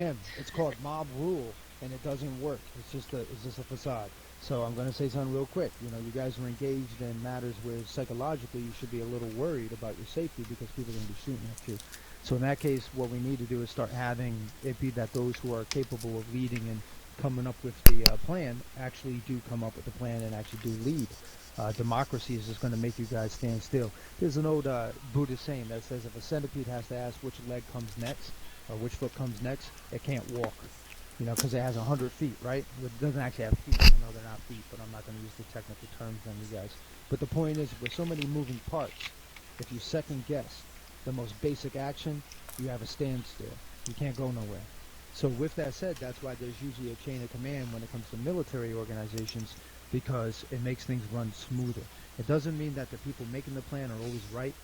It's called Mob Rule, and it doesn't work. It's just a facade. So I'm going to say something real quick. You guys are engaged in matters where psychologically you should be a little worried about your safety because people are going to be shooting at you. So in that case, what we need to do is start having it be that those who are capable of leading and coming up with the plan actually do come up with the plan and actually do lead. Democracy is just going to make you guys stand still. There's an old Buddhist saying that says if a centipede has to ask which leg comes next or which foot comes next, it can't walk. Because it has 100 feet, right? It doesn't actually have feet. They're not feet, but I'm not going to use the technical terms on you guys. But the point is, with so many moving parts, if you second guess the most basic action, you have a standstill. You can't go nowhere. So with that said, that's why there's usually a chain of command when it comes to military organizations, because it makes things run smoother. It doesn't mean that the people making the plan are always right.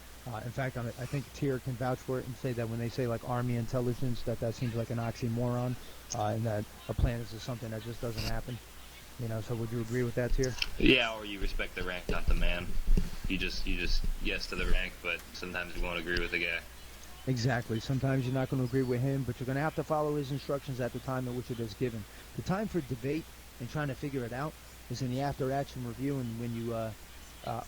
In fact, I think Tier can vouch for it and say that when they say like Army intelligence, that seems like an oxymoron, and that a plan is just something that just doesn't happen. So would you agree with that, Tier? Yeah, or you respect the rank, not the man. You just yes to the rank, but sometimes you won't agree with the guy. Exactly. Sometimes you're not going to agree with him, but you're going to have to follow his instructions at the time in which it is given. The time for debate and trying to figure it out is in the after-action review and when you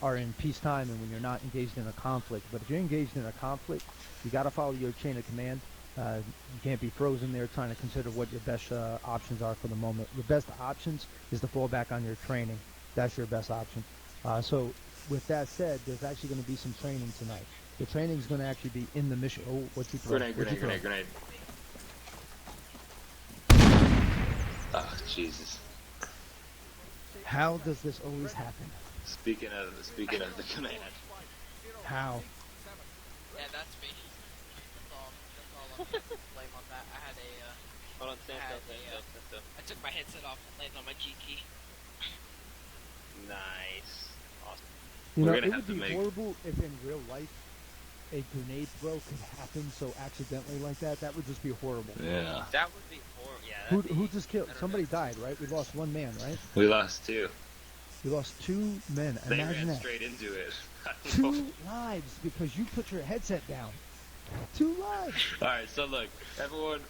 are in peacetime and when you're not engaged in a conflict. But if you're engaged in a conflict, you got to follow your chain of command. You can't be frozen there trying to consider what your best options are for the moment. Your best options is to fall back on your training. That's your best option. So with that said, there's actually going to be some training tonight. The training is going to actually be in the mission. Oh, what you throw? Grenade. Oh, Jesus. How does this always happen? Speaking of the command. How? Yeah, that's me. That's all I'm blame on that. I had Hold on, stand still. I took my headset off and landed on my G key. Nice. Awesome. It would be horrible if in real life a grenade throw could happen so accidentally like that. That would just be horrible. Yeah. That would be horrible. Yeah. Who just killed? Somebody died, right? We lost one man, right? We lost 2. We lost 2 men. They Imagine ran that. straight into it. 2 lives because you put your headset down. 2 lives. Alright, so look, everyone,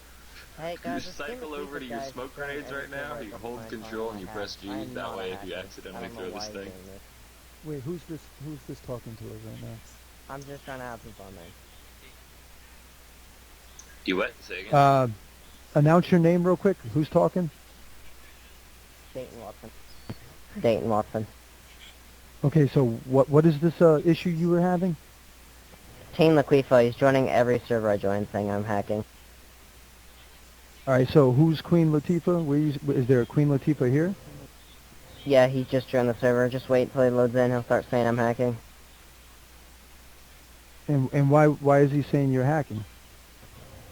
Hey you guys, cycle over to your smoke grenades right now, you hold control and you press G, that way if you accidentally throw this thing. Wait, who's this talking to us right now? I'm just trying to have some fun, man. You what? Say again? Announce your name real quick. Who's talking? Dayton Watson. Dayton Watson. Okay, so what is this issue you were having? Team Laquifa, he's joining every server I join saying I'm hacking. Alright, so who's Queen Latifah? Is there a Queen Latifah here? Yeah, he's just joined the server. Just wait till he loads in, he'll start saying I'm hacking. And why is he saying you're hacking?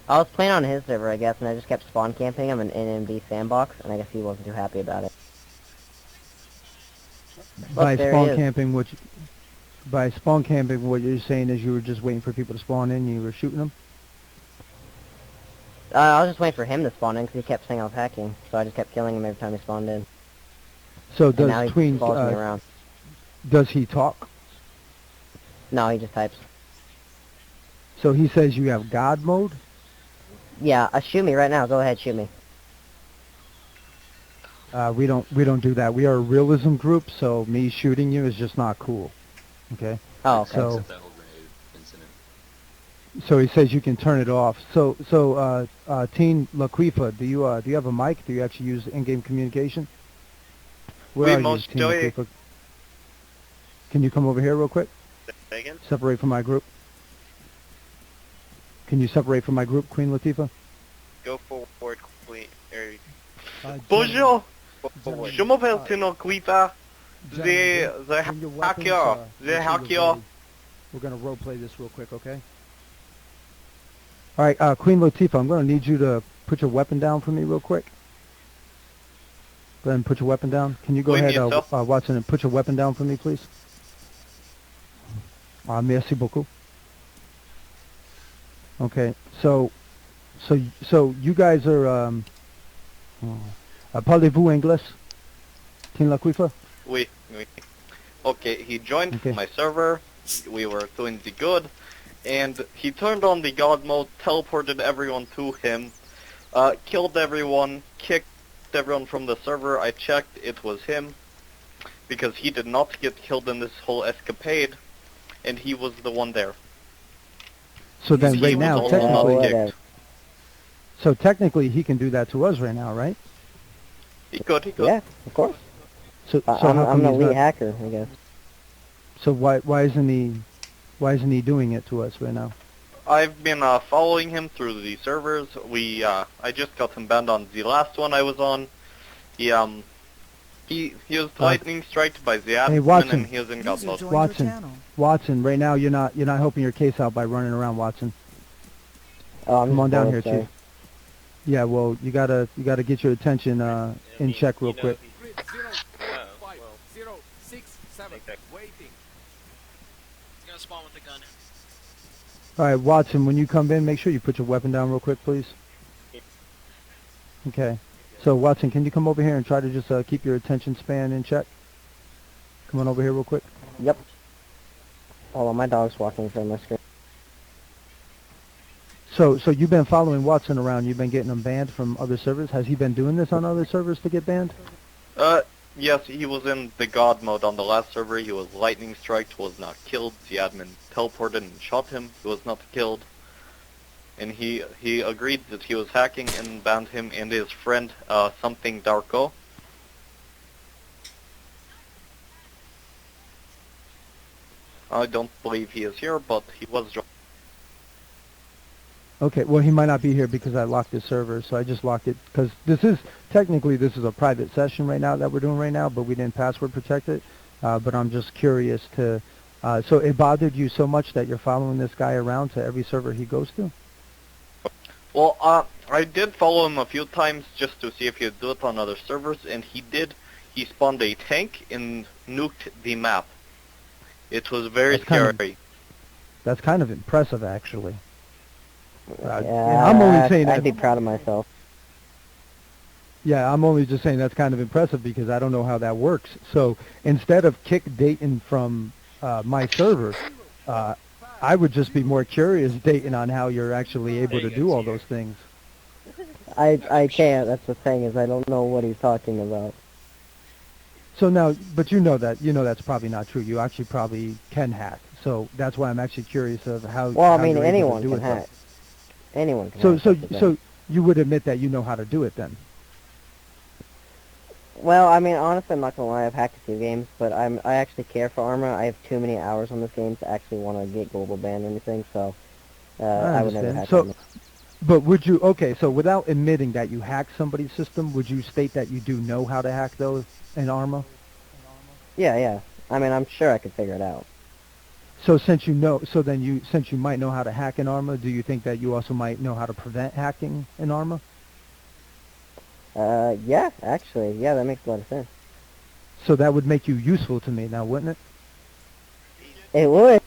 I was playing on his server, I guess, and I just kept spawn camping him in NMD sandbox, and I guess he wasn't too happy about it. By spawn camping, what you're saying is you were just waiting for people to spawn in and you were shooting them? I was just waiting for him to spawn in because he kept saying I was hacking, so I just kept killing him every time he spawned in. So and now does he follows me around. Does he talk? No, he just types. So he says you have God mode? Yeah, shoot me right now. Go ahead, shoot me. We don't do that. We are a realism group, so me shooting you is just not cool. Okay? Oh, okay. So, Except that whole grenade incident. so he says you can turn it off. So Teen Laquifa, do you have a mic? Do you actually use in-game communication? Where are you, Teen Laquifa? Can you come over here real quick? Again? Separate from my group. Can you separate from my group, Queen Latifah? Go forward, Queen. Bonjour, Forward. je m'appelle Tino Quipa, the hacker, We're going to roleplay this real quick, okay? Alright, Queen Latifah, I'm going to need you to put your weapon down for me real quick. Go ahead and put your weapon down. Can you go ahead, Watson, and put your weapon down for me, please? Merci beaucoup. Okay, so you guys are, parlez-vous anglais? Teen Laquifa? Oui. Okay, he joined my server, we were doing the good, and he turned on the God mode, teleported everyone to him, Killed everyone, kicked everyone from the server. I checked, it was him, because he did not get killed in this whole escapade, and he was the one there. So then He right was now, almost technically, not whatever. kicked. so technically he can do that to us right now, right? He could. Yeah, of course. So I'm, how I'm come an he's elite not? hacker, I guess. So why isn't he doing it to us right now? I've been following him through the servers. I just got him banned on the last one I was on. He was lightning striked by the admin, Watson. and he was in God User mode. joined Watson. your channel. Watson, right now you're not helping your case out by running around, Watson. Oh, I'm Come on just down bored, here, sorry. Chief. Yeah, well, you gotta get your attention in check real quick. He's gonna spawn with a gun. All right, Watson, when you come in, make sure you put your weapon down real quick, please. Okay. So, Watson, can you come over here and try to just keep your attention span in check? Come on over here real quick. Yep. Hold on, my dog's walking in front of my screen. So you've been following Watson around. You've been getting him banned from other servers. Has he been doing this on other servers to get banned? Yes, he was in the God mode on the last server. He was lightning striked, was not killed. The admin teleported and shot him. He was not killed. And he agreed that he was hacking and banned him and his friend, something Darko. I don't believe he is here, but he was joined. Okay, well, he might not be here because I locked his server, so I just locked it. Because this is a private session right now that we're doing right now, but we didn't password protect it. But I'm just curious to... so it bothered you so much that you're following this guy around to every server he goes to? Well, I did follow him a few times just to see if he'd do it on other servers, and he did. He spawned a tank and nuked the map. It was very scary. That's kind of impressive, actually. Yeah, I'm only saying I'd that. be proud of myself. Yeah, I'm only just saying that's kind of impressive because I don't know how that works. So instead of kick Dayton from my server, I would just be more curious, Dayton, on how you're actually able to do all those things. I can't. That's the thing, is I don't know what he's talking about. So now, but you know that's probably not true. You actually probably can hack. So that's why I'm actually curious of how. Well, I how mean, you're able to anyone do can it, though. hack. Anyone can So hack. so that's the thing. so you would admit that you know how to do it then? Well, I mean, honestly, I'm not gonna lie. I've hacked a few games, but I actually care for Arma. I have too many hours on this game to actually want to get global ban or anything. So I would never understand. hack So- Arma. But would you, okay, so without admitting that you hacked somebody's system, would you state that you do know how to hack those in Arma? Yeah. I mean, I'm sure I could figure it out. So since you know, since you might know how to hack in Arma, do you think that you also might know how to prevent hacking in Arma? Yeah, actually, yeah, that makes a lot of sense. So that would make you useful to me now, wouldn't it? It would.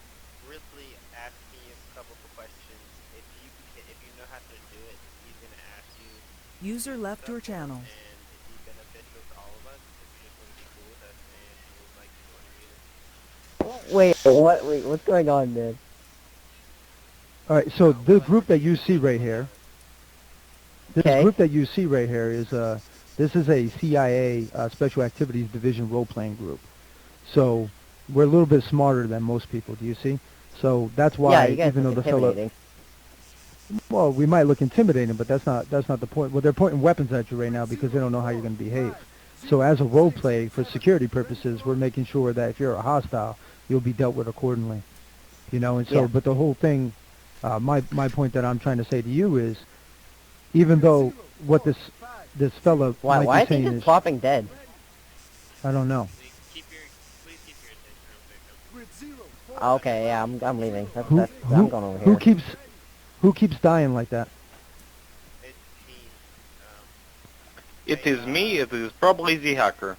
Ridley asked me a couple of questions. If you know how to do it, he's gonna ask you. User left your channel. And it'd be beneficial to all of us if you just want to be cool with us and you would like to join your unit. Wait, what's going on, dude? All right, so the group that you see right here, this Okay. group that you see right here is this is a CIA Special Activities Division role-playing group. So we're a little bit smarter than most people. Do you see? So that's why, Yeah, you guys even though look the fellow, intimidating. well, we might look intimidating, but that's not the point. Well, they're pointing weapons at you right now because they don't know how you're going to behave. So as a role play for security purposes, we're making sure that if you're a hostile, you'll be dealt with accordingly. You know, and so, Yeah. but the whole thing, my point that I'm trying to say to you is, even though what this fella Why might is be he saying just is, plopping dead? I don't know. Please keep your attention real quick. Okay, yeah, I'm leaving. I'm Who going over who here. who keeps dying like that? It's he. It is me, it is probably the hacker.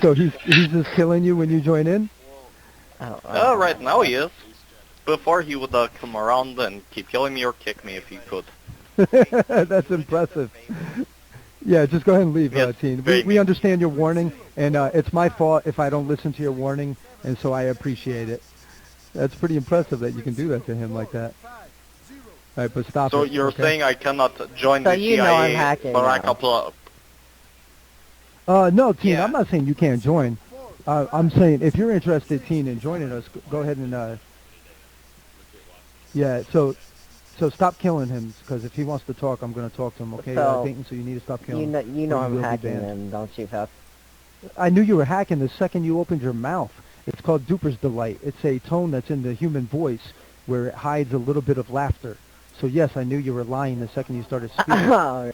So he's just killing you when you join in? I don't Right now he is. Before he would come around and keep killing me or kick me if he could. That's impressive. Yeah, just go ahead and leave, Yes, Teen. very We understand your warning, and it's my fault if I don't listen to your warning, and so I appreciate it. That's pretty impressive that you can do that to him like that. right, but stop So it. you're okay? saying I cannot join So the you know I'm CIA hacking Barack now. Club? No, Teen, Yeah. I'm not saying you can't join. I'm saying if you're interested, Teen, in joining us, go ahead and, yeah, so stop killing him, because if he wants to talk, I'm going to talk to him, okay, So, Dayton? So you need to stop killing You him. know or you I'm will be hacking banned. them, don't you, Huff? I knew you were hacking the second you opened your mouth. It's called Duper's Delight. It's a tone that's in the human voice where it hides a little bit of laughter. So yes, I knew you were lying the second you started speaking.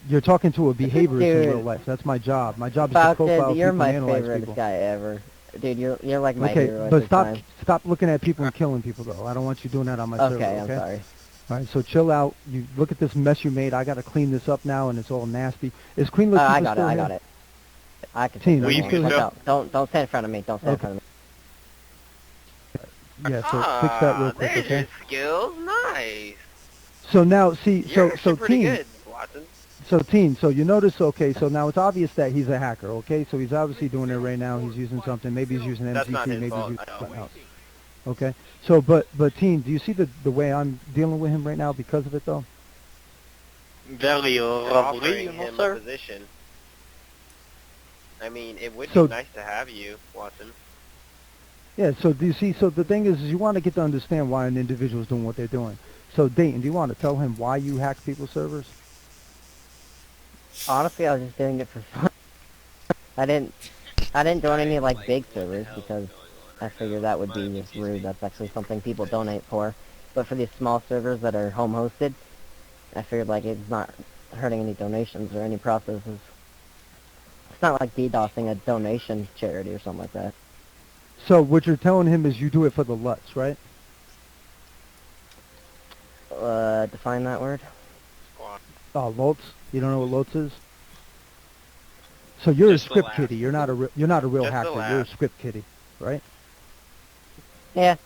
You're talking to a behaviorist in Dude. real life. That's my job. My job is to profile Falcon, you're people my and analyze favorite people. guy ever. Dude, you're like my Okay, hero at but this stop time. stop looking at people and killing people though. I don't want you doing that on my server. Okay, Okay, I'm sorry. All right, so chill out. You look at this mess you made. I got to clean this up now, and it's all nasty. Is Queen Latifah I got it, still I here? got it. I can Team, take are you that still one. here? Watch out. Don't stand in front of me. Don't stand in front of me. Yeah, so fix that real quick, There's okay? your skills. Nice. So now, see, You're so actually pretty Teen, good, Watson. so Teen, so you notice, okay, so now it's obvious that he's a hacker, okay? So he's obviously doing it right now. He's using something. Maybe he's using That's MCT, not his maybe fault, he's using I know. something else. Okay, so but Teen, do you see the way I'm dealing with him right now because of it though? Very You're lovely, offering you know, him a sir. position. I mean, it would So- be nice to have you, Watson. Yeah, so do you see, so the thing is you want to get to understand why an individual is doing what they're doing. So Dayton, do you want to tell him why you hack people's servers? Honestly, I was just doing it for fun. I didn't join any like big servers because I figured that would be just rude. That's actually something people donate for. But for these small servers that are home hosted, I figured like it's not hurting any donations or any processes. It's not like DDoSing a donation charity or something like that. So what you're telling him is you do it for the LUTs, right? Define that word. LOTS? You don't know what LOTS is? So you're Just a the script laugh. kiddie. You're not a real Just the hacker. You're a laugh. script kiddie, right? Yeah,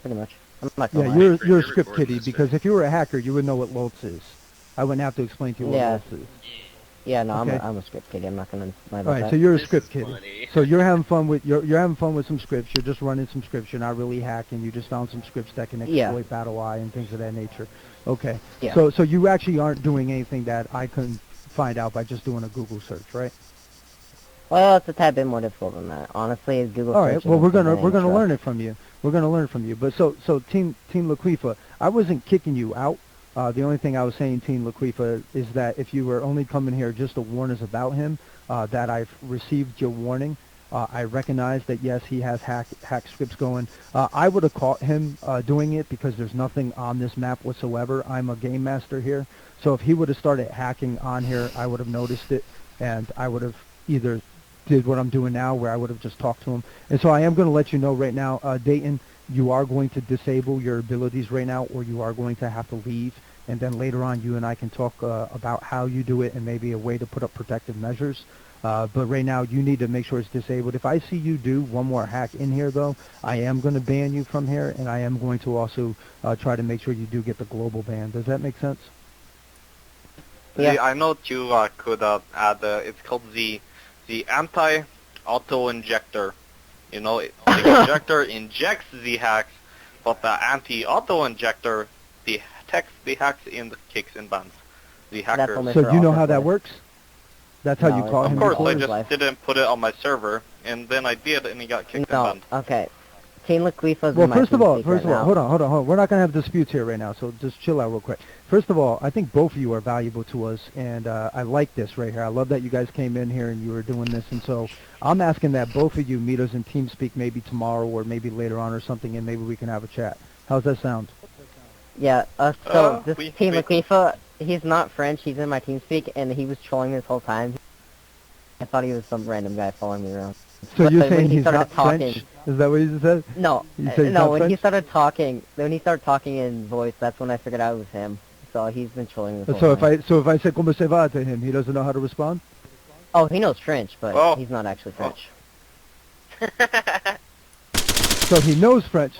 pretty much. I'm not gonna Yeah, lie. you're a You're script recording kiddie this, because right? if you were a hacker, you would know what LOTS is. I wouldn't have to explain to you what Yeah. LOTS is. Yeah, no, Okay. I'm a script kiddie. I'm not gonna lie All about right, that. so you're a This script is kiddie. funny. So you're having fun with you're having fun with some scripts. You're just running some scripts. You're not really hacking. You just found some scripts that can Yeah. exploit Battle Eye and things of that nature. Okay. Yeah. So you actually aren't doing anything that I couldn't find out by just doing a Google search, right? Well, it's a tad bit more difficult than that. Honestly, Google. All right. searching Well, is we're gonna something I trust. learn it from you. We're gonna learn from you. But so Team Laquifa, I wasn't kicking you out. The only thing I was saying, Team Laquifa, is that if you were only coming here just to warn us about him, that I've received your warning. I recognize that yes, he has hack scripts going. I would have caught him doing it because there's nothing on this map whatsoever. I'm a game master here, so if he would have started hacking on here, I would have noticed it, and I would have either did what I'm doing now, where I would have just talked to him. And so I am going to let you know right now, Dayton, you are going to disable your abilities right now, or you are going to have to leave. And then later on, you and I can talk about how you do it and maybe a way to put up protective measures. But right now, you need to make sure it's disabled. If I see you do one more hack in here, though, I am going to ban you from here, and I am going to also try to make sure you do get the global ban. Does that make sense? Yeah. See, I know you could add, it's called the anti-auto injector. You know, the injector injects the hacks, but the anti-auto injector detects the hacks in the kicks and bans. The hackers. only- So Mr. you know how Officer. that works? That's how No, you it's caught on him Of course, before? I His just life. didn't put it on my server, and then I did, and he got kicked and No, banned. okay. Team Laquifa's Well, in my first of all, TeamSpeak right now. hold on. We're not going to have disputes here right now, so just chill out real quick. First of all, I think both of you are valuable to us, and I like this right here. I love that you guys came in here and you were doing this, and so I'm asking that both of you meet us in TeamSpeak maybe tomorrow or maybe later on or something, and maybe we can have a chat. How's that sound? Yeah, so this we- Team we- Laquifa, he's not French, he's in my TeamSpeak, and he was trolling this whole time. I thought he was some random guy following me around. So But you're when saying he he's started not talking- French? Is that what you said? No, You say he's no, not when he French? started talking in voice, that's when I figured out it was him. So he's been trolling this whole So time. if I say "Como se va" to him, he doesn't know how to respond? Oh, he knows French, but Oh. he's not actually French. So he knows French.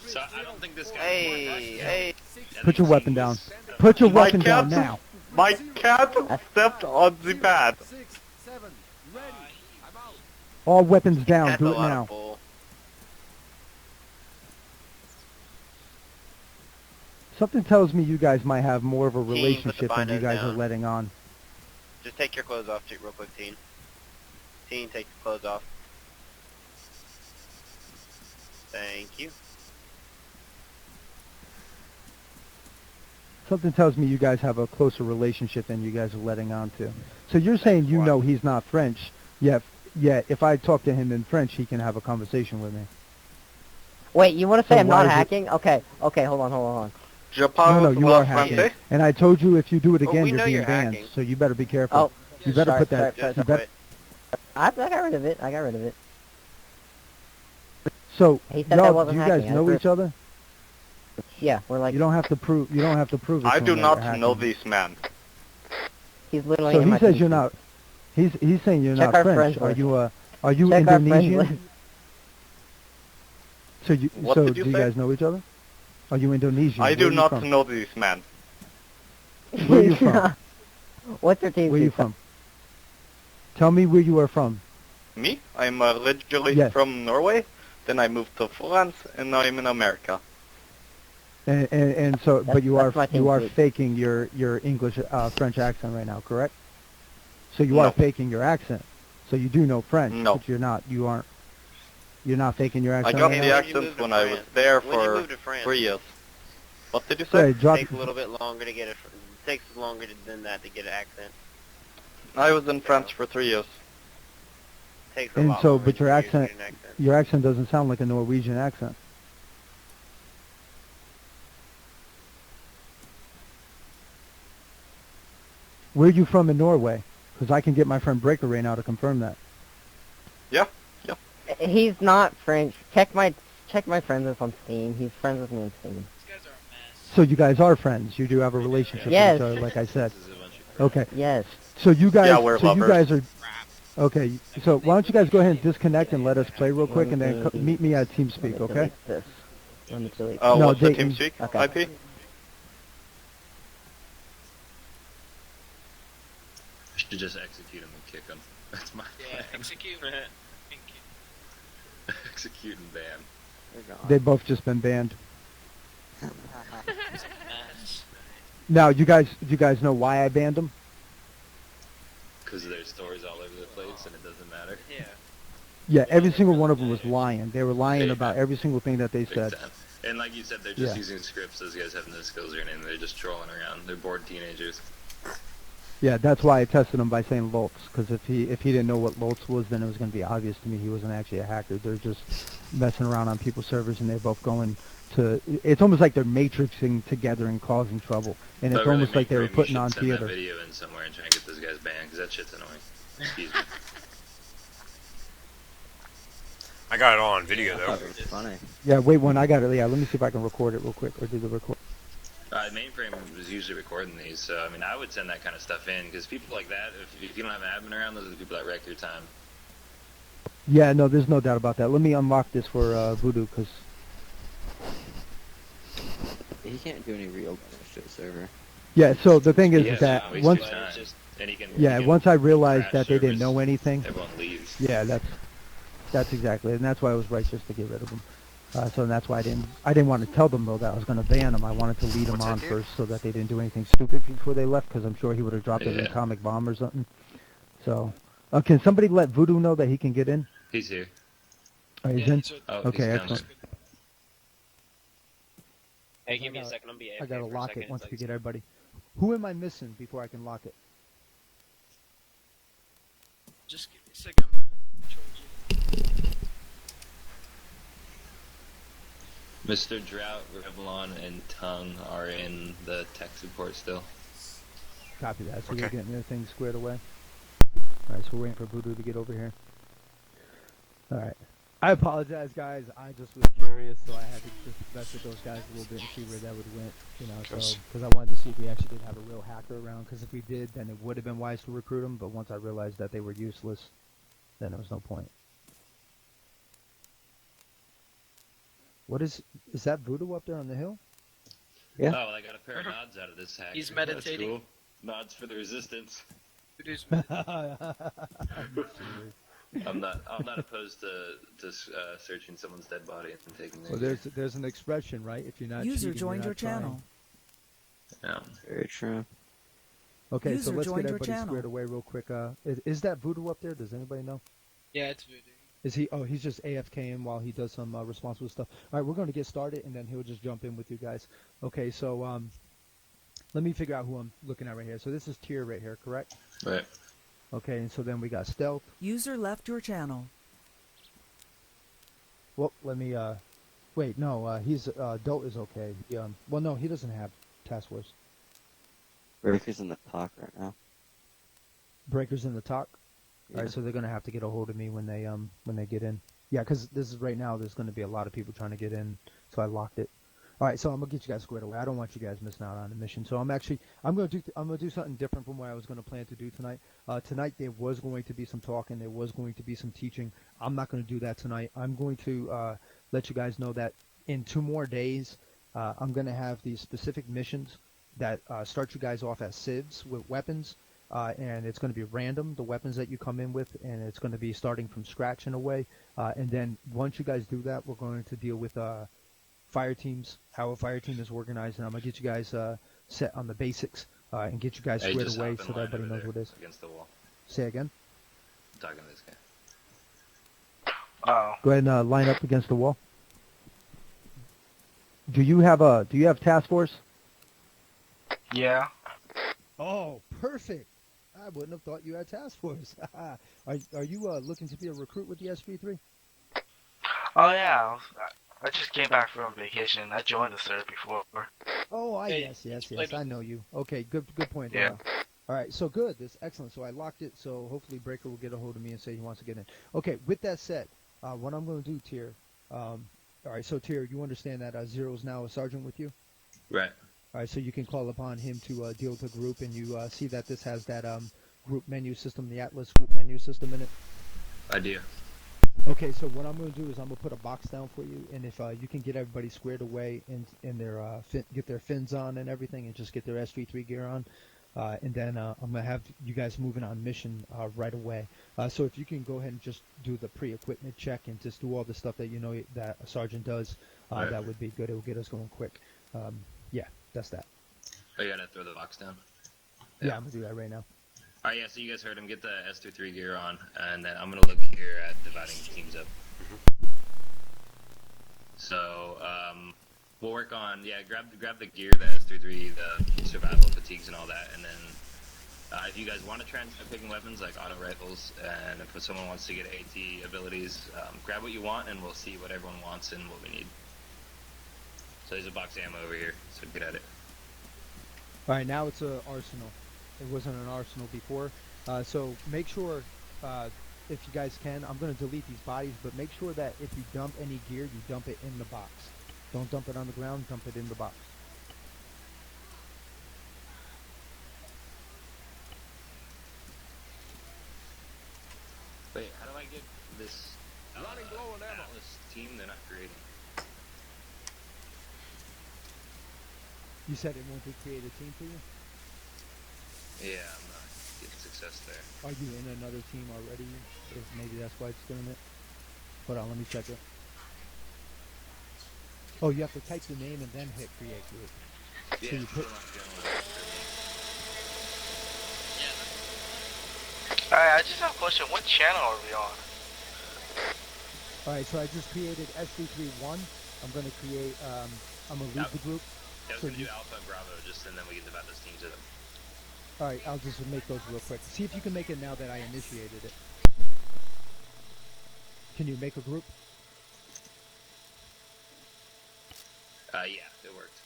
So I don't think this guy. Hey. Put your weapon down. Put your My weapon down cat- now. My cat stepped on the pad. All weapons down. That's Do a it lot now. of bull. Something tells me you guys might have more of a put the relationship than you binders guys are down. letting on. Just take your clothes off real quick, Teen. Teen, take your clothes off. Thank you. Something tells me you guys have a closer relationship than you guys are letting on to. So you're saying you Why? know he's not French, yet if I talk to him in French, he can have a conversation with me. Wait, you want to say So I'm why not is it- hacking? Okay, hold on. Je No, parle you are français. hacking. And I told you if you do it Oh, again, we you're know being you're banned. hacking. So you better be careful. Oh, You better sorry, put that. sorry, You better, I got rid of it. I got rid of it. so He said that y'all, do wasn't you guys hacking. I know agree. each other? Yeah, we're like, You don't have to prove. You don't have to prove it. I to do him that not you're know hacking. this man. he's literally So in he my says team you're sheet. not. He's saying you're Check not our French. friends Are list. you Are you Check our friends Indonesian? list. So you What so did do you you say? guys know each other? Are you Indonesian? I Where do are you not from? know this man. Where are you from? What's your team Where are you sheet? from? Tell me where you are from. Me? I'm originally Yes. from Norway. Then I moved to France, and now I'm in America. And so, but you That's my are team sheet. faking your English French accent right now, correct? So you are No. faking your accent. So you do know French, No. but you're not. You're not faking your I accent. got right the now? When you accent moved to when I was France- there when you for moved to France, 3 years. What did you Sorry, say? drop. It takes a little bit longer to get it. It takes longer than that to get an accent. I was in France for 3 years. It takes a And lot so, longer but your to get accent, an accent. your accent doesn't sound like a Norwegian accent. Where are you from in Norway? Because I can get my friend Breaker right now to confirm that. He's not French. Check my friends list on Steam. He's friends with me on Steam. These guys are a mess. So you guys are friends. You do have a relationship Yes. with each other, like I said. This is a bunch of crap. Okay. Yes. So you guys, Yeah, we're so you lovers. guys are Crap. okay. So why don't you guys go ahead and disconnect and let us play real quick, and then meet me at Let me TeamSpeak, okay? delete this. Let me delete No, What's the Dayton. TeamSpeak Okay. IP? I should just execute him and kick him. That's my Yeah, plan. execute. Execute and ban. They're gone. They've both just been banned. It's a mess. Now, you guys know why I banned them? Because there's stories all over the place and it doesn't matter. Yeah. Yeah, every single one of them was lying. They were lying Big about time. every single thing that they Big said. time. And like you said, they're just Yeah. using scripts. Those guys have no skills or anything. They're just trolling around. They're bored teenagers. Yeah, that's why I tested him by saying Loltz, because if he didn't know what Loltz was, then it was going to be obvious to me he wasn't actually a hacker. They're just messing around on people's servers, and they're both going to. It's almost like they're matrixing together and causing trouble, and it's But really, almost like they were Maybe you putting should on send theater. that video in somewhere and try and get those guys banned because that shit's annoying. Excuse me. I got it all on video though. Funny. Yeah, wait one. I got it. Yeah, let me see if I can record it real quick or do the record. Mainframe was usually recording these, so I mean, I would send that kind of stuff in because people like that, if you don't have an admin around, those are the people that wreck your time. Yeah, no, there's no doubt about that. Let me unlock this for Voodoo, because He can't do any real damage to the server. yeah. So the thing is Yeah, that so waste once your time. And you can, yeah, you can once I realized crash that they didn't servers, know anything, everyone leaves. yeah, that's exactly, and that's why it was right just to get rid of them. So that's why I didn't want to tell them though that I was going to ban them. I wanted to lead them What's that on do? first so that they didn't do anything stupid before they left, because I'm sure he would have dropped an Yeah. atomic bomb or something. So, can somebody let Voodoo know that he can get in? He's here. Oh, he's Yeah, in. so- Oh, Okay, he's excellent. Hey, give me a second. I'll be AFK I gotta for a lock second. it once It's we like- get everybody. Who am I missing before I can lock it? Just give me a second. I'm gonna charge you. Mr. Drought, Revlon, and Tongue are in the tech support still. Copy that. So they're Okay. getting their thing squared away. Alright, so we're waiting for Voodoo to get over here. Alright. I apologize, guys. I just was curious, so I had to just mess with those guys a little bit and see where that would went. You know, Yes. because I wanted to see if we actually did have a real hacker around. Because if we did, then it would have been wise to recruit them. But once I realized that they were useless, then there was no point. What is that Voodoo up there on the hill? Yeah. Oh, I got a pair of nods out of this hack. He's That's meditating. cool. Nods for the resistance. Voodoo's I'm not opposed to searching someone's dead body and taking their Well, there's an expression, right? If you're not User cheating, you're joined not your trying. channel. Very true. Okay, User so let's joined get your everybody channel. squared away real quick. Is that Voodoo up there? Does anybody know? Yeah, it's voodoo. Is he? Oh, he's just AFKing while he does some responsible stuff. All right, we're going to get started, and then he'll just jump in with you guys. Okay, so let me figure out who I'm looking at right here. So this is Tier right here, correct? Right. Okay, and so then we got Stealth. User left your channel. Well, let me wait. No, he's Dolt is okay. Well, no, he doesn't have Task Force. Breaker's in the talk right now. Breaker's in the talk. Yeah. All right, so they're gonna have to get a hold of me when they get in. Yeah, because this is right now. There's gonna be a lot of people trying to get in, so I locked it. All right, so I'm gonna get you guys squared away. I don't want you guys missing out on the mission. So I'm gonna do something different from what I was gonna plan to do tonight. Tonight there was going to be some talking. There was going to be some teaching. I'm not gonna do that tonight. I'm going to let you guys know that in 2 more days, I'm gonna have these specific missions that start you guys off as civs with weapons. And it's going to be random, the weapons that you come in with, and it's going to be starting from scratch in a way. And then once you guys do that, we're going to deal with fire teams, how a fire team is organized, and I'm going to get you guys set on the basics and get you guys Hey, squared just away hop in so that line everybody over knows there what it is. against the wall. Say again? I'm talking to this guy. Oh. Go ahead and line up against the wall. Do you have task force? Yeah. Oh, perfect. I wouldn't have thought you had task force. Are you looking to be a recruit with the SP3? Oh yeah. I just came back from vacation. I joined the server before. Oh, Hey, yes. played I know you. Okay, good point. Yeah. All right, so good. That's excellent. So I locked it. So hopefully Breaker will get a hold of me and say he wants to get in. Okay, with that said, what I'm going to do, Tier. All right, so Tier, you understand that Zero is now a sergeant with you? Right. All right, so you can call upon him to deal with the group, and you see that this has that group menu system, the Atlas group menu system in it. I do. Okay, so what I'm going to do is I'm going to put a box down for you, and if you can get everybody squared away in their get their fins on and everything, and just get their SV3 gear on, and then I'm going to have you guys moving on mission right away. So if you can go ahead and just do the pre-equipment check and just do all the stuff that you know that a sergeant does, Right. that would be good. It will get us going quick. Yeah, that's that. Oh, you gotta throw the box down. Yeah, I'm going to do that right now. All right, yeah. So you guys heard him. Get the S23 gear on, and then I'm gonna look here at dividing teams up. So we'll work on grab the gear, the S33, the survival fatigues, and all that, and then if you guys want to try and start picking weapons like auto rifles, and if someone wants to get AT abilities, grab what you want, and we'll see what everyone wants and what we need. So there's a box of ammo over here, so get at it. All right, now it's an arsenal. It wasn't an arsenal before. So make sure, if you guys can, I'm going to delete these bodies, but make sure that if you dump any gear, you dump it in the box. Don't dump it on the ground, dump it in the box. Wait, how do I get this Atlas team they're not creating? You said it won't create a team for you? Yeah, I'm not getting success there. Are you in another team already? If maybe that's why it's doing it. Hold on, let me check it. Oh, you have to type the name and then hit create group. Yeah, So you put, Alright, I just have a question. What channel are we on? Alright, so I just created SV31. I'm going to create, I'm going to lead the group. Yeah, I was So gonna you- do Alpha and Bravo just, and then we can divide those teams to them. Alright, I'll just make those real quick. See if you can make it now that I initiated it. Can you make a group? Yeah, it worked.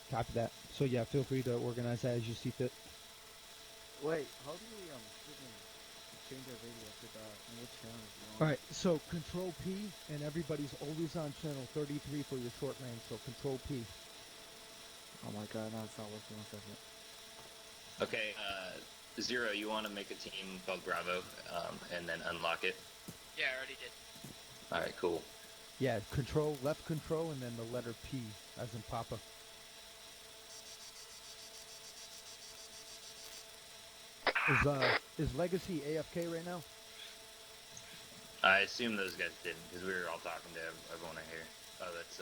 Copy that. So yeah, feel free to organize that as you see fit. Wait, how do we change our video to that? And which channel is it on? Alright, so Control P, and everybody's always on channel 33 for your short range, so Control P. Oh my god, no, it's not working. 1 second. Okay, Zero, you want to make a team called Bravo, and then unlock it? Yeah, I already did. Alright, cool. Yeah, control, left control, and then the letter P, as in Papa. Is Legacy AFK right now? I assume those guys didn't, because we were all talking to everyone I hear. Oh, that's,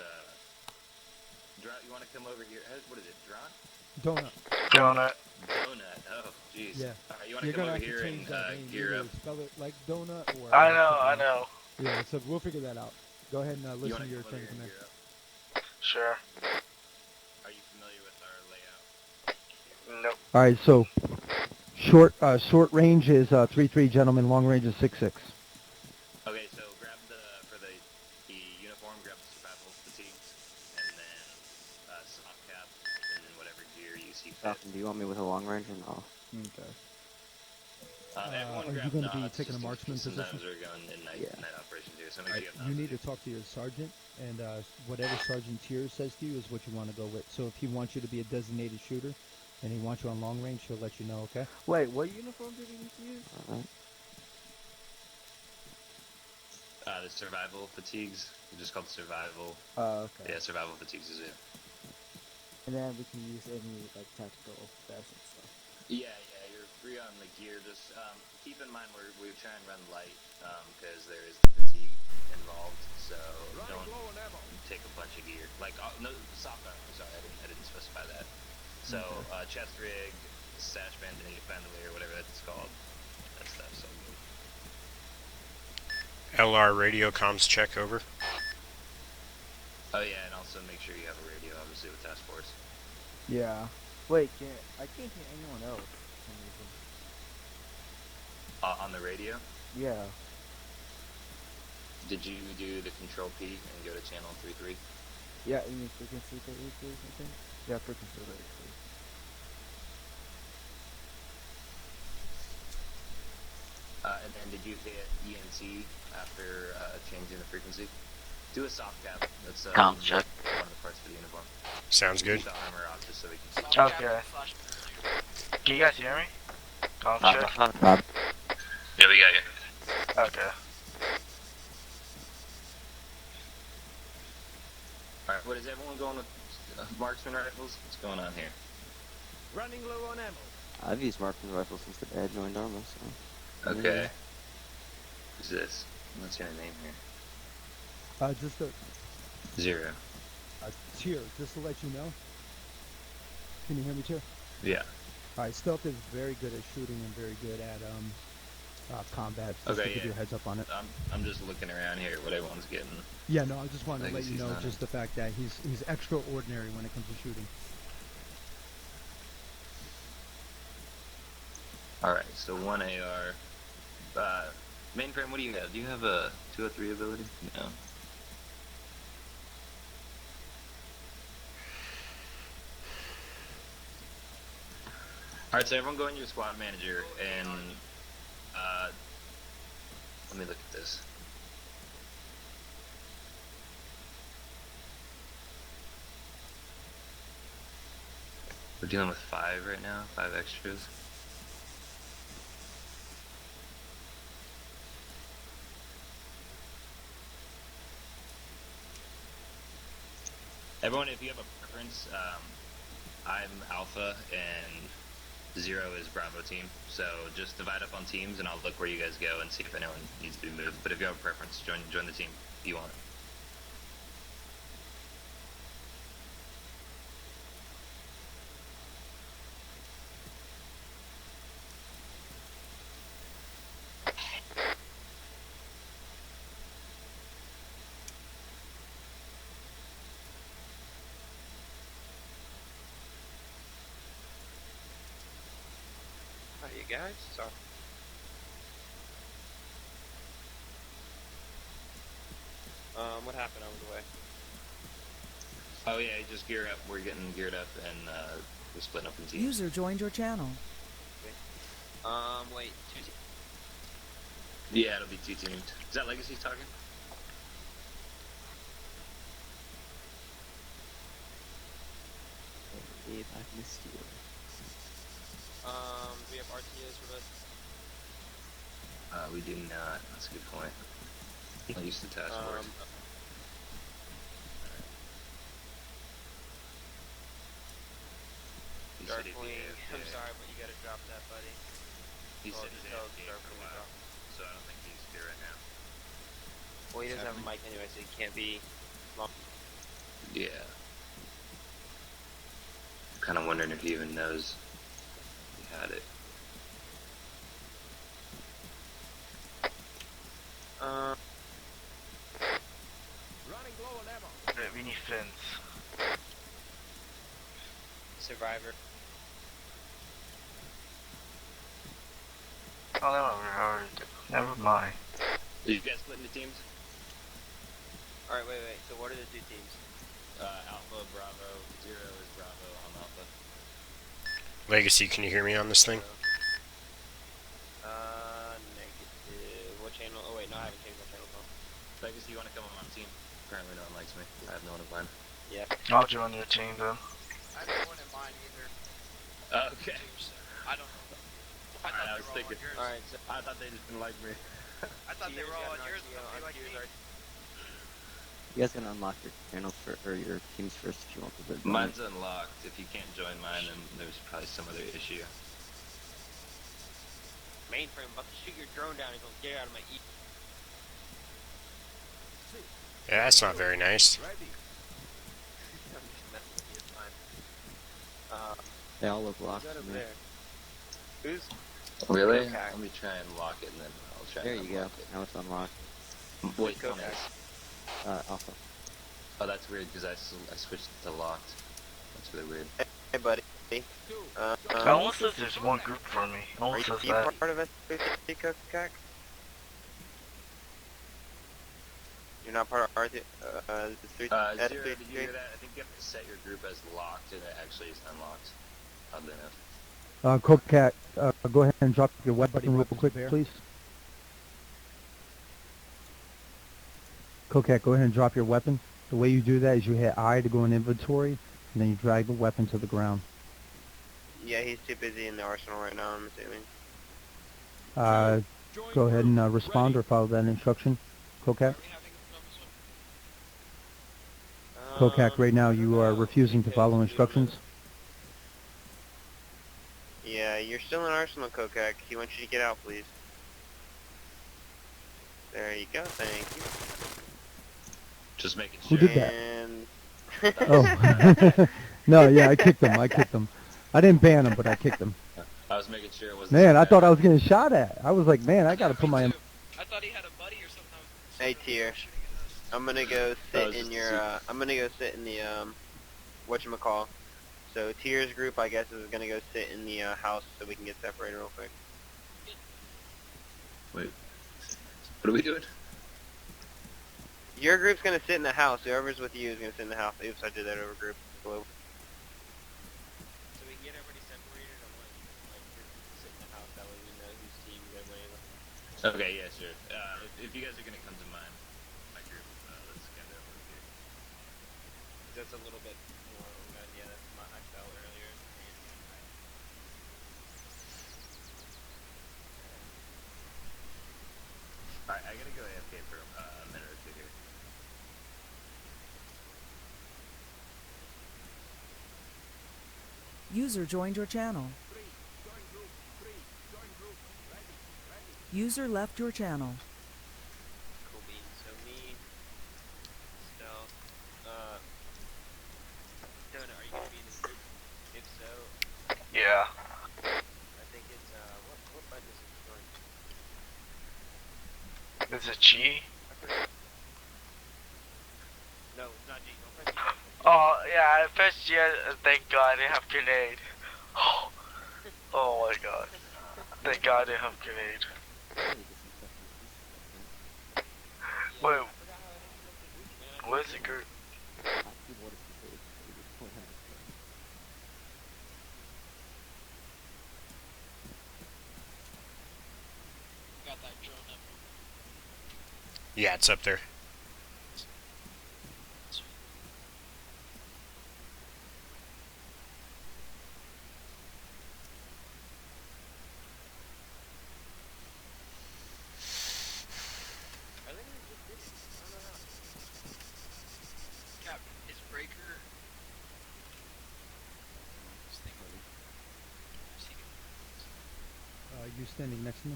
You want to come over here? What is it, Dron? Donut. Donut. Donut. Oh, jeez. Yeah. Alright, you want to You're come gonna over have to here change and that name. gear Either up? spell it like donut or. I like know, something I else. know. Yeah, so we'll figure that out. Go ahead and You listen want to to your come over thing here and from there. gear up? Sure. Are you familiar with our layout? Nope. All right, so short range is 3-3, gentlemen. Long range is 6-6. Okay, so grab for the uniform, grab the survival fatigues, and then soft cap, and then whatever gear you see fit. Falcon, do you want me with a long range or no? Okay. Everyone Are you grab going to be nods, taking a just in marksman case. position? Sometimes we're going in night operations here, so make All sure right, you have you nods. need to talk to your sergeant, and whatever Sergeant Tier says to you is what you want to go with. So if he wants you to be a designated shooter, and he wants you on long range, he'll let you know, okay? Wait, what uniform did he use? Alright. The survival fatigues, they're just called survival. Oh, okay. Yeah, survival fatigues is it. And then we can use any like tactical vests and stuff. Yeah, you're free on the gear. Just keep in mind we try and run light because there is the fatigue involved. So don't take a bunch of gear. Like no soft armor. Sorry, I didn't specify that. So chest rig, sash bandolier, whatever that's called. That stuff's so good. LR radio comms check over. Oh yeah, and also make sure you have a radio, obviously, with task force. Yeah. Wait, I can't hear anyone else for some reason. On the radio, Yeah. did you do the control P and go to channel 3-3? Yeah, you mean frequency 33 or something? Yeah, frequency 33. And then did you hit ENT after changing the frequency? Do a soft cap. That's Comms check. one of the parts for the uniform. Sounds good. Keep the armor off just so we can see. Okay. Can you guys hear me? Comms check. Rob. Yeah, we got you. Okay. Alright, what is everyone going with marksman rifles? What's going on here? Running low on ammo. I've used marksman rifles since the day I joined Arma, so. Okay. Who's this? What's your name here? Just a Zero. Tier, just to let you know. Can you hear me, Tier? Yeah. All right, Stealth is very good at shooting and very good at combat. Just Okay, to give yeah. you a heads up on it. I'm just looking around here what everyone's getting. Yeah, no, I just wanted I to let guess you he's know not. just the fact that he's extraordinary when it comes to shooting. Alright, so one AR. Mainframe, what do you have? Do you have a 203 ability? No. Alright, so everyone go into your squad manager and let me look at this. We're dealing with 5 right now, 5 extras. Everyone, if you have a preference, I'm Alpha and Zero is Bravo team. So just divide up on teams, and I'll look where you guys go and see if anyone needs to be moved. But if you have a preference, join the team you want. Hi, you guys. So, what happened over the way? Oh yeah, just gear up. We're getting geared up, and we're splitting up in teams. User joined your channel. Wait, 2 teams. Yeah, it'll be 2 teams. Is that Legacy talking? Dave, I missed you. Do we have RTOs for this? We do not. That's a good point. I used to task force. He said he'd be Darkling, I'm AFK. sorry, but you gotta drop that, buddy. He Well, said he's just tell AFK for a Darkling to while, drop. so I don't think he's here right now. Well, he doesn't have a mic anyway, so he can't be. Yeah. kind of wondering if he even knows he had it. We need fins. Survivor. Oh, that one we already did. Never mind. Did you guys split into teams? Alright, wait. So what are the two teams? Alpha, Bravo, Zero is Bravo, I'm Alpha. Legacy, can you hear me on this thing? Negative. What channel? Oh wait, no, I haven't changed my channel phone. Legacy, you want to come on my team? Apparently no one likes me. I have no one in mind. Yeah. I'll join your team then. I have no one in mind either. Okay. I don't know. I Alright, I thought was they were all thinking. on yours. Alright, so I thought they just didn't like me. I thought they were all on yours, but they like me. You guys can unlock your channels or your teams first if you want to. Mine's unlocked. If you can't join mine, then there's probably some other issue. Mainframe, about to shoot your drone down. He's gonna get out of my Yeah, that's not very nice. I'm just messing with you, it's fine. They all look locked Who's to over me. there? Who's? Really? Okay. Let me try and lock it, and then I'll try There and you go. unlock it. Now it's unlocked. Wait, Go one back. is. Alpha. Oh, that's weird, because I switched to locked. That's really weird. Hey, buddy. It almost says there's one group for me. It Are almost you says that. part of S3 Cocac? You're not part of R3? Zero, did you hear that? I think you have to set your group as locked, and it actually is unlocked. Oddly enough. Cocat, go ahead and drop your weapon Buddy, real weapons quick, bear. please. Cocat, go ahead and drop your weapon. The way you do that is you hit I to go in inventory, and then you drag the weapon to the ground. Yeah, he's too busy in the arsenal right now, I'm assuming. Go ahead and respond or follow that instruction, Cocat. Cocat, right now you are refusing to follow instructions. Yeah, you're still in arsenal, Cocac. He wants you to get out, please. There you go, thank you. Just making Who sure. did that? And... Oh. No, yeah, I kicked him. I didn't ban him, but I kicked him. I was making sure it wasn't. Man, I thought I was getting shot at. I was like, man, I gotta put my... I thought he had a buddy or something. Hey, Tier. I'm gonna go sit it's in just your, I'm gonna go sit in the, whatchamacall. So, Tier's group, I guess, is gonna go sit in the, house so we can get separated real quick. Wait. What are we doing? Your group's gonna sit in the house. Whoever's with you is gonna sit in the house. Oops, I did that over group. Hello. So we can get everybody separated. I want like your group to sit in the house. That way we know whose team you're gonna win. Okay, yeah, sure. If you guys are gonna come to my group, let's get that over here. That's a little bit more. Yeah, that's what I felt earlier. Alright, I gotta go AFK for a minute or two here. User joined your channel. User left your channel. Cool beans. So me, Stealth, Donut, are you gonna be in this group? If so, Yeah. I think it's, what button is it going? Is it G? No, it's not G. Don't press G. Oh, yeah, I pressed G. Thank God they have grenade. Oh my God. Thank God they have grenade. Wait, where's the group? Got that drone up. Yeah, it's up there. Captain, is Breaker... You standing next to me?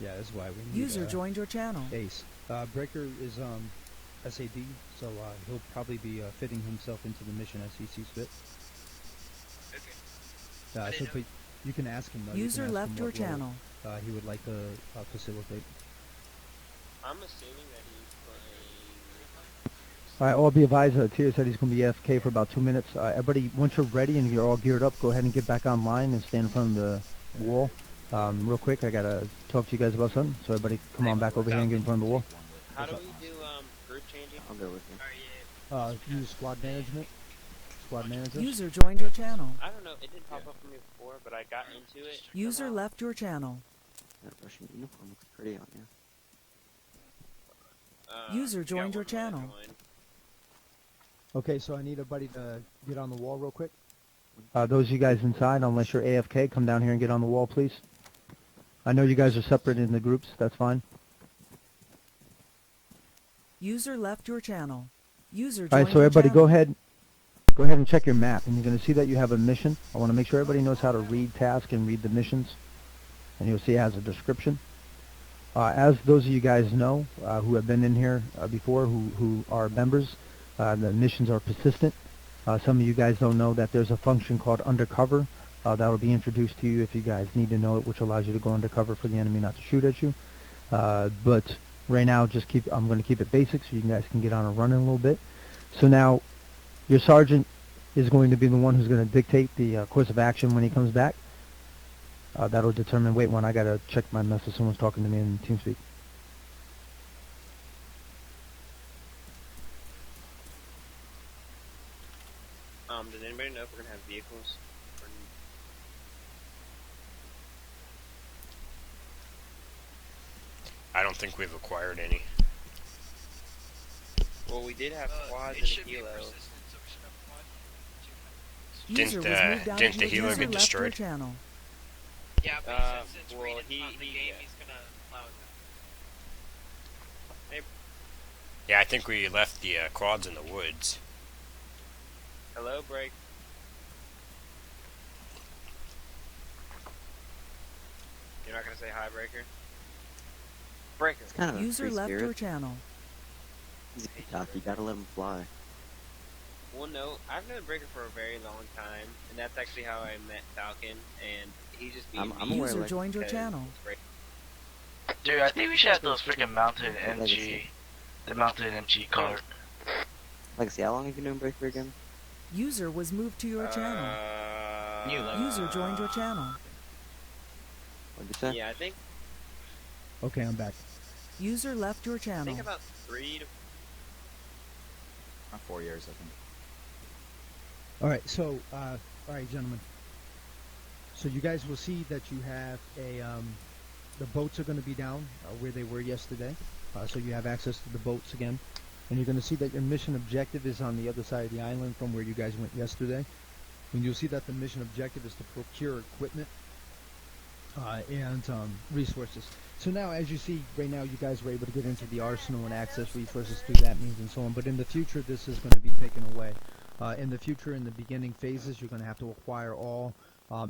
Yeah, that's why we need User joined your channel. Ace. Breaker is SAD, so he'll probably be fitting himself into the mission as he sees fit. I So, didn't but you can ask him though. You User can ask left him your what role, channel. he would like to facilitate. I'm assuming that he's playing. Alright, all be advised, Tier said he's going to be AFK for about 2 minutes. Everybody, once you're ready and you're all geared up, go ahead and get back online and stand in front of the wall. Real quick, I got to talk to you guys about something. So everybody come on back over here and get in front of the wall. How do we do group changing? I'll go with you. Use squad management. Squad manager. User joined your channel. I don't know. It didn't pop up for me before, but I got into it. User somehow. left your channel. That Russian uniform looks pretty on you. User you got joined your one more to channel. join. Okay, so I need everybody to get on the wall real quick. Those of you guys inside, unless you're AFK, come down here and get on the wall, please. I know you guys are separate in the groups. That's fine. User left your channel. User joined All right, so your everybody channel. go ahead and check your map, and you're going to see that you have a mission. I want to make sure everybody knows how to read task and read the missions, and you'll see it has a description. As those of you guys know who have been in here before, who are members, the missions are persistent. Some of you guys don't know that there's a function called undercover that will be introduced to you if you guys need to know it, which allows you to go undercover for the enemy not to shoot at you. But right now, I'm going to keep it basic so you guys can get on a run in a little bit. So now, your sergeant is going to be the one who's going to dictate the course of action when he comes back. That'll determine. Wait, I got to check my message. Someone's talking to me in TeamSpeak. Does anybody know if we're gonna have vehicles? I don't think we've acquired any. Well, we did have quads it and a should be helo. persistent, so we should have quad. User was moved out didn't of the your healer user get left your destroyed? channel. Yeah, but since well, Reed is not in the game, he's gonna allow it. Yeah, I think we left the quads in the woods. Hello, break. You're not gonna say hi, Breaker? Breaker. It's kind of a User free left your spirit. channel. He's a peacock, you gotta let him fly. Well, no, I've known Breaker for a very long time, and that's actually how I met Falcon, and he just beat I'm me aware, User like, joined your because channel. it's Breaker. Dude, I think we should have those freaking mounted MG. The mounted MG cart. Legacy, how long have you known Breaker again? User was moved to your channel. User joined your channel. What'd you say? Yeah, I think Okay, I'm back. User left your channel. about 3 to 4 years, I think. All right, so all right, gentlemen. So you guys will see that you have a the boats are going to be down where they were yesterday. So you have access to the boats again, and you're going to see that your mission objective is on the other side of the island from where you guys went yesterday. And you'll see that the mission objective is to procure equipment and resources. So now, as you see right now, you guys were able to get into the arsenal and access resources through that means and so on. But in the future, this is going to be taken away. In the future, in the beginning phases, you're going to have to acquire all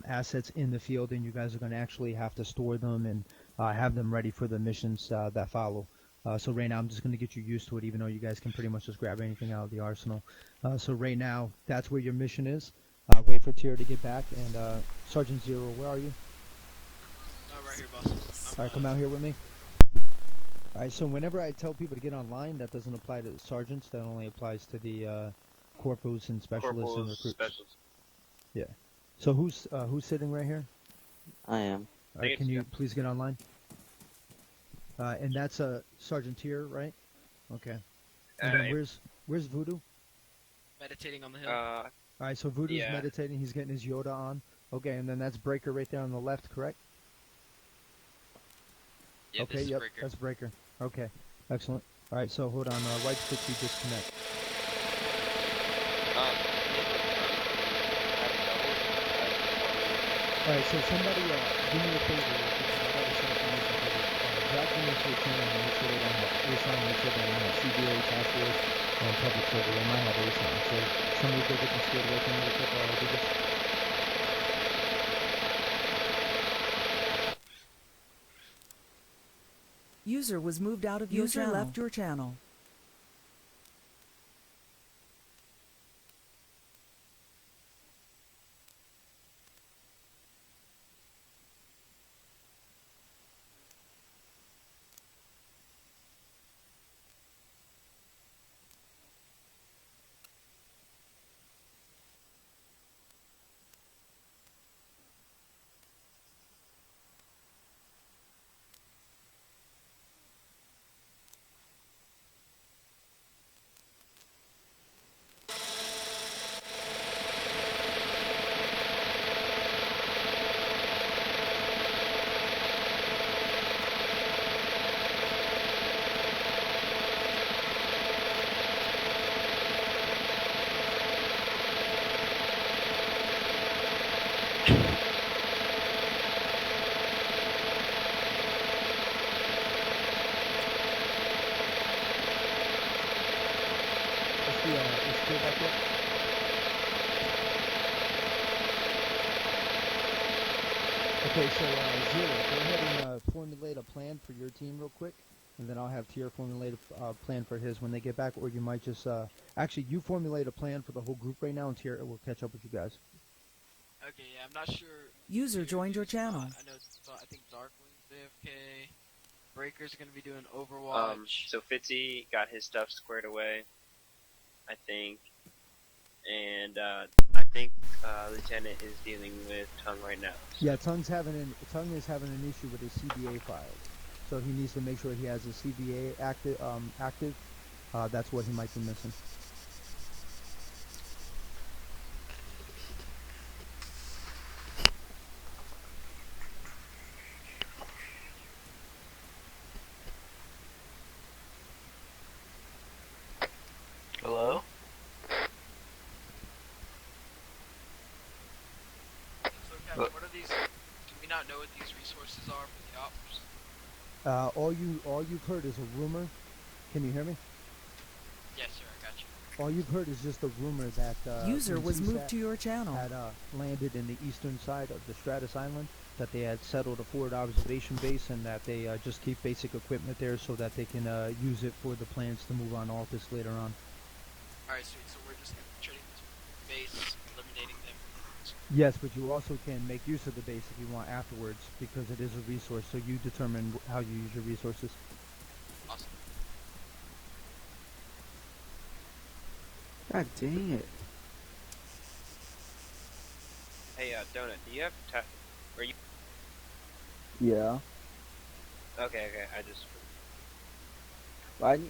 assets in the field, and you guys are going to actually have to store them and have them ready for the missions that follow. So right now, I'm just going to get you used to it, even though you guys can pretty much just grab anything out of the arsenal. So right now, that's where your mission is. Wait for Tier to get back, and Sergeant Zero, where are you? Right here, boss. All right, come out here with me. All right, so whenever I tell people to get online, that doesn't apply to the sergeants. That only applies to the corporals and specialists and recruits. specialists. Yeah. So who's sitting right here? I am. All right, can you please get online? And that's Sergeant Tier, right? Okay. And then where's Voodoo? Meditating on the hill. All right, so Voodoo's yeah. meditating. He's getting his Yoda on. Okay, and then that's Breaker right there on the left, correct? Yeah, Okay, this is yep, Breaker. that's Breaker. Okay, excellent. All right, so hold on. Right stick to disconnect. All right, so somebody do me a favor. I got to set up a mission for this. Drop them into a channel and make sure they don't have ASON, make sure they don't have CBA, task force, and public server. They might have ASON. So somebody go get them scared away from me real quick while I do this. User was moved out of your channel. User left your channel. Okay, so Zero, go ahead and formulate a plan for your team real quick, and then I'll have Tier formulate a plan for his when they get back, or you might just actually you formulate a plan for the whole group right now, and Tier will catch up with you guys. Okay, yeah, I'm not sure. User joined your channel. I know. I think Darkwing's AFK. Breaker's gonna be doing Overwatch. So Fitzy got his stuff squared away, I think, and I think Lieutenant is dealing with Tongue right now. Yeah, Tongue is having an issue with his CBA files, so he needs to make sure he has his CBA active. That's what he might be missing. Hello? So, Captain, what are these? Do we not know what these resources are for the ops? All you've heard is a rumor. Can you hear me? Yes, sir. I got you. All you've heard is just a rumor that User when was moved CSAT to your channel. had landed in the eastern side of the Stratus Island, that they had settled a forward observation base, and that they just keep basic equipment there so that they can use it for the plans to move on Altus later on. Alright, sweet. So we're just infiltrating this base, eliminating them. Yes, but you also can make use of the base if you want afterwards, because it is a resource, so you determine how you use your resources. Awesome. God dang it. Hey, Donut, do you have are you? Yeah. Okay, I just. But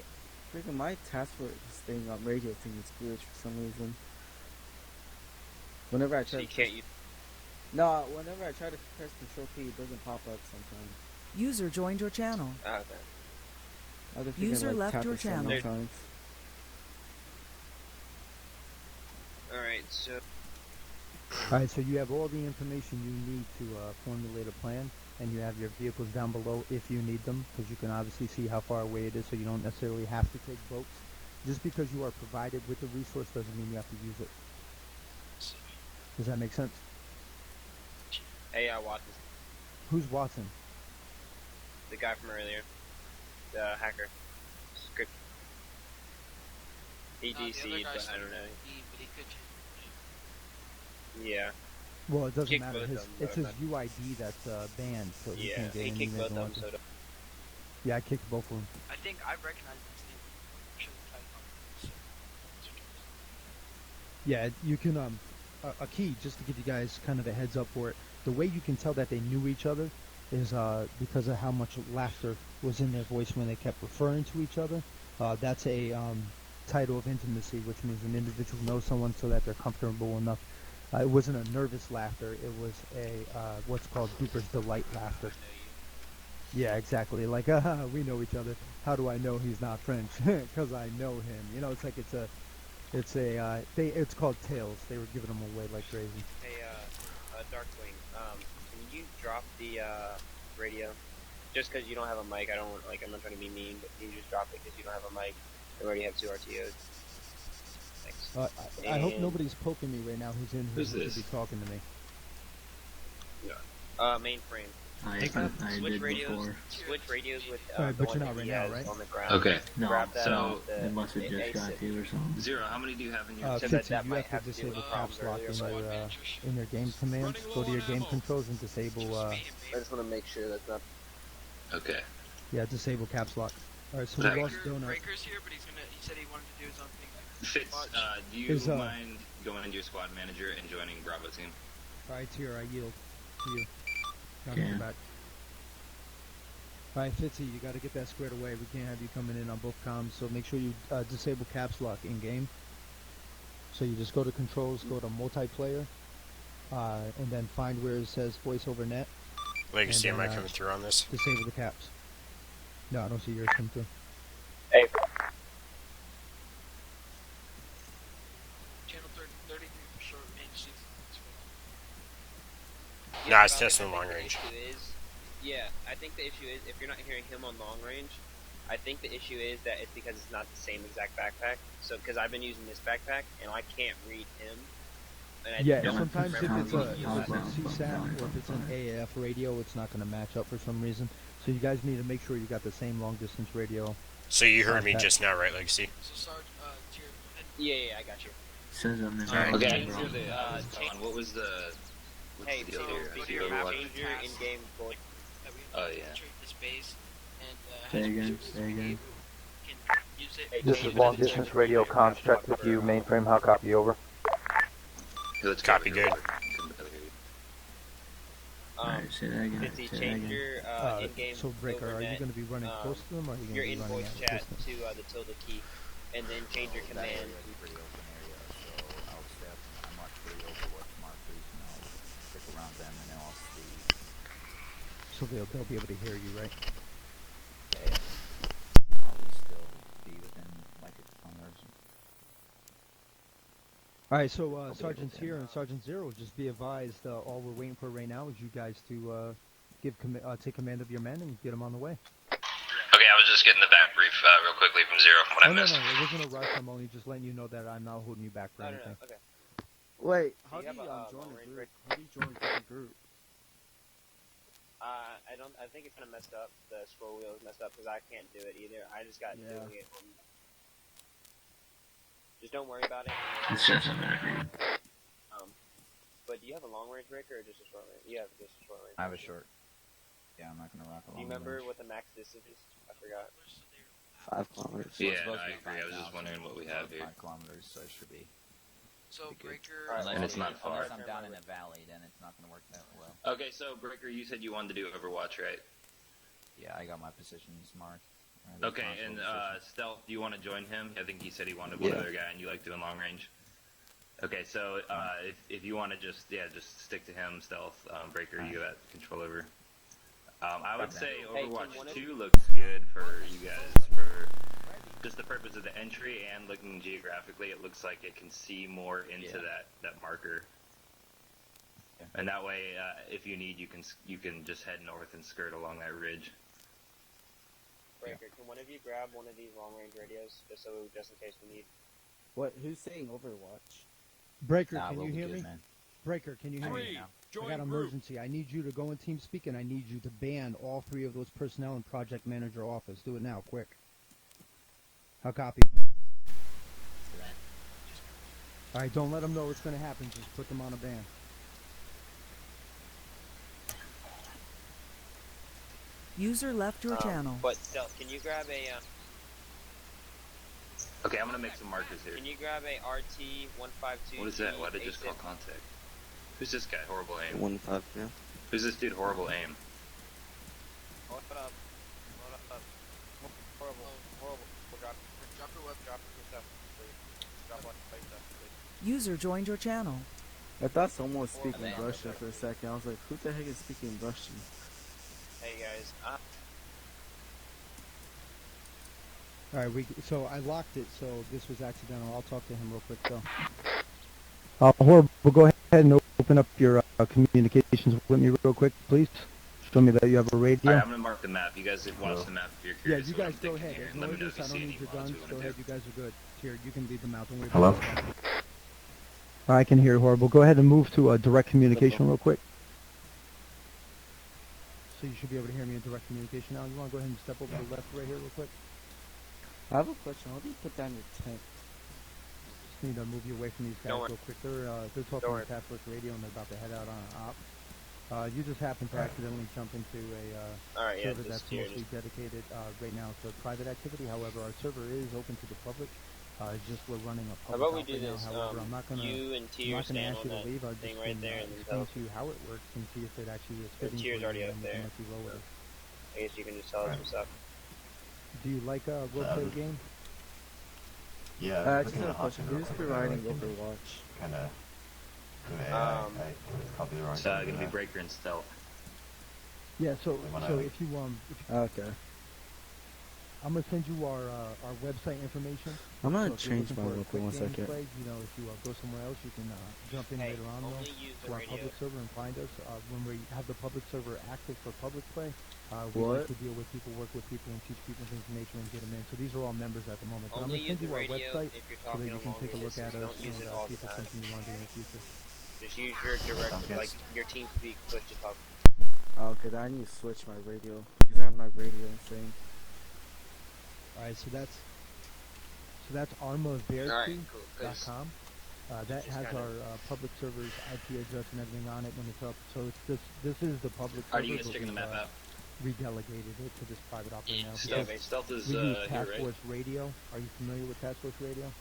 freaking my task force thing on radio thing is glitched for some reason. Whenever I So try you to can't use. No, whenever I try to press Control P, it doesn't pop up sometimes. User joined your channel. Okay. I just User freaking, left tap your it so many channel. times. Alright, so. Alright, so you have all the information you need to formulate a plan, and you have your vehicles down below if you need them, because you can obviously see how far away it is, so you don't necessarily have to take boats. Just because you are provided with the resource doesn't mean you have to use it. Does that make sense? Hey, Watson, Who's Watson? the guy from earlier, the hacker. Script. He The other DC'd, guy's but I don't know. but he could change Yeah. Well, it doesn't Kick matter. both It's of them, his UID that's banned, so he Yeah, can't get he any kicked both of them, information. so. Yeah, I kicked both of them. I think I recognize this name. Should have typed on it. Yeah, you can a key, just to give you guys kind of a heads up for it. The way you can tell that they knew each other is because of how much laughter was in their voice when they kept referring to each other. That's a title of intimacy, which means an individual knows someone so that they're comfortable enough. It wasn't a nervous laughter. It was a what's called Duper's delight laughter. Yeah, exactly. Like, we know each other. How do I know he's not French? Because I know him. You know, it's like it's called Tails. They were giving them away like crazy. Hey, Darkwing, can you drop the radio? Just because you don't have a mic, I'm not trying to be mean, but can you just drop it because you don't have a mic? I already have 2 RTOs. Thanks. I hope nobody's poking me right now who's in here Who's who this? could be talking to me. Mainframe. I Switch did radios. before. Switch radios with Alright, the but one you're not that right he now, has right? on the ground. Okay. No, Grab that so off the it must have just got you or something. Zero, how many do you have in your So Fitzy, that you might have to have to do with disable the caps lock problems earlier, in your game commands. Go to your game controls and disable. I just want to make sure that's not. Okay. Yeah, disable caps lock. All right, so Right. we lost Donut. Breaker's here, but he said he wanted to do his own thing. Fitz, do you Is, mind going into your squad manager and joining Bravo team? All right, Tier, I yield to you. Now Okay. come back. All right, Fitzy, you got to get that squared away. We can't have you coming in on both comms, so make sure you disable caps lock in game. So you just go to controls, go to multiplayer, and then find where it says voice over net. Legacy, And am I then, coming through on this? Disable the caps. No, I don't see yours come through. Hey. Channel 33 for short range season. No, it's testing long range. I think the issue is if you're not hearing him on long range, I think the issue is that it's because it's not the same exact backpack. So because I've been using this backpack and I can't read him And I Yeah, don't sometimes if remember it's the a CSAT or if it's an AAF radio, it's not going to match up for some reason. So you guys need to make sure you got the same long distance radio. So you heard me just now, right, Legacy? So Sarge, Tier, Yeah, I got you. Says I'm in Alright, the okay. wrong. What was the Hey, the so deal here? change The your Overwatch? in-game voice. that we Oh, yeah. infiltrate this base and Say has again, resources say we again. can use it. This is long distance radio construct with you, mainframe. How copy? Over. Let's Copy good. Alright, say that again. Fitzy, Say that change again. your in-game So Breaker, are you overnet, going to be running close to them, or are you your going to be running invoice at a chat distance? to the tilde key, and then change your command. So they'll be able to hear you, right? Alright, so Sergeant Tier and Sergeant Zero, just be advised, all we're waiting for right now is you guys to take command of your men and get them on the way. Okay, I was just getting the back brief real quickly from Zero from what I missed. No, it wasn't a rush. I'm only just letting you know that I'm not holding you back for anything. Okay. Wait, how Do do you you have a, join long a range group? How do you join a different group? I think it's kind of messed up. The scroll wheel is messed up because I can't do it either. I just got doing it. Just don't worry about it. It says I'm in a group. But do you have a long range breaker or just a short range? You have just a short range. I have a short. Yeah, I'm not gonna rock a long Do you remember range. what the max distance is? I forgot. 5 kilometers. Yeah, It's supposed to I be agree. I was 5,000, just wondering what we have here. 5 kilometers, so it should be. So Be good. Breaker, Alright, And it's not far. Unless I'm down in a valley, then it's not gonna work that well. Okay, so Breaker, you said you wanted to do Overwatch, right? Yeah, I got my positions marked. The Okay, and console Stealth, do you want to join him? I think he said he wanted one other guy, and you like doing long range. Okay, so if you want to just stick to him, Stealth. Breaker, you got control over. I would say Hey, Overwatch can one of 2 looks good for you guys for just the purpose of the entry and looking geographically. It looks like it can see more into that marker. Yeah. And that way, if you need, you can just head north and skirt along that ridge. Breaker, can one of you grab one of these long range radios just in case we need? What? Who's saying Overwatch? Breaker, Nah, can we'll you be hear good, me? man. Breaker, can you hear me? I got an emergency. I need you to go in TeamSpeak, and I need you to ban all 3 of those personnel in Project Manager office. Do it now, quick. How copy? Alright, don't let them know what's going to happen. Just put them on a ban. User left your channel. But Stealth, can you grab a Okay, I'm gonna make some markers here. Can you grab a RT 152? What is that? Why did it just call contact? Who's this guy? Horrible aim. 1-5, yeah. Who's this dude? Horrible aim. Hold up. Horrible. Drop your web. Drop your stuff, please. Drop one. Play stuff, please. User joined your channel. I thought someone was speaking Russian for a second. I was like, who the heck is speaking Russian? Hey guys. Alright, so I locked it, so this was accidental. I'll talk to him real quick, though. Horrible, go ahead and open up your communications with me real quick, please. Show me that you have a radio. Alright, I'm gonna mark the map. You guys watch the map if you're Yeah, curious. you what guys I'm go thinking ahead. here, and Ignore let me know if this. you I don't see need any your mods guns. we Go wanna ahead, do. you guys are good. Here, you can leave them out. Don't worry Hello? about it. I can hear Horrible. Go ahead and move to direct communication real quick. So you should be able to hear me in direct communication now. You want to go ahead and step over to the left right here real quick? I have a question. How do you put down your tent? Just need to move you away from these guys Don't worry. real quick. They're talking on Task Force Radio and they're about to head out on an op. You just happen to accidentally jump into a Alright, yeah, server that's just here, mostly dedicated right now to private activity. However, our server is open to the public. It's just we're running a How public about we op do right now. this? However, I'm not gonna You and I'm Tier not gonna stand ask on you to that leave. I thing just right can there and then explain tell. to you how it works and see if it actually is Or fitting Tier's for already you, up and we there. can let you roll with it. I guess you can just tell us what's up. Do you like a roleplay game? Yeah. I just have a question. Who's providing Overwatch? Kind of. It's gonna be Breaker and Stealth. Yeah. So wanna- if you Okay. I'm gonna send you our website information. I'm gonna So if you're change looking my for a look quick one second. gameplay, you know, if you go somewhere else, you can jump in Hey, later on only though, use the to our radio. public server and find us. When we have the public server active for public play, we What? like to deal with people, work with people, and teach people things of nature and get them in. So these are all members at the moment. But I'm Only gonna send use you the our radio website if you're so that talking you a can long take a look at distance. us Don't use and it all see the if it's time. something you want to do in the future. Just use your direct, Okay. like your team speak switch to talk. Oh, good. I need to switch my radio because I have my radio thing. All right, so that's armaverity.com. That has our public server's IP address and everything on it when it's up. So it's this is the public server. Are you guys but checking the we've, map out? Redelegated it to this private operator now. Stealth, because stealth is we use here, Task right? Force Radio. Are you familiar with Task Force Radio?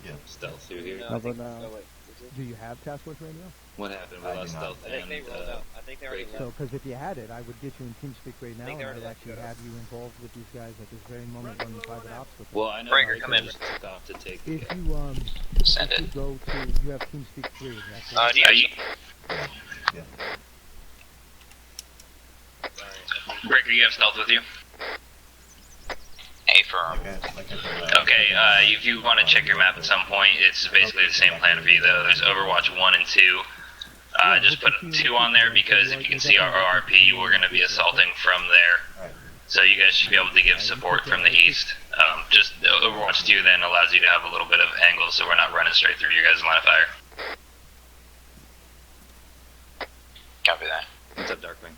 Yeah. Stealth through here. No, No, I think, but no. oh, wait, is it? Do you have Task Force Radio? What happened? We I do lost not. stealth I think and they rolled out. I think they already radio. So, left. because if you had it, I would get you in TeamSpeak right now, think and they I already would left actually us. have you involved with these guys at this very moment running private ops with them. Well, I know Breaker, Mike come in. just took off to take. If the, you Send if it. you go to, you have TeamSpeak 3, that's Are you? Yeah. Breaker, you have stealth with you? A firm. Like I said, Okay, if you want to check your map at some point, it's basically the same plan for you though. There's Overwatch 1 and 2. Just put 2 on there because if you can see our ORP, we're going to be assaulting from there. Alright. So you guys should be able to give support from the east. Just Overwatch 2 then allows you to have a little bit of angle so we're not running straight through your guys' line of fire. Copy that. What's up, Darkwing?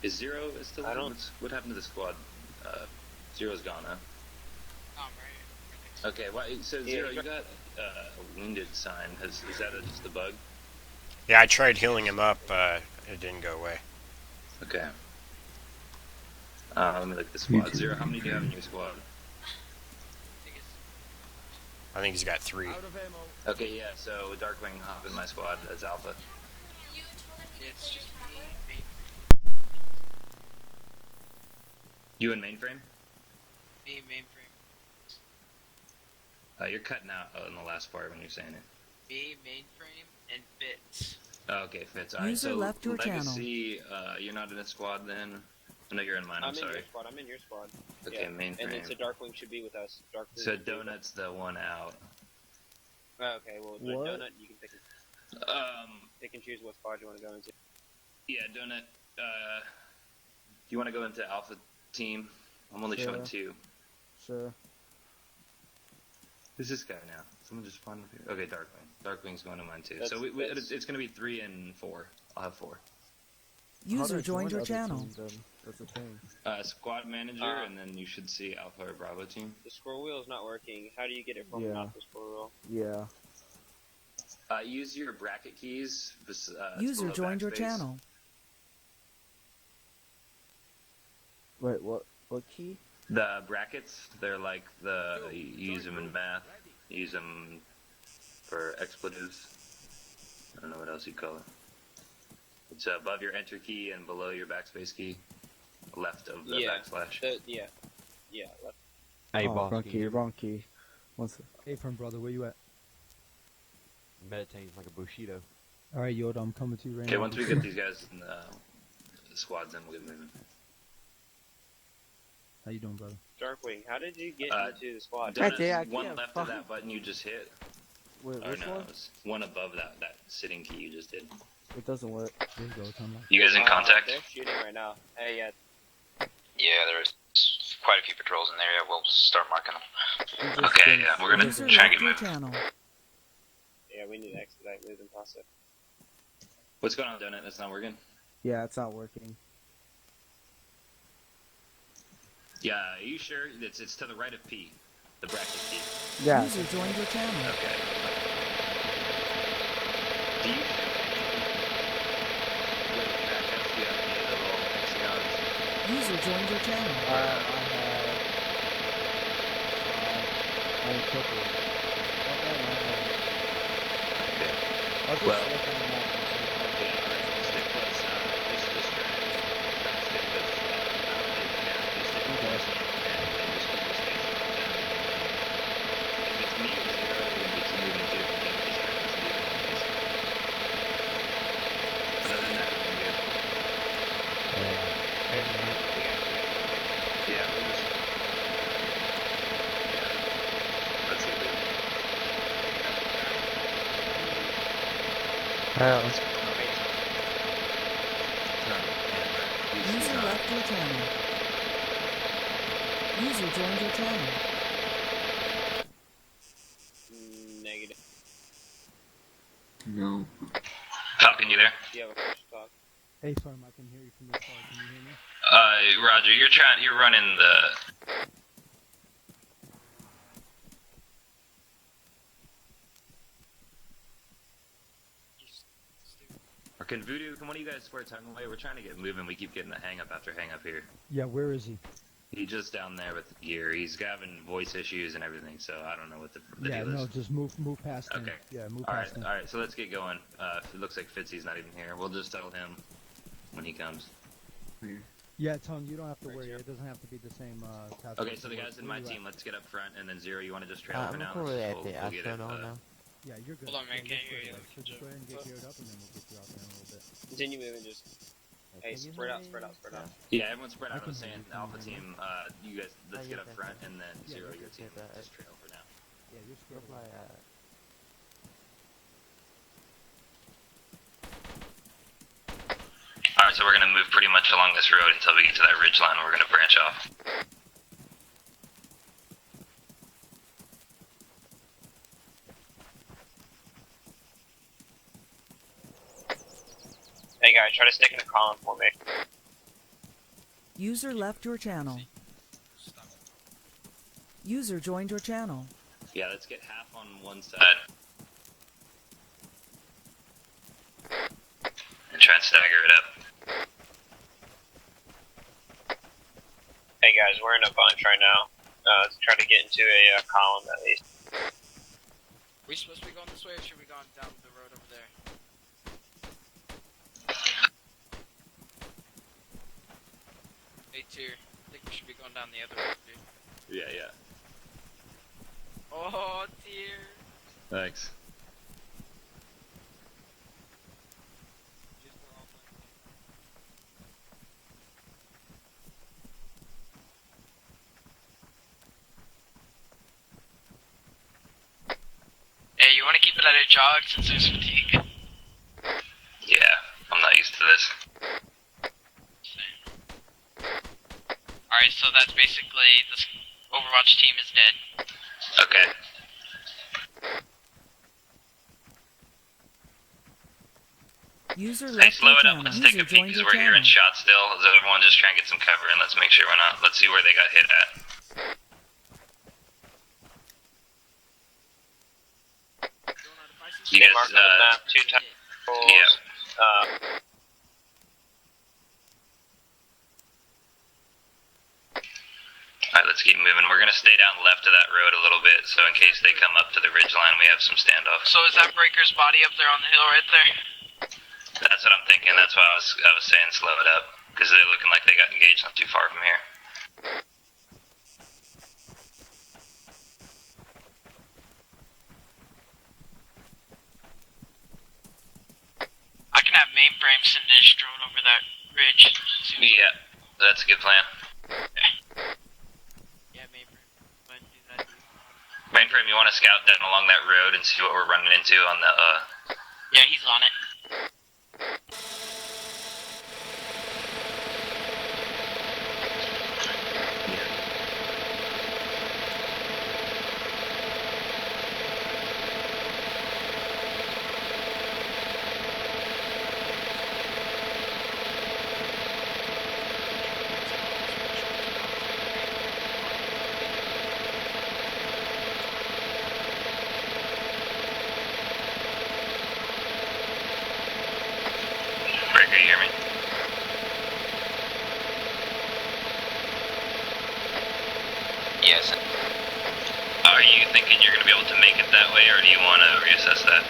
Is Zero still? I don't- What happened to the squad? Zero's gone, huh? Okay. Why? So Yeah, Zero, he's you got a wounded sign. Is that just a bug? Yeah, I tried healing him up. It didn't go away. Okay. Let me look at the squad. Zero, how many do you have in your squad? I think he's got 3. Okay, yeah. So Darkwing, hop in my squad as Alpha. It's just me. You in mainframe? Me, mainframe. You're cutting out in the last part when you're saying it. Me, mainframe, and bits. Oh, okay, Fitz. Alright, User so left your Legacy, you're not in a squad then? I know you're in mine, I'm I'm in sorry. your squad. I'm in your squad. Okay, Yeah. And then mainframe. so Darkwing should be with us. Darkwing So should be with us. Donut's the one out. Oh, okay, well, What? Donut, you can pick and choose what squad you want to go into. Yeah, Donut, do you want to go into Alpha Team? I'm only Sure. showing 2. Sure. Who's this guy now? Someone just spawned up here. Okay, Darkwing. Darkwing's going to mine too. That's- So that's- it's going to be 3 and 4. I'll have 4. How do User I join joined your other channel. team, then? That's the thing. Squad manager, and then you should see Alpha or Bravo team. The scroll wheel is not working. How do you get it from Yeah. off the scroll wheel? Yeah. Use your bracket keys. User below joined your backspace. channel. Wait, what? What key? The brackets, they're like you use them in math, you use them for expletives. I don't know what else you'd call it. It's above your enter key and below your backspace key, left of the Yeah. backslash. Yeah. Left. Hey, oh, boss. wrong can key, you hear me? wrong key. One sec. Hey, friend, brother, where you at? Meditating like a Bushido. All right, Yoda, I'm coming to you right Okay, now. once we get these guys in the squads, then we'll get moving. How you doing, brother? Darkwing, how did you get into the squad? Hey, Donut, Jay, I one can't left find- of that button you just hit. Wait, Or which no, one? it was one above that sitting key you just did. It doesn't work. There you go, Tom. You guys in contact? They're shooting right now. Hey, yeah. Yeah, there's quite a few patrols in the area. We'll start marking them. We just Okay, finished- yeah, we're gonna User try and left get your moving. channel. Yeah, we need to expedite moving process. What's going on, Donut? That's not working? Yeah, it's not working. Yeah, are you sure? It's to the right of P, the bracket P. Yeah. User joined your channel. Okay. Do you User joined your channel. I'm triple. I'll just Well, look on the map. User left your channel. User joined your channel. Negative. No. Falcon, you there? Do you have a push talk? Hey, Farm, I can hear you from this far. Can you hear me? Roger, you're running the... Or can Voodoo, can one of you guys swear tongue away? We're trying to get moving. We keep getting the hang up after hang up here. Yeah, where is he? He's just down there with the gear. He's having voice issues and everything, so I don't know what the Yeah, deal is. no, just move past him. Okay. Yeah, move Alright, past him. alright, so let's get going. It looks like Fitzy's not even here. We'll just tell him when he comes. Yeah, Tone, you don't have to worry. It doesn't have to be the same task. Okay, so the guys in my team, let's get up front, and then Zero, you want to just trail for I'm now? cool with We'll- it. we'll I get still it, don't know. Yeah, you're good. Hold on, man, Yeah, can't just hear you. go ahead and get geared up, and then we'll get you out there in a little bit. Continue moving, just... Hey, spread out, spread out, spread out. Yeah, everyone spread out. I was can saying, hear you. Alpha team, you guys, let's you get up can front, hear and then Yeah, Zero, you your can team, hear that. just trail for now. Yeah, you're scared. My, Alright, so we're gonna move pretty much along this road until we get to that ridge line, and we're gonna branch off. Hey guys, try to stick in the column for me. User left your channel. User joined your channel. Yeah, let's get half on one side. And try and stagger it up. Hey guys, we're in a bunch right now. Let's try to get into a column at least. We supposed to be going this way, or should we go down the road over there? Hey, Tier. I think we should be going down the other road, dude. Yeah, yeah. Oh, Tier. Thanks. Hey, you want to keep it at a jog since there's fatigue? Yeah, I'm not used to this. Alright, so that's basically this Overwatch team is dead. Okay. User Hey, left slow your it up. channel. Let's take User a peek joined because your we're hearing channel. shots still. Let's everyone just try and get some cover and let's make sure we're not. Let's see where they got hit at. You guys, Mark on the map, 2 times. yeah. Alright, let's keep moving. We're gonna stay down left of that road a little bit, so in case they come up to the ridge line, we have some standoff. So is that Breaker's body up there on the hill right there? That's what I'm thinking. That's why I was saying slow it up, because they're looking like they got engaged not too far from here. I can have Mainframe send his drone over that ridge. Yeah, that's a good plan. Yeah, Mainframe. Go ahead and do that. Mainframe, you want to scout down along that road and see what we're running into on the, Yeah, he's on it. Breaker, you hear me? Yes. Are you thinking you're going to be able to make it that way, or do you want to reassess that?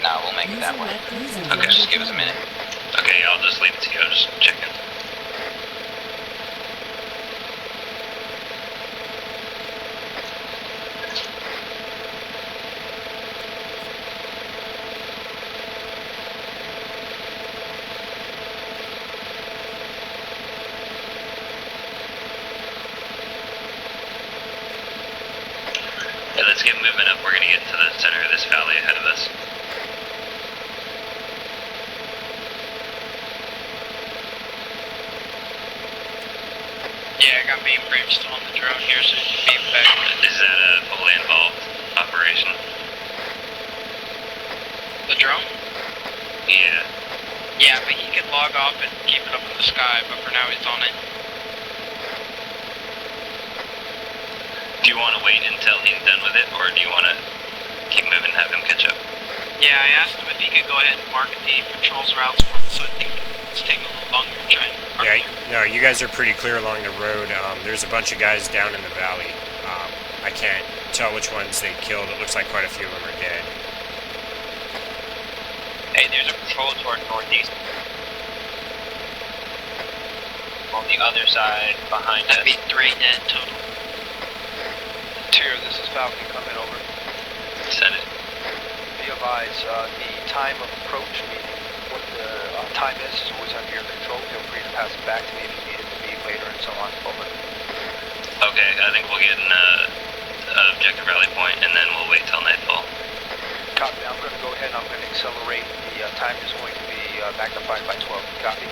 No, we'll make it that way. Okay, Just give us a minute. Okay, I'll just leave it to you. I'll just check in. Yeah, let's get moving up. We're going to get to the center of this valley ahead of us. Yeah, Yeah, I got mainframe still on the drone here, so you can be back. Is that a fully involved operation? The drone? Yeah. Yeah, but he can log off and keep it up in the sky, but for now he's on it. Do you want to wait until he's done with it, or do you want to keep moving and have him catch up? Yeah, I asked him if he could go ahead and mark the patrols routes for me, so I think it's taking a little longer to try and mark Yeah, them. no, you guys are pretty clear along the road. There's a bunch of guys down in the valley. I can't tell which ones they killed. It looks like quite a few of them are dead. Hey, there's a patrol toward northeast. On the other side, behind That'd us. be 3 dead total. Tier, this is Falcon coming over. Send it. Be advised, the time of approach, meaning what the time is always under your control. Feel free to pass it back to me if you need it to be later and so on. Over. Okay, I think we'll get an objective rally point, and then we'll wait till nightfall. Copy. I'm going to go ahead and I'm going to accelerate. The time is going to be magnified by 12. Copy.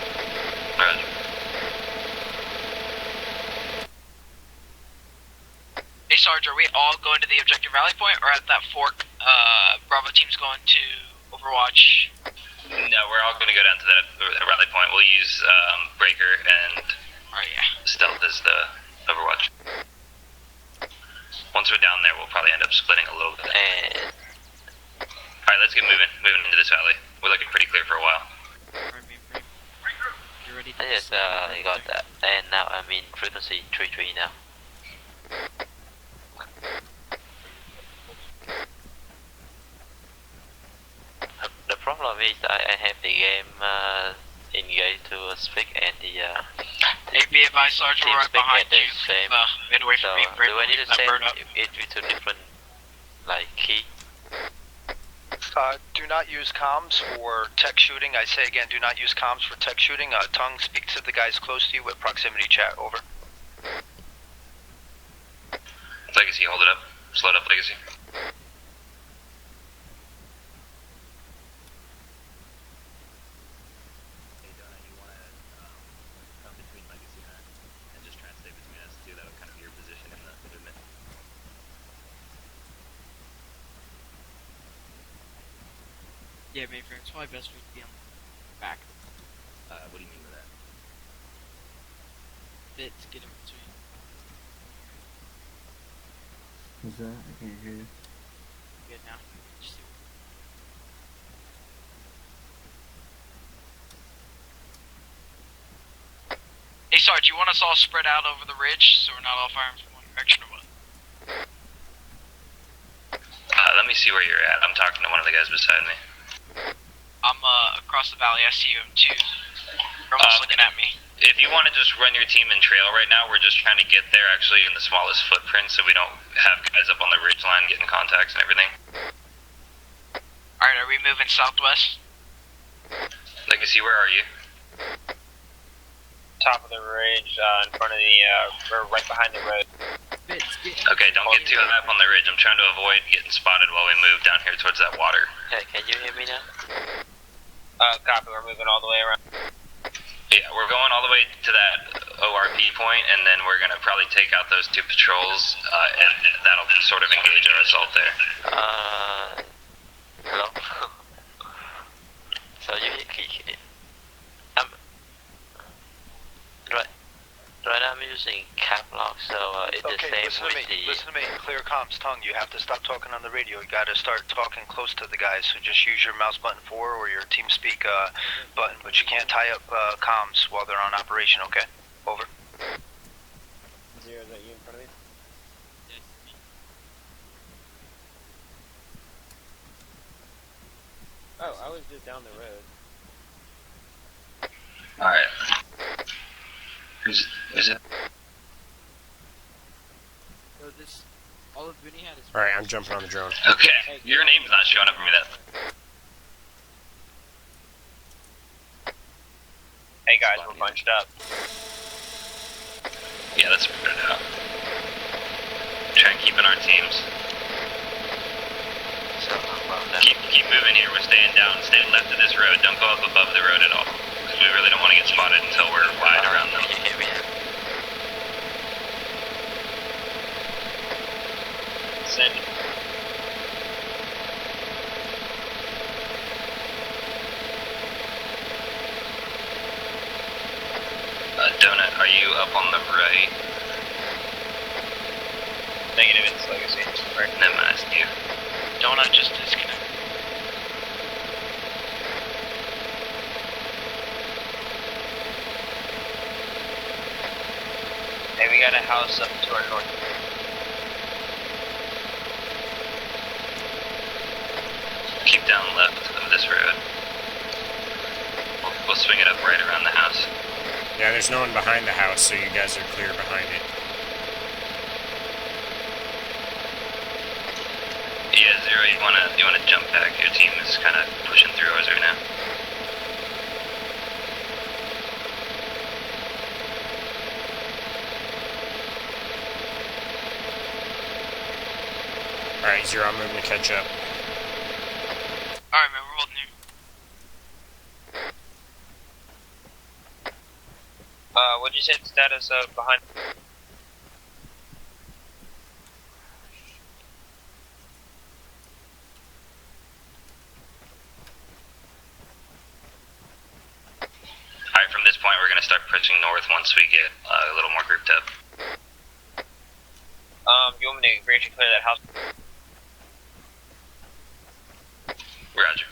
Roger. Hey Sarge, are we all going to the objective rally point, or at that fork, Bravo team's going to Overwatch? No, we're all going to go down to that rally point. We'll use Breaker and Stealth as the Overwatch. Once we're down there, we'll probably end up splitting a little bit. Alright, let's get moving into this valley. We're looking pretty clear for a while. You ready? Yes, I got that. And now I'm in frequency 33 now. The problem is I have the game engaged to speak and the Hey, be advised, Sarge, we're right behind you. Same. Midway from me, do I need to send it to different like key? Do not use comms for tech shooting. I say again, do not use comms for tech shooting. Tongue, speak to the guys close to you with proximity chat. Over. Legacy, hold it up. Slow it up, Legacy. Yeah, mainframe, it's probably best for you to be on the back. What do you mean by that? Bit to get in between. Who's that? I can't hear you. Good now. Just Hey Sarge, you want us all spread out over the ridge so we're not all firing from one direction or what? Let me see where you're at. I'm talking to one of the guys beside me. I'm across the valley, I see you too. You're almost looking at me. If you want to just run your team in trail right now, we're just trying to get there actually in the smallest footprint so we don't have guys up on the ridge line getting contacts and everything. Alright, are we moving southwest? Legacy, where are you? Top of the ridge, in front of the, or right behind the road. Okay, don't get too high up on the ridge. I'm trying to avoid getting spotted while we move down here towards that water. Okay, can you hear me now? Copy, we're moving all the way around. Yeah, we're going all the way to that ORP point, and then we're going to probably take out those two patrols, and that'll sort of engage our assault there. Hello? So right now I'm using cap lock, so it's the same with the... Listen to me. Clear comms, Tongue. You have to stop talking on the radio. You got to start talking close to the guys. So just use your mouse button 4 or your TeamSpeak button, but you can't tie up comms while they're on operation. Okay. Over. Zero, is that you in front of me? Oh, I was just down the road. Alright. Who's it? So this, all of Booney had is... Alright, I'm jumping on the drone. Okay, your name's not showing up for me that. Hey guys, we're bunched up. Yeah, let's spread it out. Try and keep in our teams. Keep moving here. We're staying down. Stay left of this road. Don't go up above the road at all. Because we really don't want to get spotted until we're wide around them. vicinity. Donut, are you up on the right? Negative, it's legacy. Right. Never asked you. Donut just disconnected. Hey, we got a house up to our north. Keep down left of this road. We'll swing it up right around the house. Yeah, there's no one behind the house, so you guys are clear behind it. Yeah, Zero, you wanna jump back? Your team is kind of pushing through ours right now. Alright, Zero, I'm moving to catch up. Alright, man, we're holding you. What'd you say the status of behind? Alright, from this point we're gonna start pushing north once we get a little more grouped up. You want me to breach and clear that house? Roger.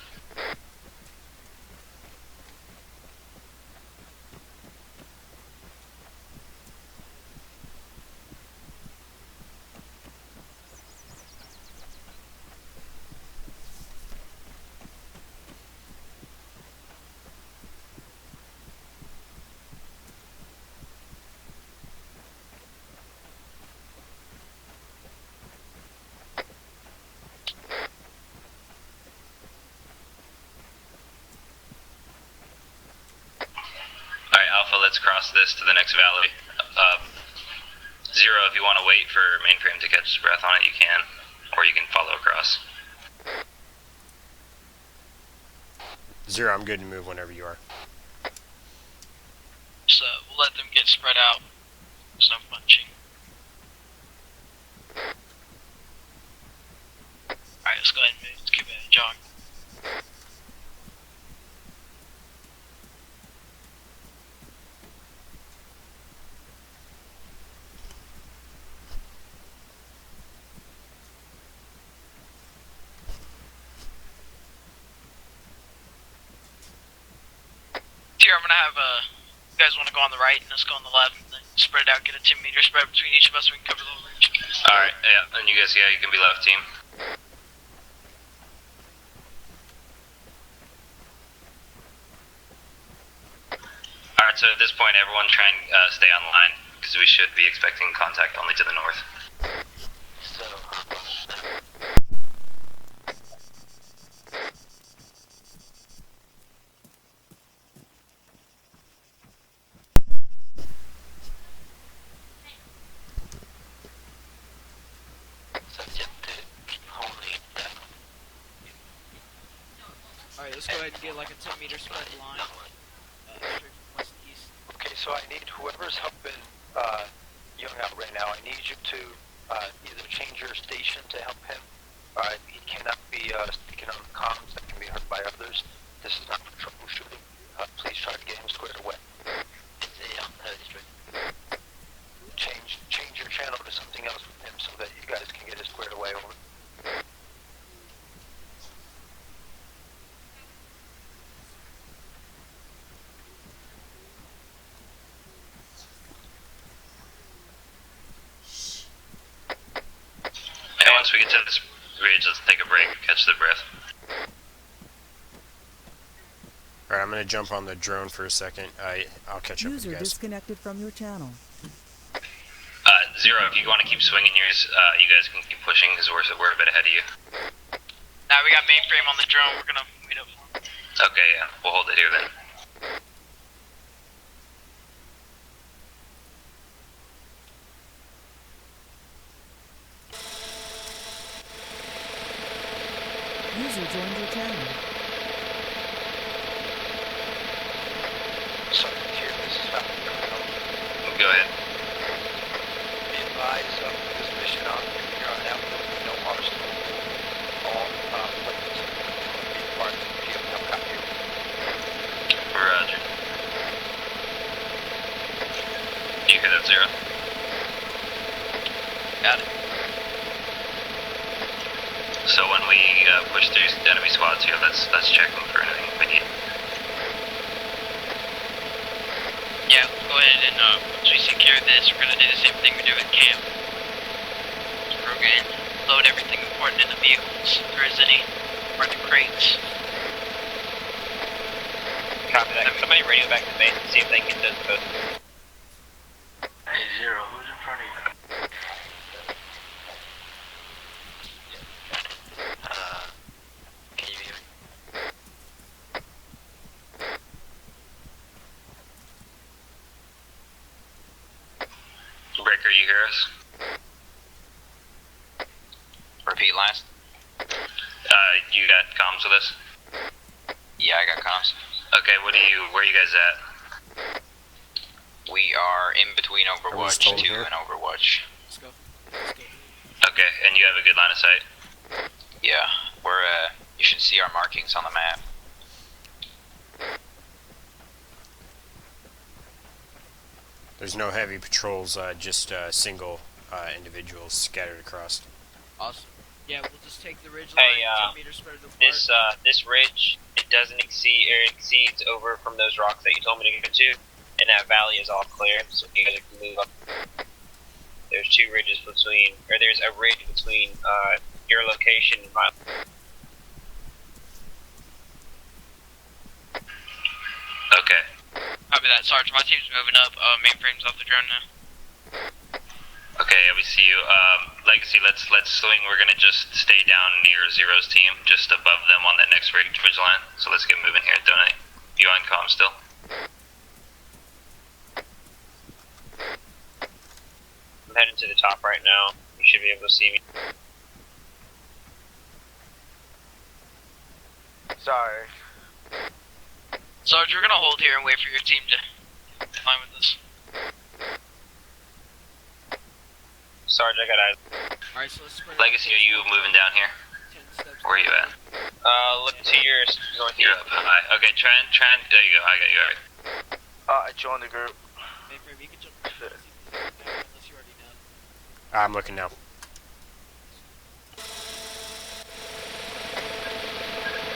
Alright, Alpha, let's cross this to the next valley. Zero, if you want to wait for mainframe to catch his breath on it, you can. Or you can follow across. Zero, I'm good to move whenever you are. So we'll let them get spread out. There's no punching. Alright, let's go ahead and move. Let's keep it a jog. Here, I'm gonna have you guys want to go on the right and let's go on the left, and then spread it out, get a 10-meter spread between each of us so we can cover the whole range. Alright, yeah, and you guys, yeah, you can be left team. Alright, so at this point, everyone try and stay online, because we should be expecting contact only to the north. Alright, let's go ahead and get like a 10-meter spread line. Straight from west to east. Okay, so I need whoever's helping Young out right now, I need you to either change your station to help him. He cannot be speaking on the comms that can be heard by others. This is not for troubleshooting. Please try to get him squared away. Change your channel to something else with him so that you guys can get it squared away over. And once we get to this ridge, let's take a break, catch the breath. Alright, I'm gonna jump on the drone for a second. I'll catch up with you User guys. disconnected from your channel. Zero, if you want to keep swinging yours, you guys can keep pushing because we're a bit ahead of you. Now we got mainframe on the drone, we're gonna wait up for him. Okay, yeah, we'll hold it here then. User joined your channel. Sorry, here, this is Falcon Colonel. Go ahead. Be advised of this mission on from here on out, there will be no Got it. So when we push through enemy squads here, let's check them for anything we need. Yeah, go ahead and once we secure this, we're gonna do the same thing we do at camp. We're gonna load everything important in the vehicles, if there is any, or the crates. Copy that. Somebody radio back to base and see if they can get those both. Hey, Zero, who's in front of you? Can you hear me? Breaker, you hear us? Repeat last. You got comms with us? Yeah, I got comms. Okay, where are you guys at? We are in between Overwatch 2 and Overwatch. Let's go. Okay, and you have a good line of sight? Yeah, we're you should see our markings on the map. There's no heavy patrols, just single individuals scattered across. Awesome. Yeah, we'll just take the ridge Hey, line, 10 meters spread apart. This ridge, it doesn't exceeds over from those rocks that you told me to go to, and that valley is all clear, so you guys can move up. There's two ridges between, or there's a ridge between your location and my. Okay. Copy that, Sarge. My team's moving up. Mainframe's off the drone now. Okay, yeah, we see you. Legacy, let's swing. We're gonna just stay down near Zero's team, just above them on that next ridge line. So let's get moving here. Donate. You on comm still? I'm heading to the top right now. You should be able to see me. Sorry. Sarge, we're gonna hold here and wait for your team to climb with us. Sarge, I got eyes. Alright, so let's spread Legacy, are you moving down here? 10 steps. Where are you at? Look to your northeast. You're up high. Okay, try and, there you go. I got you alright. I joined the group. Mainframe, you can jump down unless you already know. I'm looking now.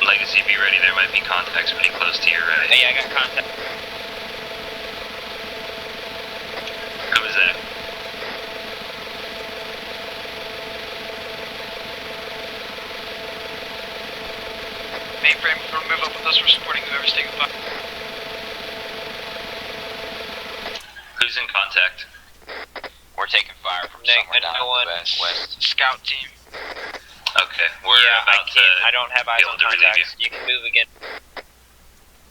Legacy, be ready. There might be contacts pretty close to your right. Hey, I got contact. Who is that? Mainframe, if you want to move up with us, we're supporting whoever's taking fire. Who's in contact? We're taking fire from Nick, somewhere down no the west. Scout team. Okay, we're about to. I don't have eyes be able on to relieve contacts. You can move again.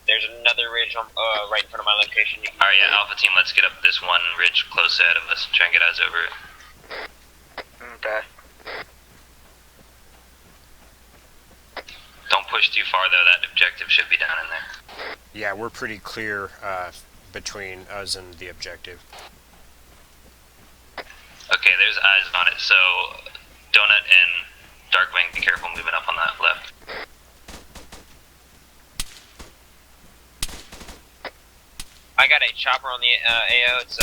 There's another ridge on, right in front of my location. Alright, yeah, Alpha Team, let's get up this one ridge close ahead of us. Try and get eyes over it. Okay. Don't push too far though, that objective should be down in there. Yeah, we're pretty clear between us and the objective. Okay, there's eyes on it, so Donut and Darkwing, be careful moving up on that left. I got a chopper on the AO. It's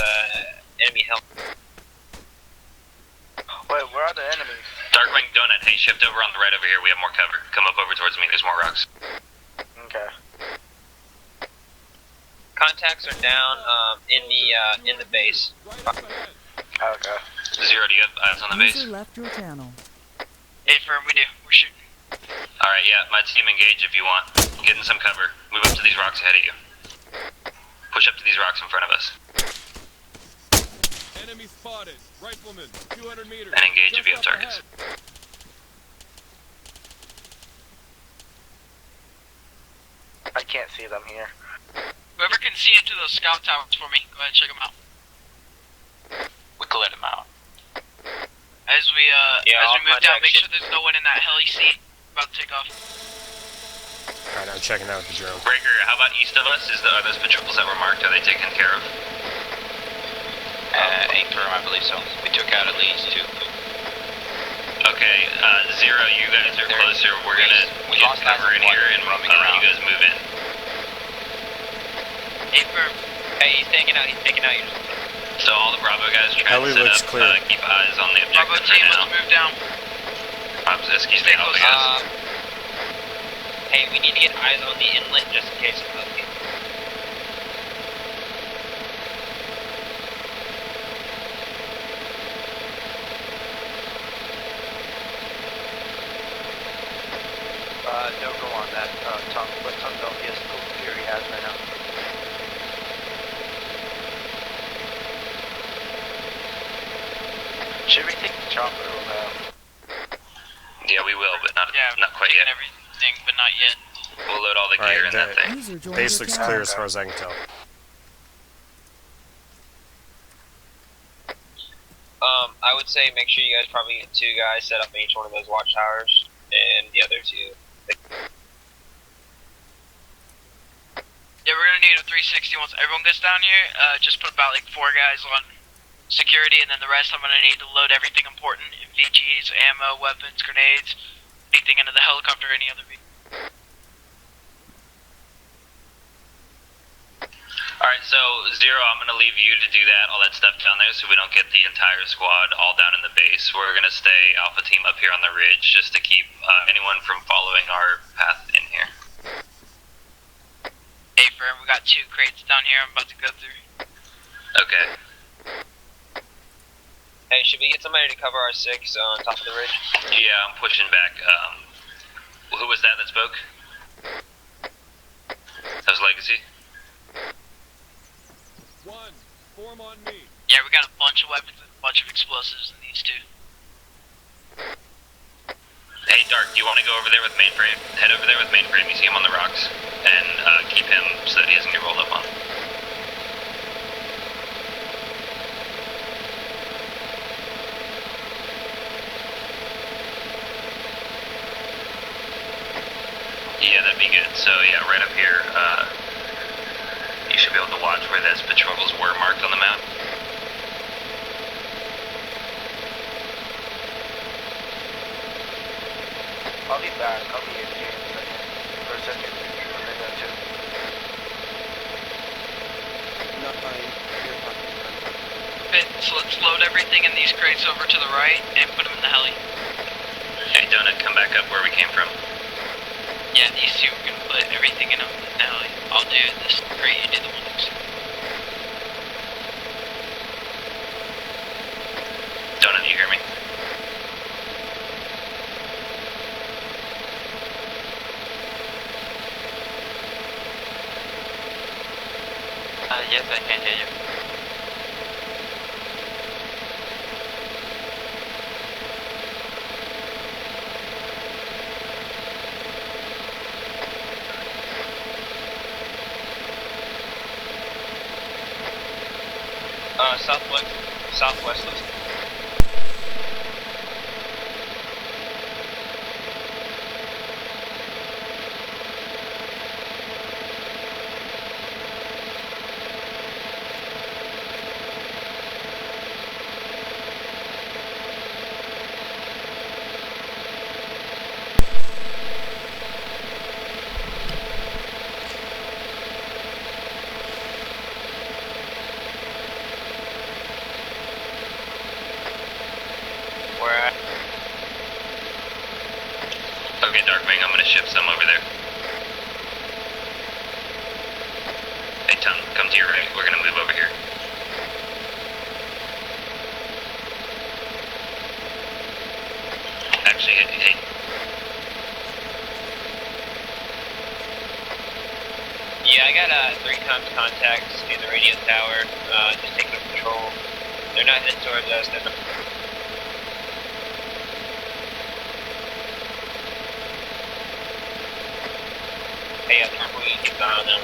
enemy help. Wait, where are the enemies? Darkwing, Donut, hey, shift over on the right over here. We have more cover. Come up over towards me. There's more rocks. Okay. Contacts are down in the base. Okay. Zero, do you have eyes on the base? User left your channel. Hey, firm, we do. We're shooting. Alright, yeah, my team engage if you want. Get in some cover. Move up to these rocks ahead of you. Push up to these rocks in front of us. Enemy spotted. Rifleman, 200 meters. And engage if you have targets. I can't see them here. Whoever can see into those scout towers for me, go ahead and check them out. We cleared them out. As we move down, make sure there's no one in that heli seat about to take off. Alright, I'm checking out the drone. Breaker, how about east of us? Are those patrols that were marked, are they taken care of? Firm, I believe so. We took out at least 2. Okay, Zero, you guys are closer. We're gonna get cover in here and you guys move in. Hey, firm. Hey, he's taking out. So all the Bravo guys try Heli to set looks up, clear. keep eyes on the objective. team, let's move down. Excuse me, Alpha, yes. Hey, we need to get eyes on the inlet just in case of the Don't go on that, Tom. Let Tom know he has full gear he has right now. Should we take the chopper or Yeah, we will, but not quite yet. Everything, but not yet. We'll load all the gear in that thing. Base looks clear as far as I can tell. I would say make sure you guys probably get 2 guys set up in each one of those watchtowers, and the other 2. Yeah, we're gonna need a 360 once everyone gets down here. Just put about like 4 guys on security, and then the rest I'm gonna need to load everything important: VGs, ammo, weapons, grenades, anything into the helicopter, or any other vehicle. Alright, so Zero, I'm gonna leave you to do that, all that stuff down there, so we don't get the entire squad all down in the base. We're gonna stay Alpha Team up here on the ridge just to keep anyone from following our path in here. Hey, firm, we got 2 crates down here I'm about to go through. Okay. Hey, should we get somebody to cover our 6 on top of the ridge? Yeah, I'm pushing back. Who was that spoke? That was Legacy? 1, form on me. Yeah, we got a bunch of weapons and a bunch of explosives in these 2. Hey, Dark, do you want to go over there with Mainframe? Head over there with Mainframe, you see him on the rocks, and keep him so that he doesn't get rolled up on. Yeah, that'd be good. So, yeah, right up here, you should be able to watch where those patrols were marked on the map. I'll be back. I'll be in here in a second. For a second. A minute or 2. Not fine. So let's load everything in these crates over to the right and put them in the heli. Hey, Donut, come back up where we came from. Yeah, these 2 we're gonna put everything in them in the heli. I'll do this crate, you do the one next. Donut, you hear me? Yes, I can hear you. Southwest looks. Okay, Darkwing, I'm gonna ship some over there. Hey, Tom, come to your right. We're gonna move over here. Actually, hey. Yeah, I got 3 times contacts in the radio tower. Just taking up control. They're not heading towards us. They're not. Hey, careful, you keep an eye on them.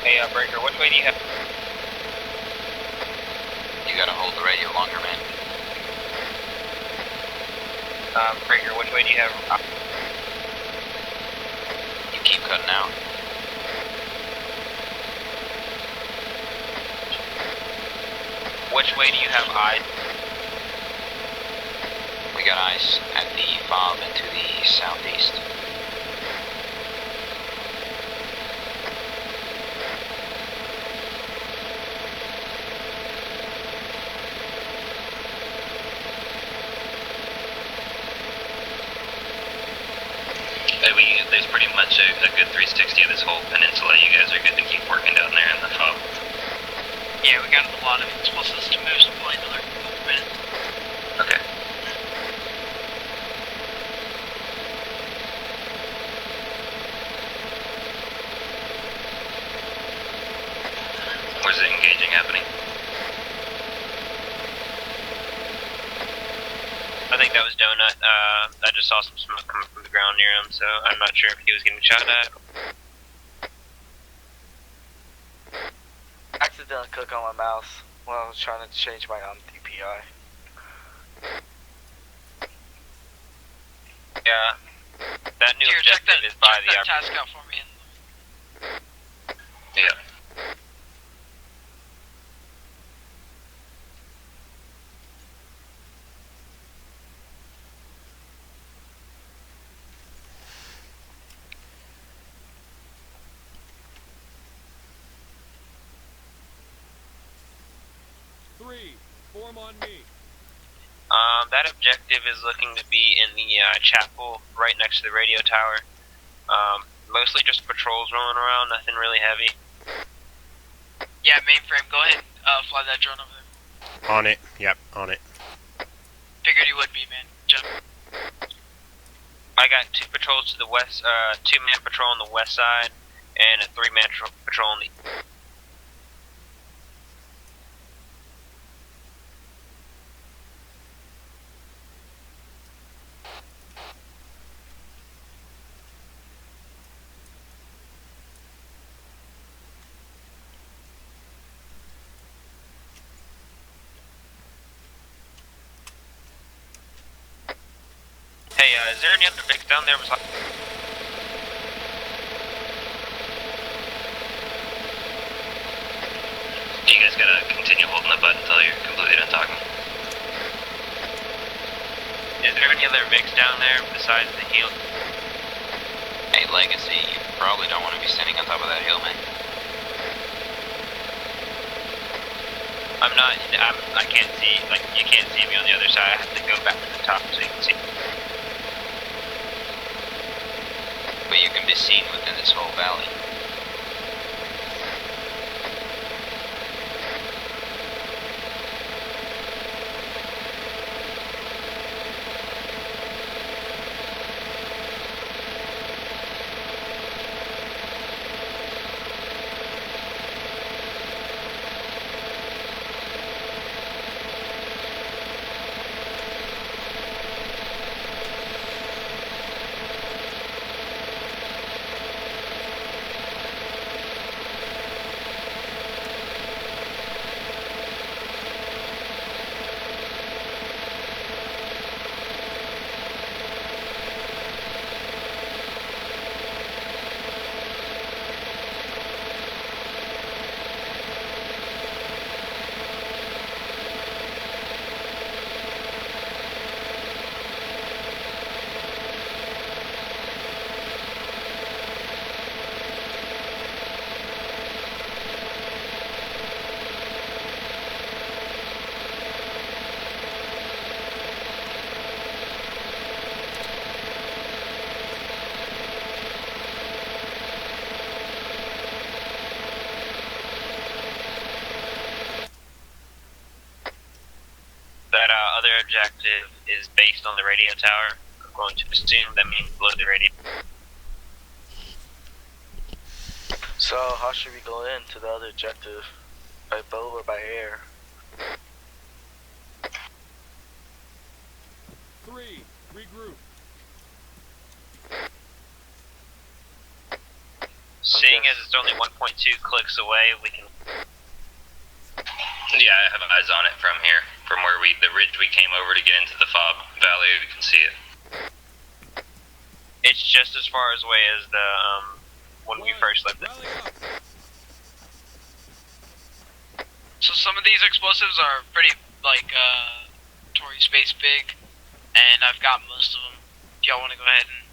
Hey, Breaker, which way do you have? You gotta hold the radio longer, man. Breaker, which way do you have? You keep cutting out. Which way do you have eyes? We got eyes at the fob and to the southeast. There's pretty much a good 360 of this whole peninsula. You guys are good to keep working down there in the fob. Yeah, we got a lot of explosives to move, so probably another couple minutes. Okay. Where's the engaging happening? I think that was Donut. I just saw some smoke coming from the ground near him, so I'm not sure if he was getting shot at. Accidentally click on my mouse while I was trying to change my DPI. Yeah. That new Here, objective is by check that task out for me. Yeah. Form on me. That objective is looking to be in the chapel right next to the radio tower. Mostly just patrols rolling around, nothing really heavy. Yeah, mainframe, go ahead, fly that drone over there. On it. Yep, on it. Figured you would be, man. Jump. I got 2 patrols to the west, 2-man patrol on the west side, and a 3-man patrol on the... Hey, is there any other Vics down there besides... You guys gotta continue holding the button until you're completely done talking. Is there any other Vics down there besides the heel? Hey, Legacy, you probably don't want to be standing on top of that hill, man. I can't see, like, you can't see me on the other side. I have to go back to the top so you can see. But you can be seen within this whole valley. That other objective is based on the radio tower. I'm going to assume that means below the radio. So, how should we go in to the other objective? By boat or by air? 3, regroup. Seeing as it's only 1.2 clicks away, we can... Yeah, I have eyes on it from here. From where the ridge we came over to get into the fob valley, we can see it. It's just as far away as the, when we first left it. So some of these explosives are pretty, like, Tory Space big, and I've got most of them. If y'all want to go ahead and...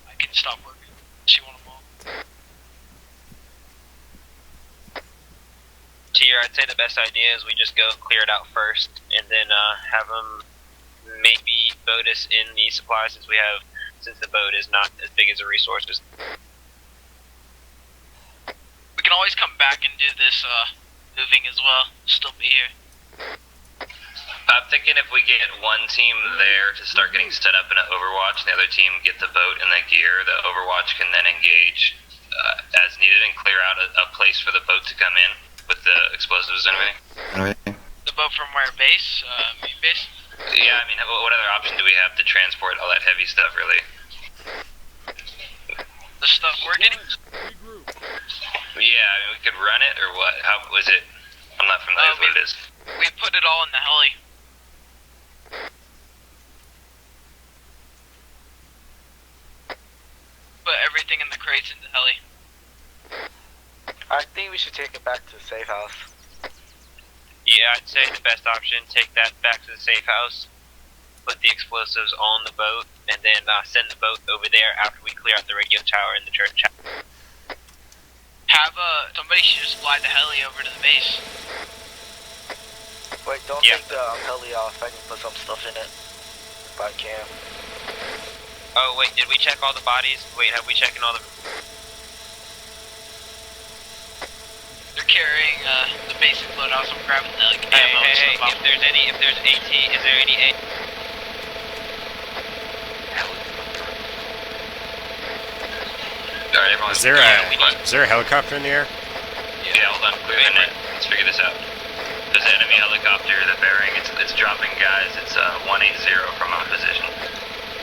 I can stop working. Unless you want them all. Tier, I'd say the best idea is we just go clear it out first, and then have them maybe boat us in the supply since the boat is not as big as a resource. We can always come back and do this moving as well. Still be here. I'm thinking if we get one team there to start getting set up in an Overwatch, and the other team get the boat and the gear, the Overwatch can then engage as needed and clear out a place for the boat to come in with the explosives and everything. The boat from where? Base? Main base? Yeah, I mean, what other option do we have to transport all that heavy stuff, really? The stuff we're getting? Yeah, I mean, we could run it, or what? How was it? I'm not familiar with what it is. We put it all in the heli. Put everything in the crates in the heli. I think we should take it back to the safe house. Yeah, I'd say the best option, take that back to the safe house, put the explosives on the boat, and then send the boat over there after we clear out the radio tower in the church. Have somebody should just fly the heli over to the base. Wait, don't take the heli off. I can put some stuff in it if I can. Oh wait, did we check all the bodies? Wait, have we checked all the... They're carrying the basic loadout, so I'm grabbing the like, ammo and Hey, stuff. if there's AT, is there any A? Alright, everyone. Is there a helicopter in the air? Yeah, hold on, clear the net. Let's figure this out. There's an enemy helicopter, the bearing, it's dropping guys, it's 180 from our position.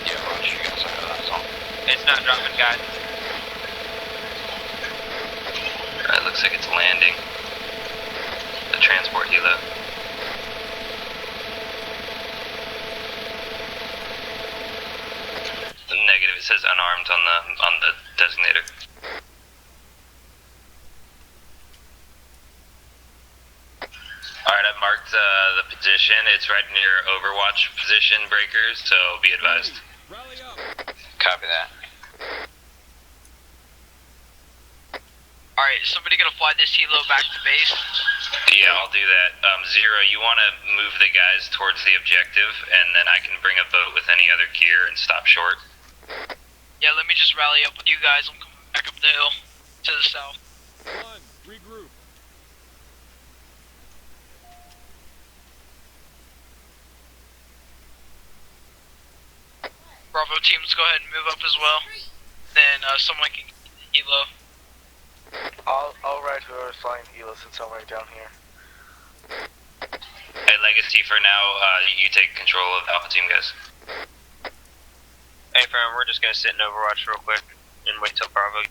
Yeah, roger, you guys are that's all. It's not dropping guys. Alright, looks like it's landing. The transport helo. Negative, it says unarmed on the designator. Alright, I've marked the position. It's right near Overwatch position breakers, so be advised. Copy that. Alright, is somebody gonna fly this helo back to base? Yeah, I'll do that. Zero, you want to move the guys towards the objective, and then I can bring a boat with any other gear and stop short. Yeah, let me just rally up with you guys. I'm coming back up the hill to the south. Regroup. Bravo team, let's go ahead and move up as well. Then someone can get the helo. I'll ride whoever's flying helo since I'm right down here. Hey, Legacy, for now, you take control of Alpha Team, guys. Hey, fam, we're just gonna sit in Overwatch real quick and wait till Bravo.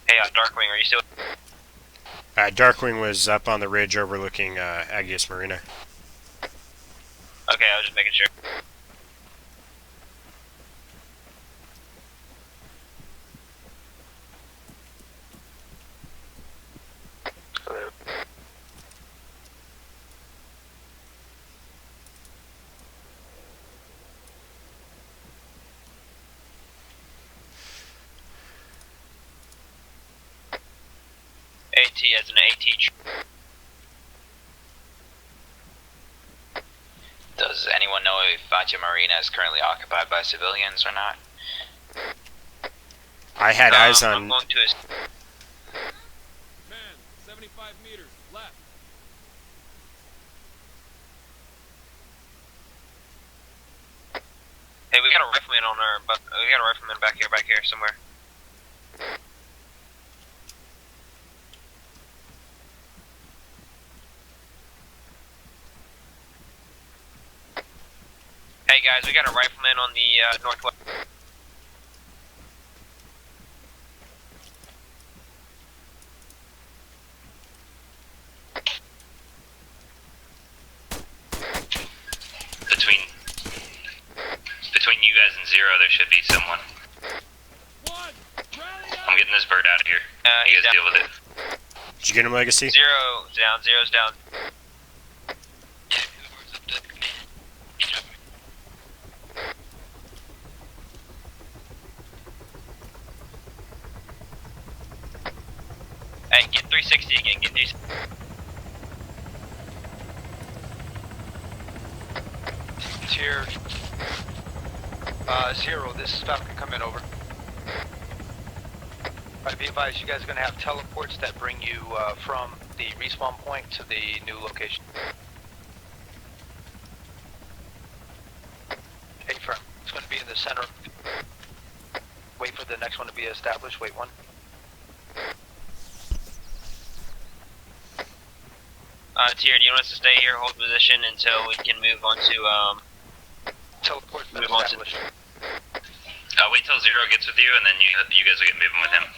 Hey, Darkwing, are you still... Darkwing was up on the ridge overlooking Agios Marina. Okay, I was just making sure. AT as an AT. Does anyone know if Vacha Marina is currently occupied by civilians or not? I had eyes on... I'm going to his... Man, 75 meters, left. Hey, we got a rifleman on our... We got a rifleman back here somewhere. Hey guys, we got a rifleman on the northwest. guys deal with it. Did you get him, Legacy? Zero down, zero's down. Hey, get 360 again, get these. Tier Zero, this is Falcon, come in, over. Alright, be advised, you guys are going to have teleports that bring you from the respawn point to the new location. Hey, firm, it's going to be in the center. Wait for the next one to be established, wait one. Tier, do you want us to stay here, hold position until we can move on to, teleport move on to... Wait till Zero gets with you, and then you guys will get moving with him.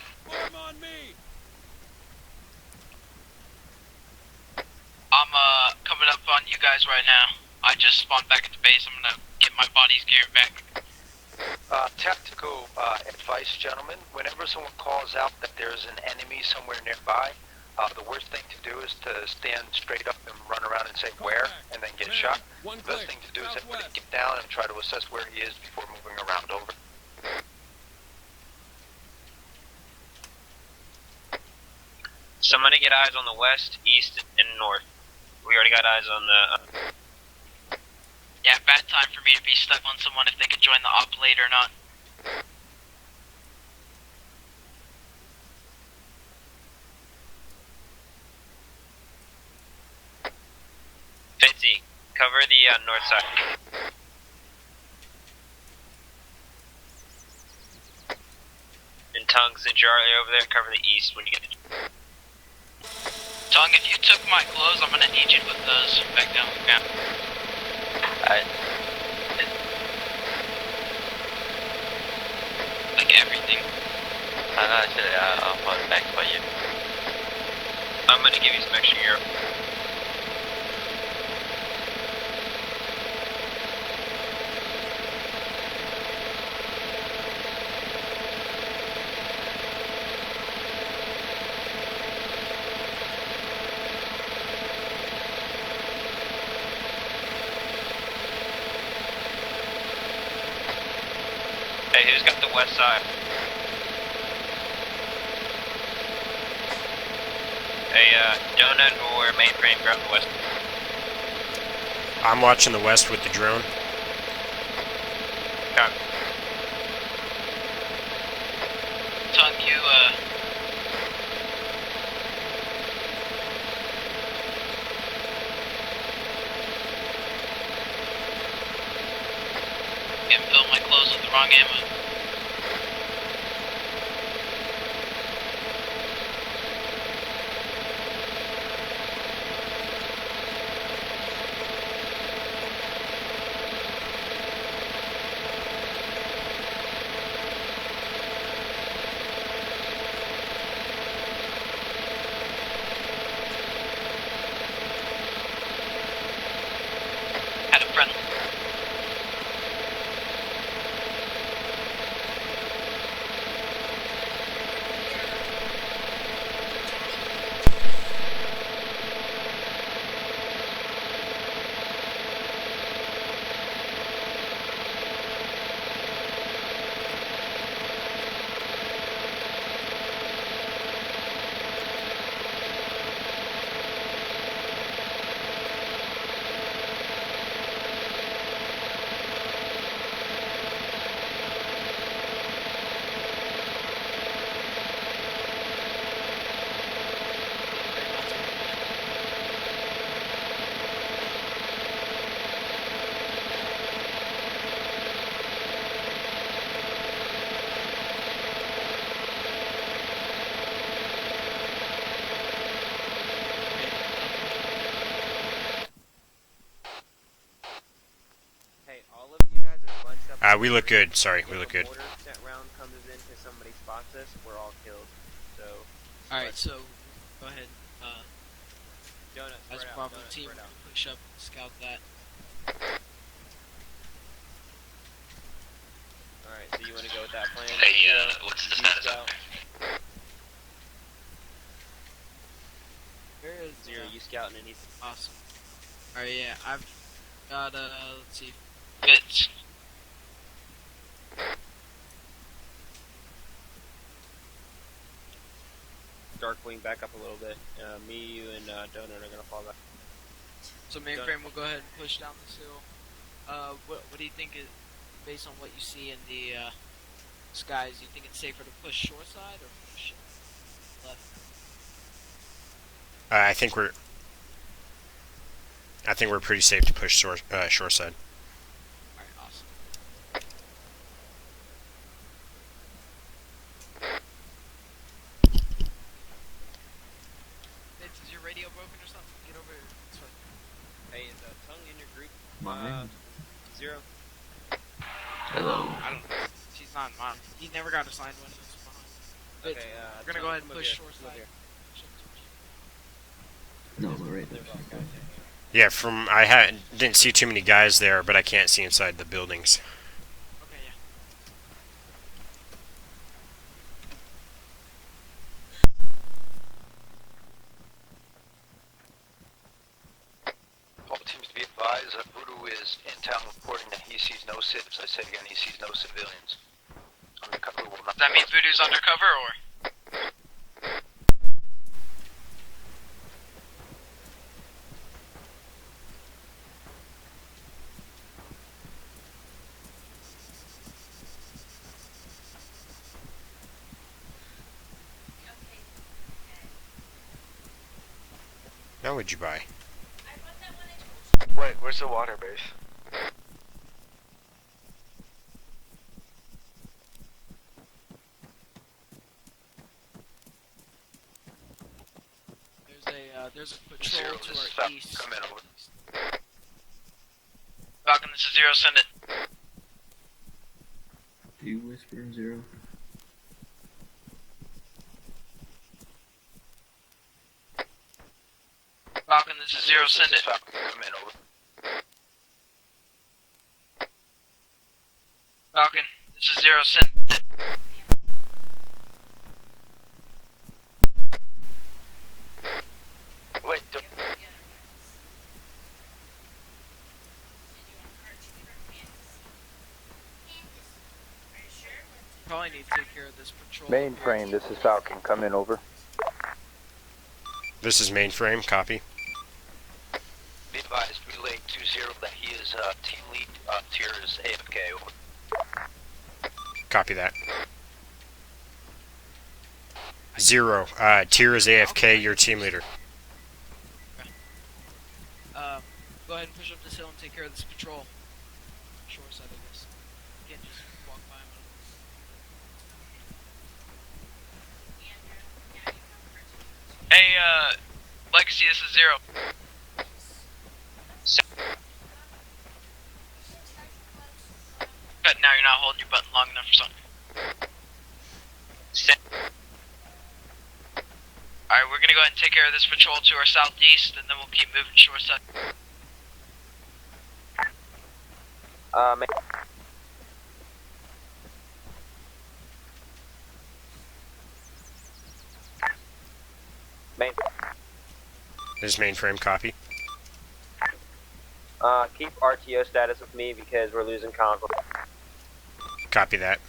I'm coming up on you guys right now. I just spawned back at the base. I'm gonna get my body's gear back. Tactical advice, gentlemen. Whenever someone calls out that there's an enemy somewhere nearby, the worst thing to do is to stand straight up and run around and say where, and then get shot. The best thing to do is everybody get down and try to assess where he is before moving around. Over. Somebody get eyes on the west, east, and north. We already got eyes on the... Yeah, bad time for me to be stuck on someone if they could join the op late or not. Fitzy, cover the north side. And Tongues and Charlie over there, cover the east when you get to... Tongue, if you took my clothes, I'm gonna need you to put those back down on the ground. Alright. Like everything. Actually, I'll put it back for you. I'm gonna give you some extra gear. Hey, who's got the west side? Hey, Donut or Mainframe, grab the west. I'm watching the west with the drone. Got it. Tongue, you, Getting filled my clothes with the wrong ammo. Had a friendly. We look good. Sorry, we look good. That round comes into somebody spots us, we're all killed. So. Alright, so go ahead. Donut, as a spread out, Bravo Donut, team, spread out. push up, scout that. Alright, so you want to go with that plan? Hey, what's the status up Zero, you scouting anything? Awesome. Alright, yeah, I've got, let's see, Fitz. Darkwing, back up a little bit. Me, you, and Donut are gonna fall back. So Mainframe will go ahead and push down this hill. What do you think is, based on what you see in the skies, do you think it's safer to push shore side or push left? I think we're pretty safe to push shore side. Alright, awesome. Fitz, is your radio broken or something? Get over here. It's fine. Hey, is Tongue in your group? Mine? Zero. Hello. I don't know. She's not in mine. He never got assigned one. That's fine. Fitz, Okay, we're gonna go ahead and push shore Come side. here. No, we're right They're there. both guys in here. Yeah, didn't see too many guys there, but I can't see inside the buildings. Okay, yeah. All teams to be advised that Voodoo is in town reporting that he sees no civs. I said again, he sees no civilians. Undercover will not. Does that mean Voodoo's undercover, or? Now what'd you buy? Wait, where's the water base? There's a patrol Zero, to this is our Falcon. east. Come in over. Falcon, this is Zero, send it. Do you whisper 0? Falcon, this is Zero, send This it. is Falcon. Come in over. Falcon, this is Zero, send it. Wait, Probably need to take care of this patrol. Mainframe, this is Falcon. Come in over. This is Mainframe, copy. Be advised, relay 2-0 that he is team lead. Tier is AFK. Over. Copy that. 0, Tier is AFK, your team leader. Go ahead and push up this hill and take care of this patrol. Shore side, I guess. You can't just walk by him. Hey, Legacy, this is Zero. But now you're not holding your button long enough or something. Alright, we're gonna go ahead and take care of this patrol to our southeast, and then we'll keep moving shore side. This is Mainframe, copy. Keep RTO status with me because we're losing convoy. Copy that.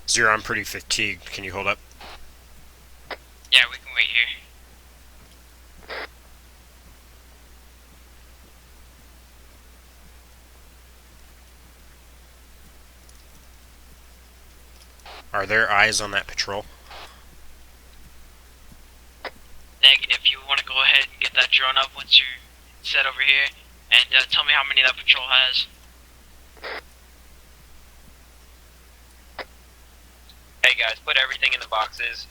Zero, I'm pretty fatigued. Can you hold up? Yeah, we can wait here. Are there eyes on that patrol? Negative, you want to go ahead and get that drone up once you're set over here, and tell me how many that patrol has. guys, put everything in the boxes.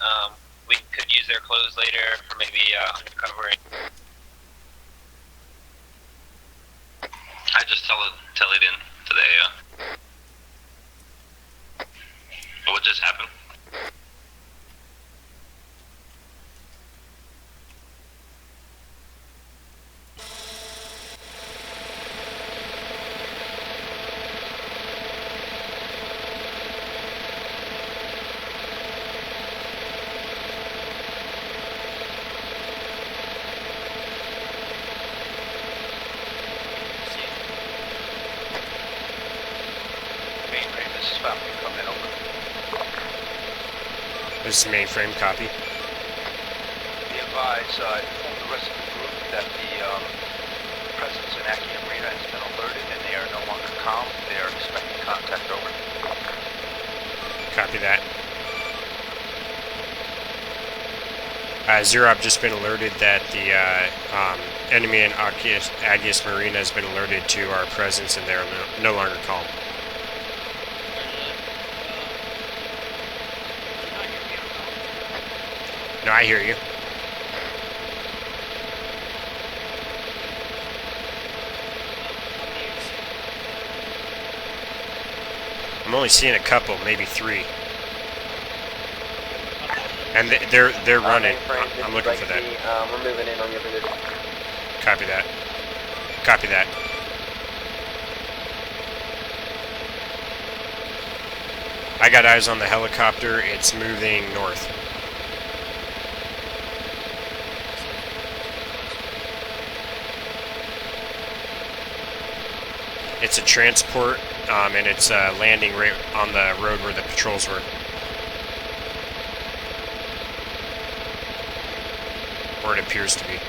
We could use their clothes later for maybe undercovering. I just tallied in today. What just happened? Mainframe, this is Falcon coming in, over. This is mainframe, copy. Be advised, inform the rest of the group that the presence in Aki Marina has been alerted and they are no longer calm. They are expecting contact, over. Copy that. Zero, I've just been alerted that the enemy in Agios Marina has been alerted to our presence and they're no longer calm. No, I hear you. I'm only seeing a couple, maybe 3. And they're running. I'm looking for that. We're moving in on your position. Copy that. Copy that. I got eyes on the helicopter. It's moving north. It's a transport, and it's landing right on the road where the patrols were. Or it appears to be.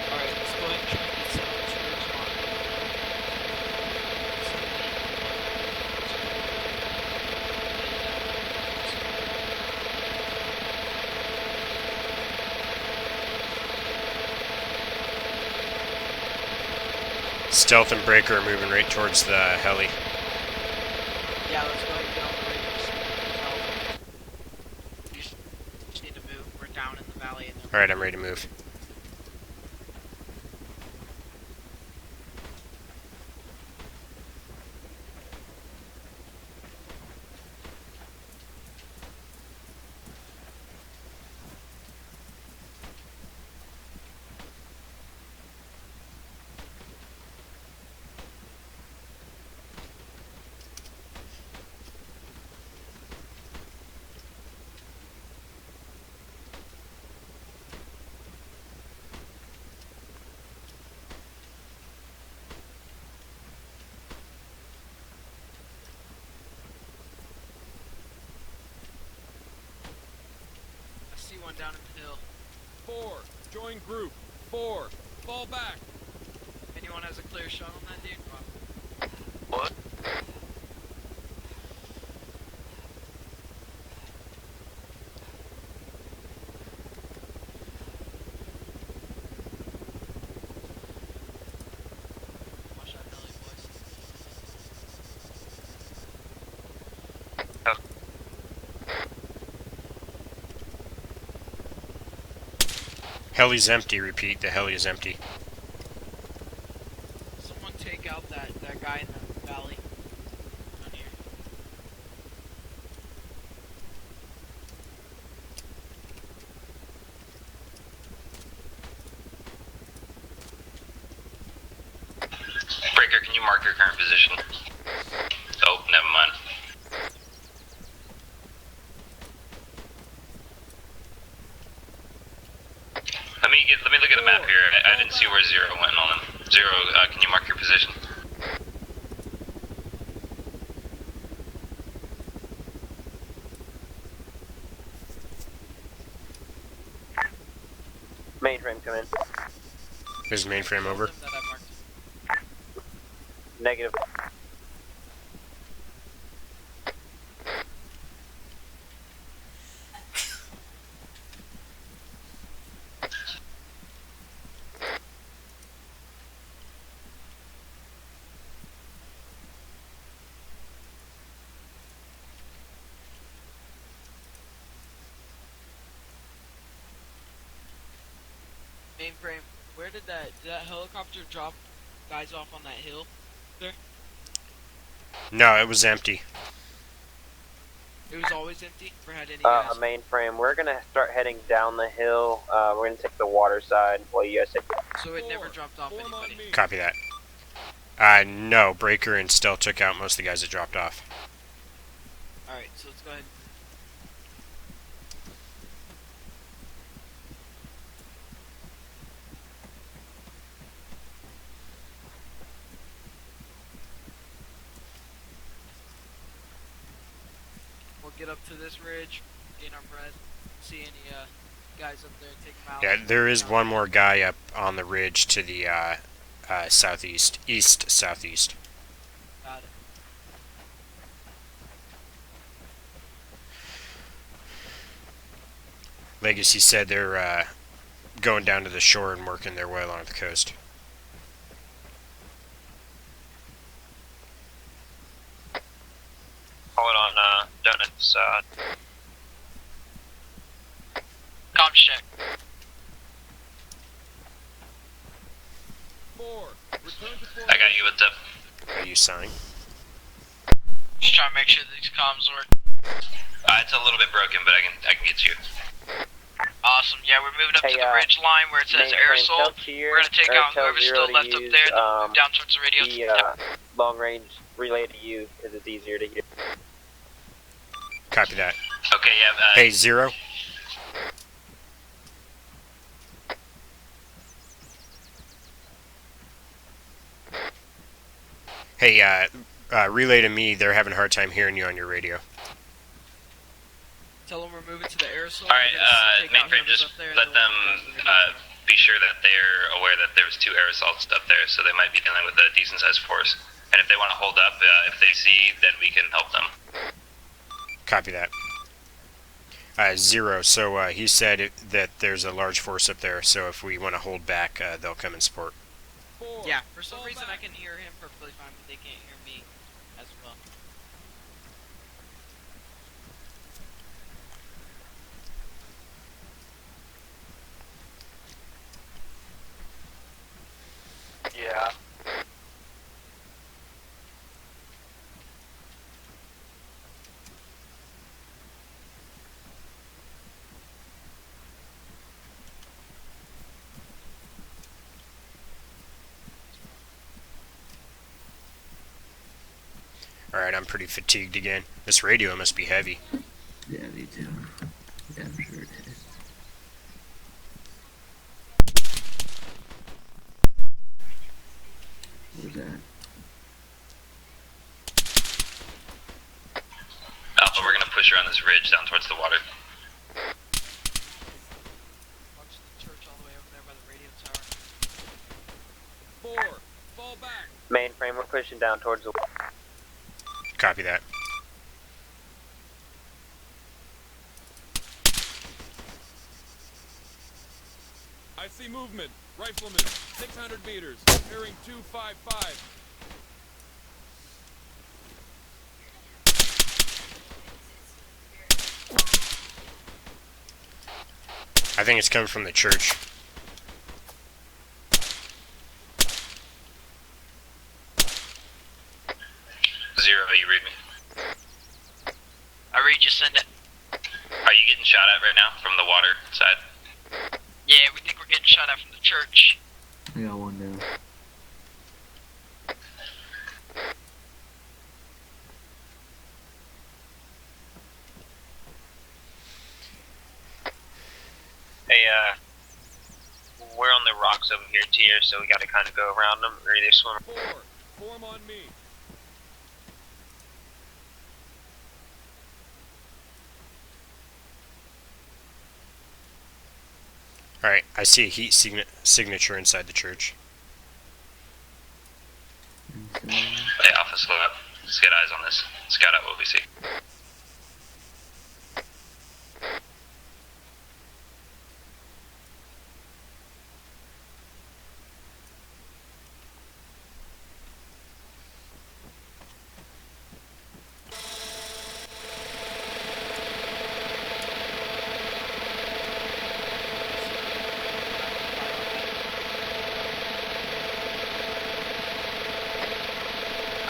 Alright, let's go ahead and try and get some troops on. Stealth and Breaker are moving right towards the heli. Yeah, let's go ahead and get on the radios. We just need to move. We're down in the valley. And Alright, I'm ready to move. I see one down in the hill. 4, join group. 4, fall back. Anyone has a clear shot on that dude? What? Watch that heli, boys. Heli's empty, repeat, the heli is empty. Someone take out that guy in the valley. Down here. Breaker, can you mark your current position? Oh, never mind. Let me look at the map here. I didn't see where Zero went on them. Zero, can you mark your position? Mainframe come in. There's mainframe over. Negative. Mainframe, where did that helicopter drop guys off on that hill there? No, it was empty. It was always empty? Never had any guys? Mainframe, we're gonna start heading down the hill. We're gonna take the water side while you guys take. So it never dropped off anybody? Copy that. No, Breaker and Stealth took out most of the guys that dropped off. Alright, so let's go ahead. We'll get up to this ridge, gain our breath, see any guys up there, take them out. Yeah, there is one more guy up on the ridge to the southeast, east-southeast. Got it. Legacy said they're going down to the shore and working their way along the coast. Call it on Donuts. Comms check. 4. Return to I got you. What's up? Are you signing? Just trying to make sure these comms work. It's a little bit broken, but I can get you. Awesome. Yeah, we're moving up to the ridge line where it says aerosol. We're gonna take out whoever's still left up there, then we'll move down towards the radio. Long range relay to you because it's easier to hear. Copy that. Okay, yeah. Hey, 0. Hey, relay to me. They're having a hard time hearing you on your radio. Tell them we're moving to the aerosol. Alright, Mainframe, just let them be sure that they're aware that there was 2 aerosols up there, so they might be dealing with a decent sized force. And if they want to hold up, if they see, then we can help them. Copy that. 0. So he said that there's a large force up there, so if we want to hold back, they'll come and support. Yeah, for some reason I can hear him perfectly fine, but they can't hear me as well. Yeah. Alright, I'm pretty fatigued again. This radio must be heavy. Yeah, me too. Yeah, I'm sure it is. What was that? Alpha, we're gonna push around this ridge down towards the water. Watch the church all the way over there by the radio tower. 4. Fall back. Mainframe, we're pushing down towards the. Copy that. I see movement. Rifleman, 600 meters. Bearing 255. I think it's coming from the church. Zero, you read me? I read you, send it. Are you getting shot at right now from the water side? Yeah, we think we're getting shot at from the church. I got one down. Hey, we're on the rocks over here, Tier, so we gotta kind of go around them or either swim. 4. Form on me. Alright, I see a heat signature inside the church. Hey, Alpha, slow up. Let's get eyes on this. Scout out what we see.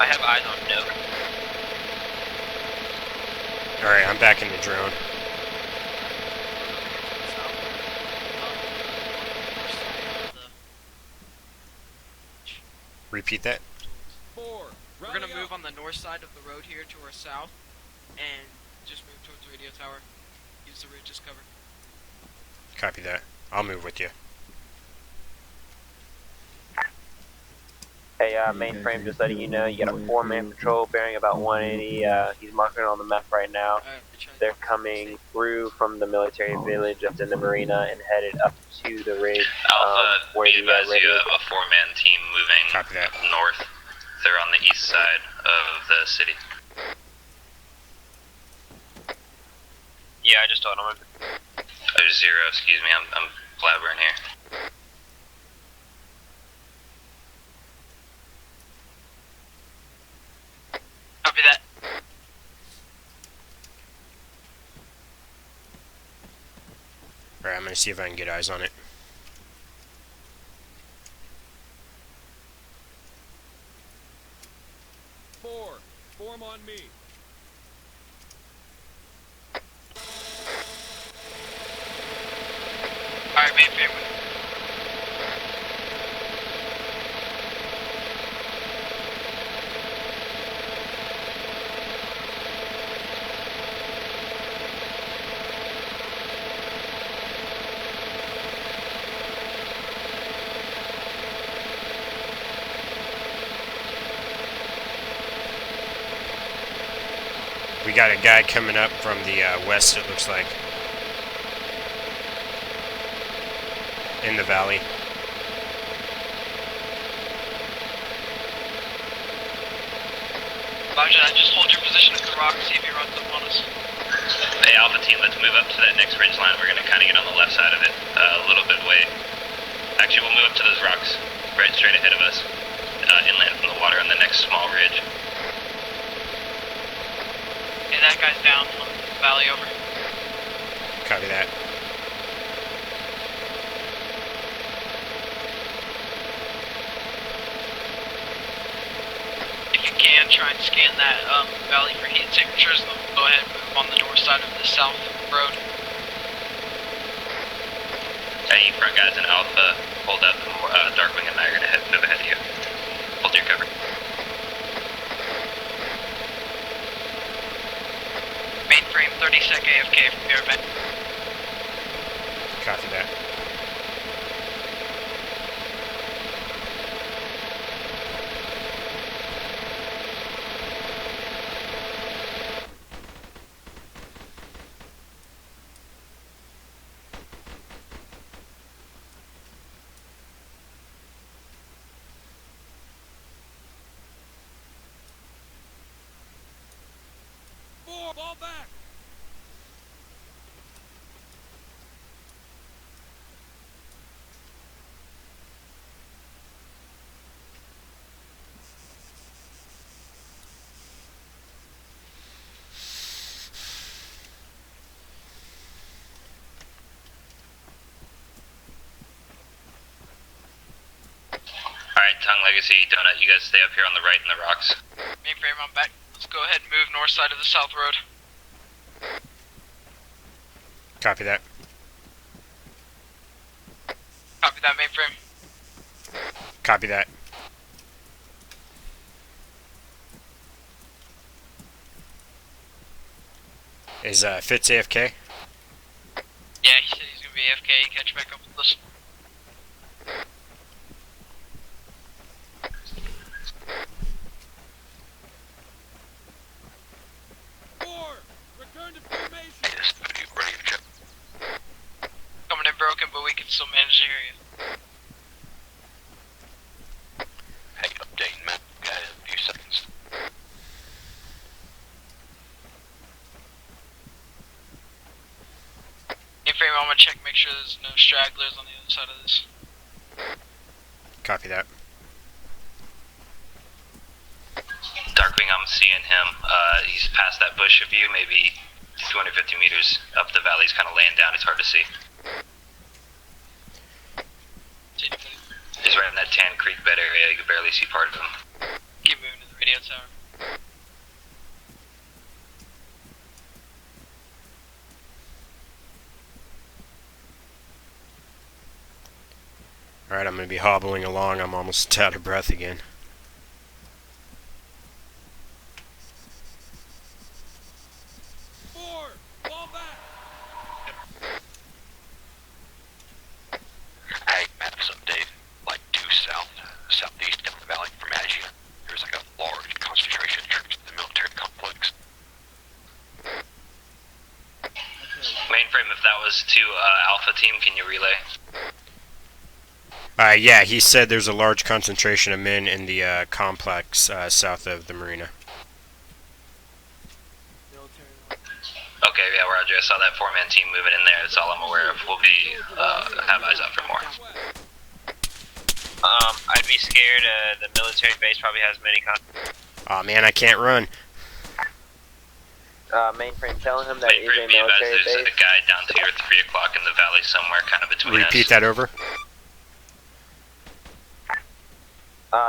I have eyes on Nook. Alright, I'm back in the drone. Repeat that. We're gonna move on the north side of the road here to our south, and just move towards the radio tower. Use the ridge as cover. Copy that. I'll move with you. Hey, mainframe, just letting you know, you got a 4-man patrol bearing about 180. He's marking it on the map right now. They're coming through from the military village up to the marina and headed up to the ridge. Alpha, where be the advised you radio. have a 4-man team moving north. They're on the east side of the city. Yeah, I just told him. There's 0, excuse me, I'm blabbering here. Copy that. Alright, I'm gonna see if I can get eyes on it. Form on me. Alright, mainframe. We got a guy coming up from the west, it looks like. In the valley. Roger that, just hold your position at the rock, see if he runs up on us. Hey, Alpha team, let's move up to that next ridge line. We're gonna kind of get on the left side of it, a little bit away. Actually, we'll move up to those rocks, right straight ahead of us, inland from the water on the next small ridge. Okay, that guy's down on the valley over. Copy that. If you can, try and scan that valley for heat signatures, and then we'll go ahead and move on the north side of the south road. Hey, you front guys in Alpha, hold up. Darkwing and I are gonna move ahead of you. Hold your cover. Mainframe 30-sec AFK from your event. Copy that. Ball back. Alright, Tongue Legacy, Donut, you guys stay up here on the right in the rocks. Mainframe, I'm back. Let's go ahead and move north side of the south road. Copy that. Copy that, mainframe. Copy that. Is Fitz AFK? Yeah, he said he's gonna be AFK. Catch back up with us. Return to formation. Coming in broken, but we can still manage the area. Hey, update map. Got a few seconds. Mainframe, I'm gonna check, make sure there's no stragglers on the other side of this. Copy that. Darkwing, I'm seeing him. He's past that bush of you, maybe 250 meters up the valley. He's kind of laying down. It's hard to see. He's right in that Tan Creek bed area. You can barely see part of him. Keep moving to the radio tower. Alright, I'm going to be hobbling along. I'm almost out of breath again. Ag maps update, like due southeast of the valley from Agia. There's like a large concentration of troops in the military complex. Mainframe, if that was to Alpha Team, can you relay? Yeah, he said there's a large concentration of men in the complex south of the marina. Okay, yeah, Roger. I saw that 4-man team moving in there. That's all I'm aware of. We'll be have eyes out for more. I'd be scared. The military base probably has many. Aw, man, I can't run. Mainframe, telling him that Mainframe, be advised, there's a guy down to your 3 o'clock in the valley somewhere, kind of between us. Repeat that over.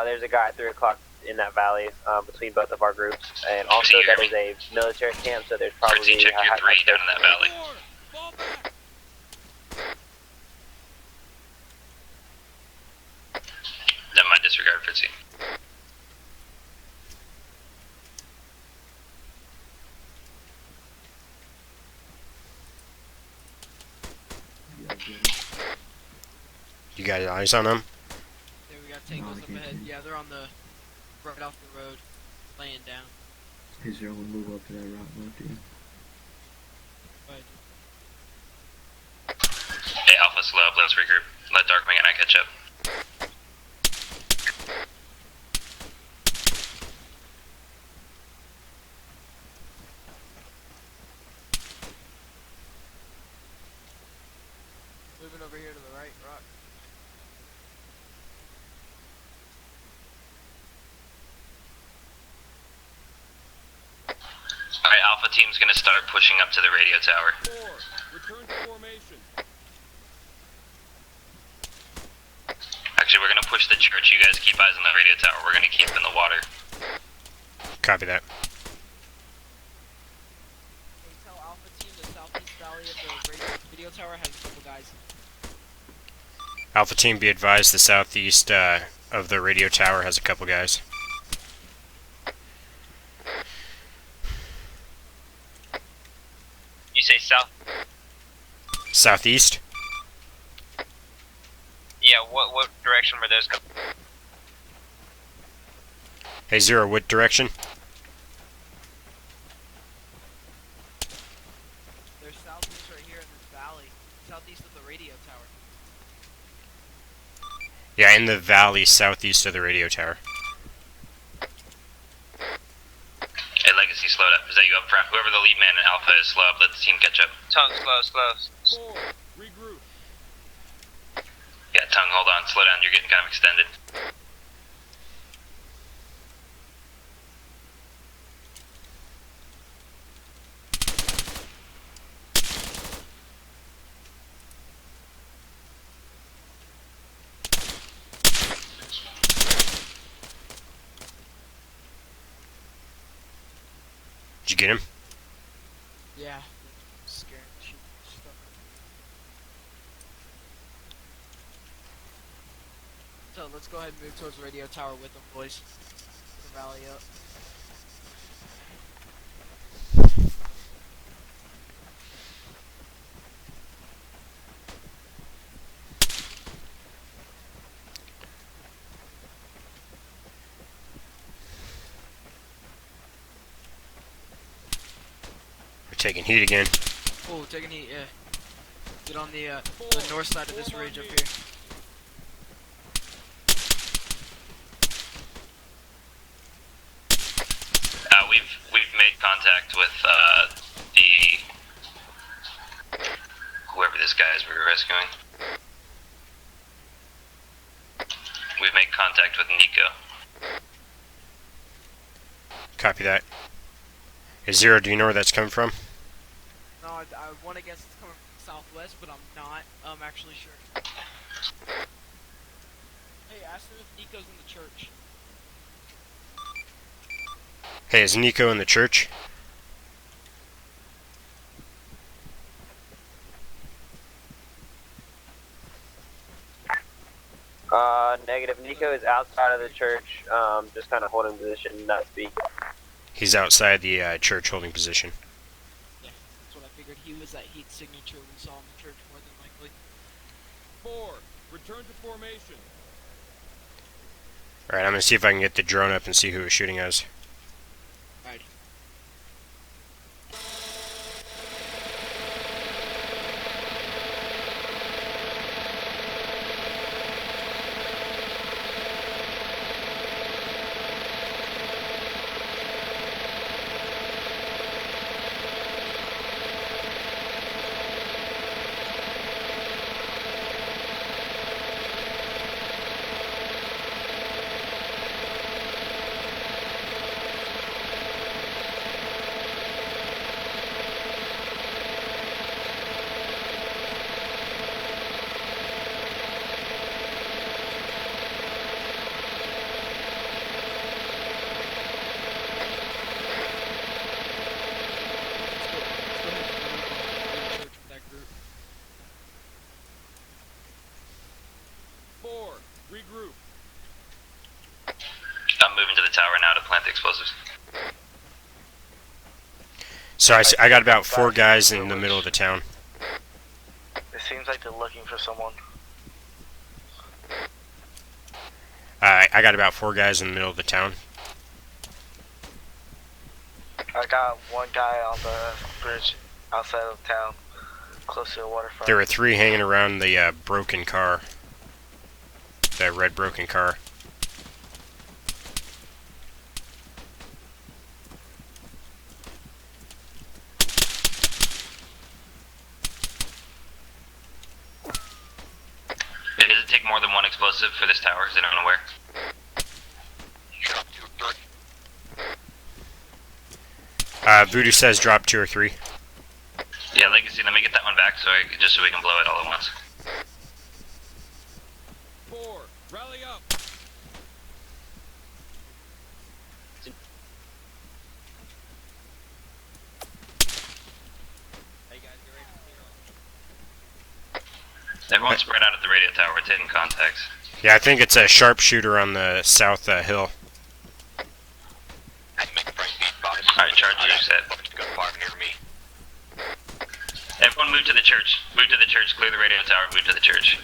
There's a guy at 3 o'clock in that valley between both of our groups, and also that is a military camp, so there's probably check your 3 down in that valley. That might disregard Fritzy. You got eyes on them? There we got tangles up ahead. Yeah, they're on the right off the road, laying down. Is there one move up to that rock left here? Hey, Alpha, slow up. Let's regroup. Let Darkwing and I catch up. Moving over here to the right, rock. Alright, Alpha Team's gonna start pushing up to the radio tower. Return to formation. Actually, we're gonna push the church. You guys keep eyes on the radio tower. We're gonna keep in the water. Copy that. Hey, tell Alpha Team the southeast valley of the video tower has a couple guys. Alpha Team, be advised, the southeast of the radio tower has a couple guys. You say south? Southeast? Yeah, what direction were those coming? Hey, Zero, what direction? They're southeast right here in this valley. Southeast of the radio tower. Yeah, in the valley southeast of the radio tower. Hey, Legacy, slow up. Is that you up front? Whoever the lead man in Alpha is, slow up. Let the team catch up. Tongue, slow. Regroup. Yeah, Tongue, hold on. Slow down. You're getting kind of extended. Did you get him? Yeah. Scared shit stuff. So let's go ahead and move towards the radio tower with them, boys. To rally up. We're taking heat again. Oh, taking heat, yeah. Get on the north side of this ridge up here. We've made contact with whoever this guy is we were rescuing. We've made contact with Nico. Copy that. Hey, Zero, do you know where that's coming from? No, I want to guess it's coming from southwest, but I'm not. I'm actually sure. Hey, ask them if Nico's in the church. Hey, is Nico in the church? Negative. Nico is outside of the church, just kind of holding position, not speaking. He's outside the church holding position. Yeah, that's what I figured. He was at Heat's signature. We saw him in church more than likely. 4. Return to formation. Alright, I'm gonna see if I can get the drone up and see who is shooting us. Alright. Regroup. I'm moving to the tower now to plant the explosives. So I got about 4 guys in the middle of the town. It seems like they're looking for someone. I got about 4 guys in the middle of the town. I got one guy on the bridge outside of town, close to the waterfront. There were 3 hanging around the broken car. That red broken car. Does it take more than one explosive for this tower? Is anyone aware? Voodoo says drop 2 or 3. Yeah, Legacy, let me get that one back just so we can blow it all at once. 4. Rally up. Everyone spread out at the radio tower. We're taking contacts. Yeah, I think it's a sharpshooter on the south hill. Alright, charges are set. Everyone move to the church. Move to the church. Clear the radio tower. Move to the church.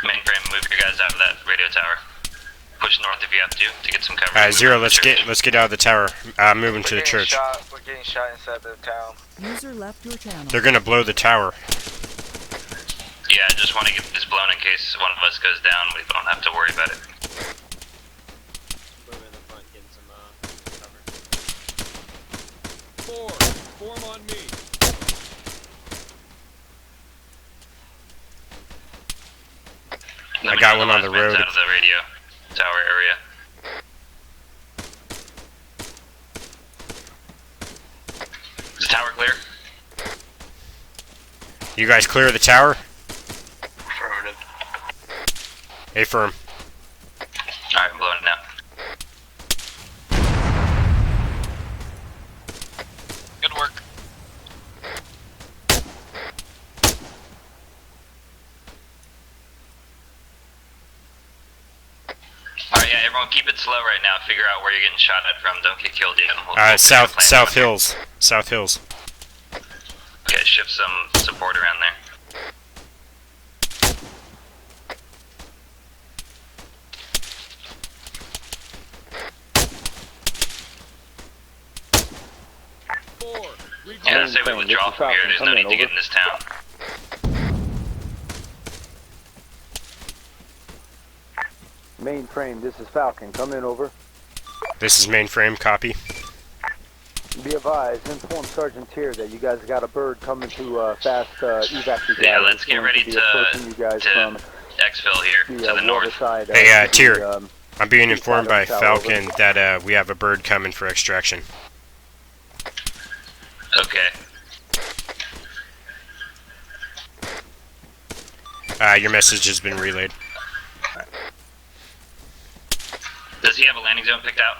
Mainframe, move your guys out of that radio tower. Push north if you have to get some cover. Zero, let's get out of the tower. Moving to the church. We're getting shot inside the town. User left your channel. They're gonna blow the tower. Yeah, I just want to get this blown in case one of us goes down. We don't have to worry about it. Move in the front, getting some cover. 4. Form on me. I got one on the road. Out of the radio tower area. Is the tower clear? You guys clear the tower? Affirmative. Affirm. Alright, I'm blowing it now. Good work. Alright, yeah, everyone keep it slow right now. Figure out where you're getting shot at from. Don't get killed yet. We'll South hills. South hills. Okay, shift some support around there. Yeah, I say we withdraw from here. There's no need to get in this town. Mainframe, this is Falcon. Come in, over. This is mainframe, copy. Be advised, inform Sergeant Tier that you guys got a bird coming to fast evac you guys. Yeah, let's get ready to exfil here, to the north. Side, Hey, Tier, I'm being informed by Falcon that we have a bird coming for extraction. Okay. Your message has been relayed. Does he have a landing zone picked out?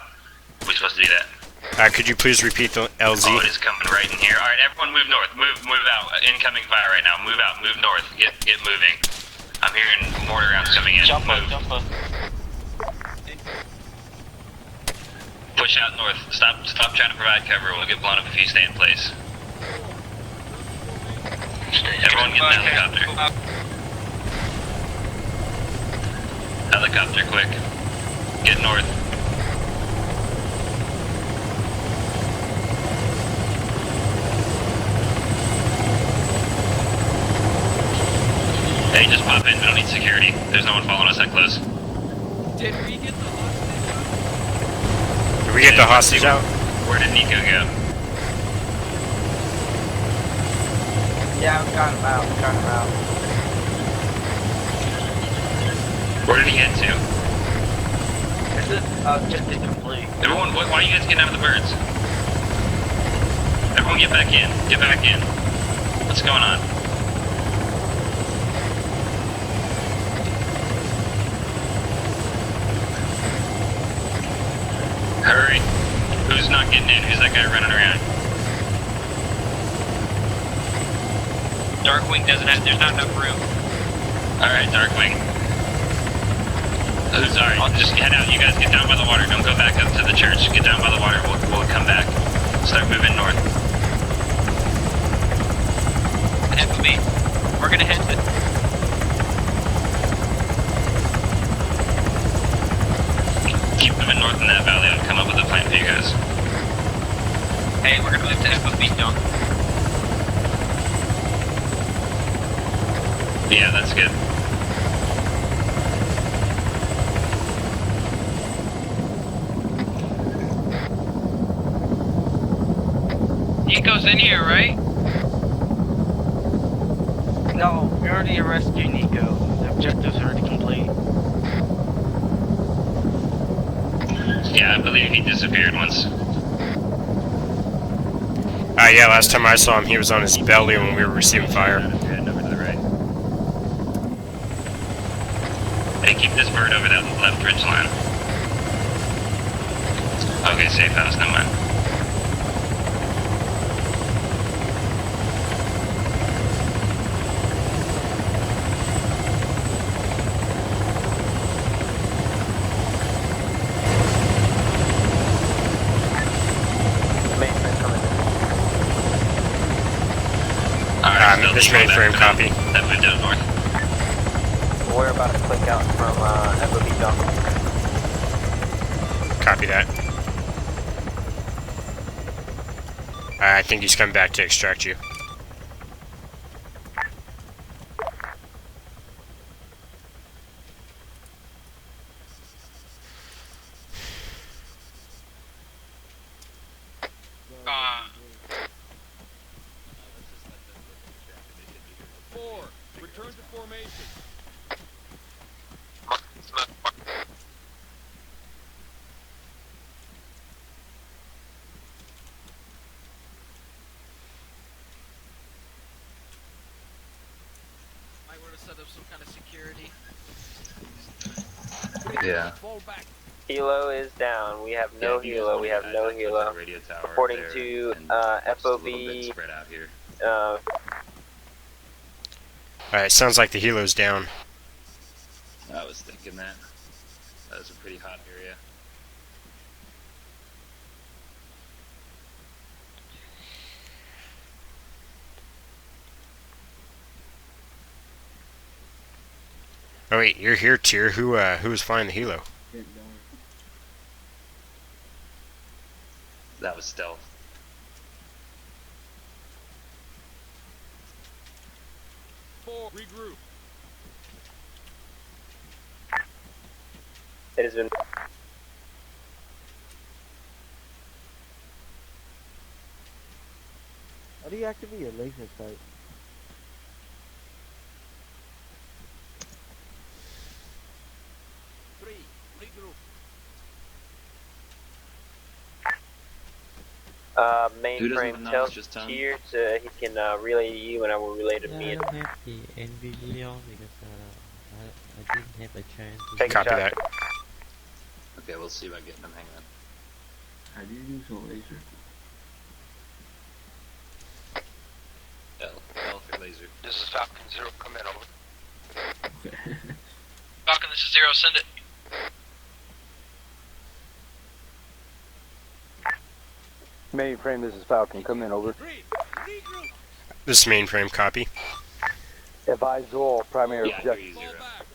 We're supposed to do that. Could you please repeat the LZ? Oh, it is coming right in here. Alright, everyone move north. Move out. Incoming fire right now. Move out. Move north. Get moving. I'm hearing mortar rounds coming in. Jump move. up. Push out north. Stop trying to provide cover. We'll get blown up if you stay in place. Everyone get in the helicopter. Helicopter, quick. Get north. Hey, just pop in. We don't need security. There's no one following us that close. Did we get the Did we get the hostage out? Where did Nico go? Yeah, we got him out. Where did he head to? This is just incomplete. Everyone, why are you guys getting out of the birds? Everyone get back in. Get back in. What's going on? Hurry. Who's not getting in? Who's that guy running around? Darkwing doesn't have, there's not enough room. Alright, Darkwing. Who's alright? Just head out. You guys get down by the water. Don't go back up to the church. Get down by the water. We'll come back. Start moving north. FOB, we're gonna head to... Keep moving north in that valley. I'll come up with a plan for you guys. Hey, we're gonna move to FOB, Dunk. Yeah, that's good. Nico's in here, right? No, we already rescued Nico. The objective's already complete. Yeah, I believe he disappeared once. Yeah, last time I saw him, he was on his belly when we were receiving fire. Heading over to the right. Hey, keep this bird over that left ridge line. Okay, safe house, never mind. This mainframe copy. That moved down north. We're about to click out from FOB Dunk. Copy that. I think he's coming back to extract you. Return to formation. Might want to set up some kind of security. Yeah. Helo is down. We have no helo. We have no helo. According to FOB. Spread out here. Alright, sounds like the helo's down. I was thinking that. That was a pretty hot area. Oh wait, you're here, Tyr. Who was flying the helo? That was stealth. Regroup. It has been. How do you activate your laser sight? Mainframe tells Tyr he can relay to you and I will relay to me. I don't have the NVIDIA because I didn't have a chance. Take a Copy shot. that. Okay, we'll see about getting them. Hang on. How do you use a laser? L for laser. This is Falcon Zero. Come in, over. Falcon, this is Zero. Send it. Mainframe, this is Falcon. Come in, over. This is mainframe. Copy. Advise all primary Yeah, I hear objective you,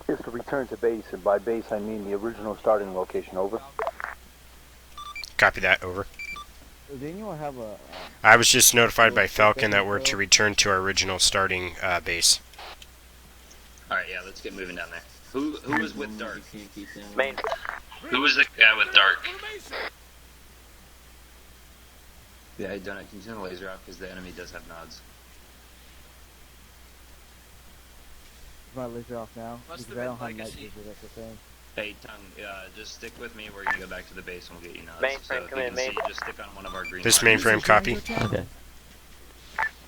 Zero. is to return to base, and by base I mean the original starting location, over. Copy that. Over. Did anyone have a... I was just notified by Falcon that we're to return to our original starting base. All right, yeah, let's get moving down there. Who was with Dark? Main. Who was the guy with Dark? Yeah, Donut, can you turn the laser off because the enemy does have nods. My laser off now? Must Because have I don't been have night Legacy. vision, that's the thing. Hey, Tongue, just stick with me. We're gonna go back to the base and we'll get you nods. Mainframe, so if come you in, can see, main. just stick on one of our green This lines. mainframe. Copy. Okay.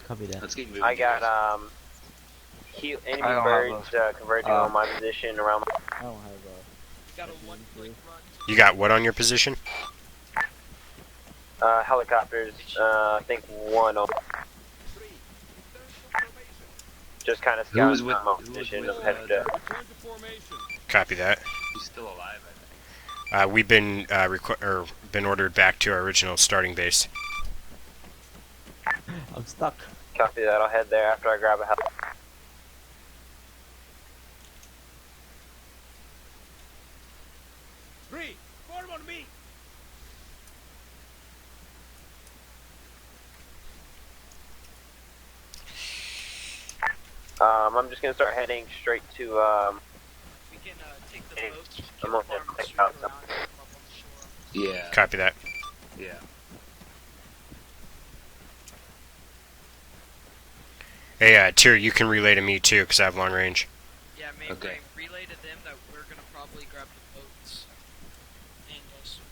Copy that. Let's get moving. I got guys. enemy I don't birds converging on my position around. I don't have Got a one-click run. You got what on your position? Helicopters. I think one. Just kind of Who was scouting with- my who was position. with, I'm headed to. Return to formation. Copy that. He's still alive, I think. We've been been ordered back to our original starting base. I'm stuck. Copy that. I'll head there after I grab a heli. Three. Form on me. I'm just gonna start heading straight to. We can take the Hey, boats, I'm kill on there. farmers, Check shoot out around, some- come up on the shore. Yeah. Copy that. Yeah. Hey, Tyr, you can relay to me too, because I have long range. Yeah, mainframe. Okay. Relay to them that we're gonna probably grab the boats and swim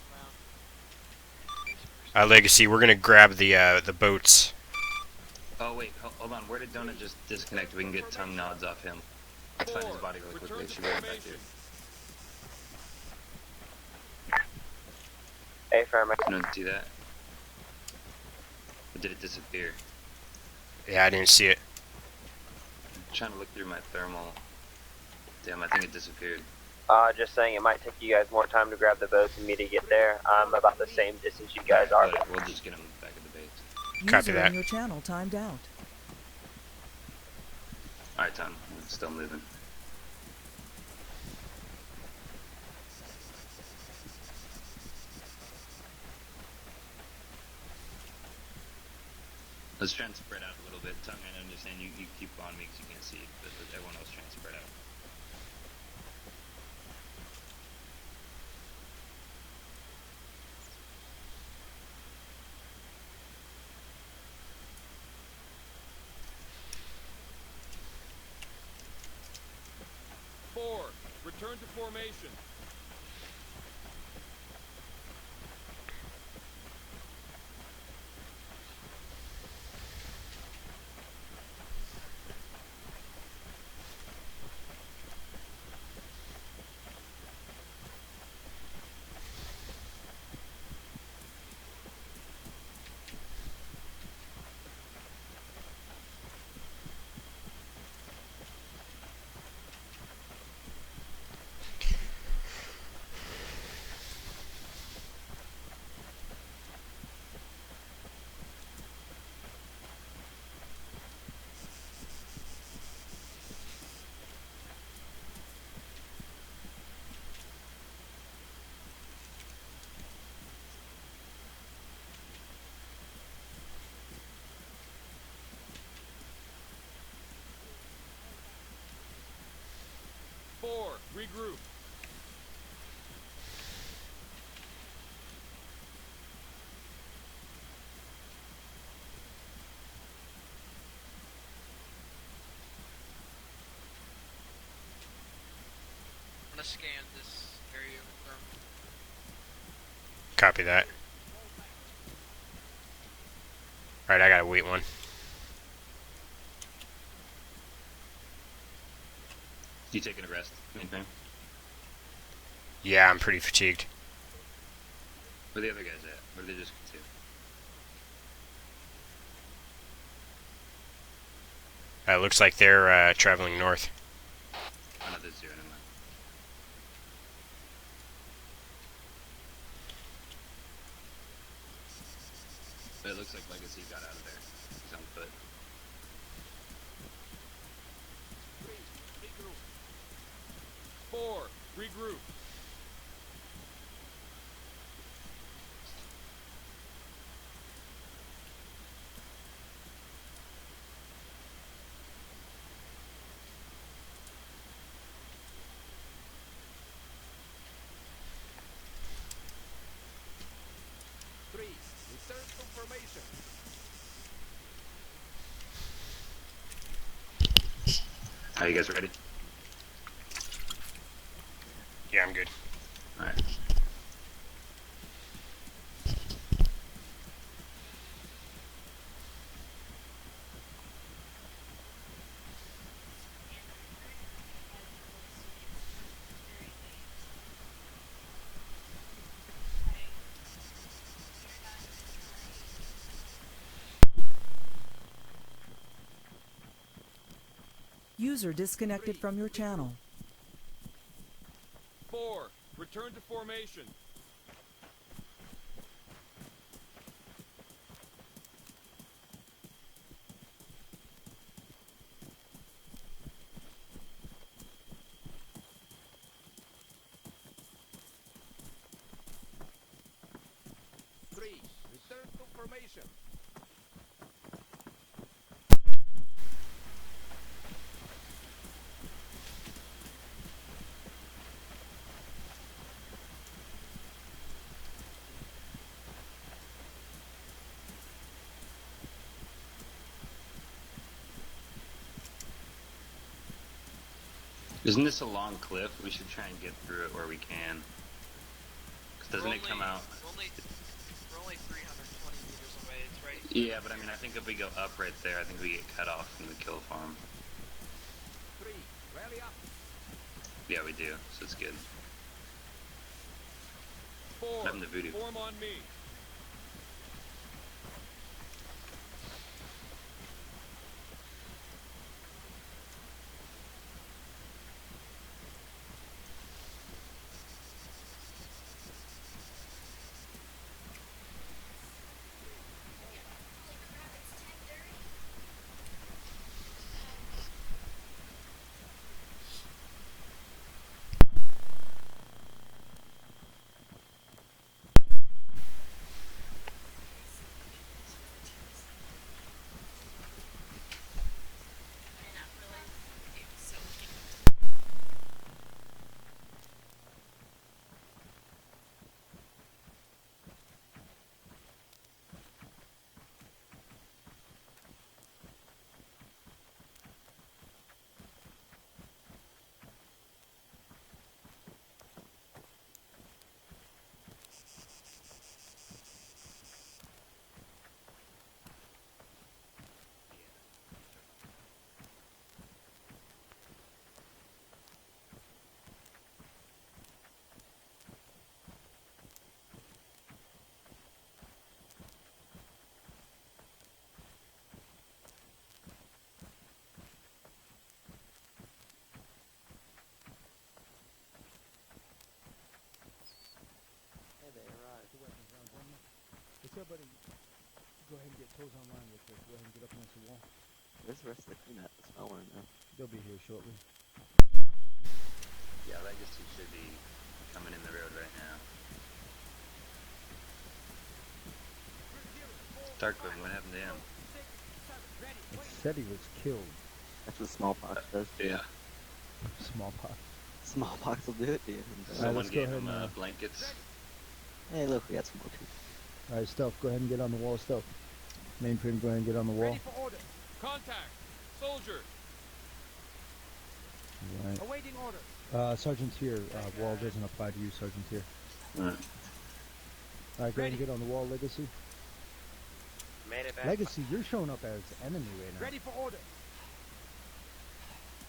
around. Legacy, we're gonna grab the boats. Oh wait, hold on. Where did Donut just disconnect? We can get tongue nods off him. Let's find his body really quickly. Should be right back here. Hey, Fairman. You don't see that? Or did it disappear? Yeah, I didn't see it. I'm trying to look through my thermal. Damn, I think it disappeared. Just saying it might take you guys more time to grab the boats and me to get there. I'm about the same distance you guys are. But we'll just get him back at the base. Copy User that. in your channel timed out. Alright, Tom. It's still moving. Let's try and spread out a little bit. Tongue, I understand you keep on me because you can't see, but everyone else try and spread out. Four. Return to formation. Four. Regroup. I'm gonna scan this area from. Copy that. Alright, I gotta wait one. You taking a rest? Anything? Yeah, I'm pretty fatigued. Where are the other guys at? Where did they just get to? It looks like they're traveling north. Oh, no, there's 0, never mind. But it looks like Legacy got out of there. He's on foot. Regroup. 4, regroup. Return to formation. Are you guys ready? Yeah, I'm good. Alright. User disconnected from your channel. 4, return to formation. Three, return to formation. Isn't this a long cliff? We should try and get through it where we can. Cause doesn't it come out? We're only 320 meters away. It's right. Yeah, but I mean, I think if we go up right there, I think we get cut off from the kill farm. 3, rally up. Yeah, we do, so it's good. 4, What happened to Voodoo? form on me. What's up, buddy? Go ahead and get toes online real quick. Go ahead and get up against the wall. Where's the rest of the crew at? That's what I want to know. They'll be here shortly. Yeah, Legacy should be coming in the road right now. Darkwing, what happened to him? It said he was killed. That's what smallpox does. Yeah. Smallpox. Smallpox will do it to you. Someone let's go gave ahead him and, blankets. Hey, look, we got some more too. Alright, Stealth, go ahead and get on the wall, Stealth. Mainframe, go ahead and get on the wall. Ready for order. Contact. Soldier. Right. Awaiting order. Sergeant's here. Wall doesn't apply to you, Sergeant's here. Alright. Alright, go ahead and get on the wall, Legacy. Made it back. Legacy, you're showing up as enemy right now. Ready for order.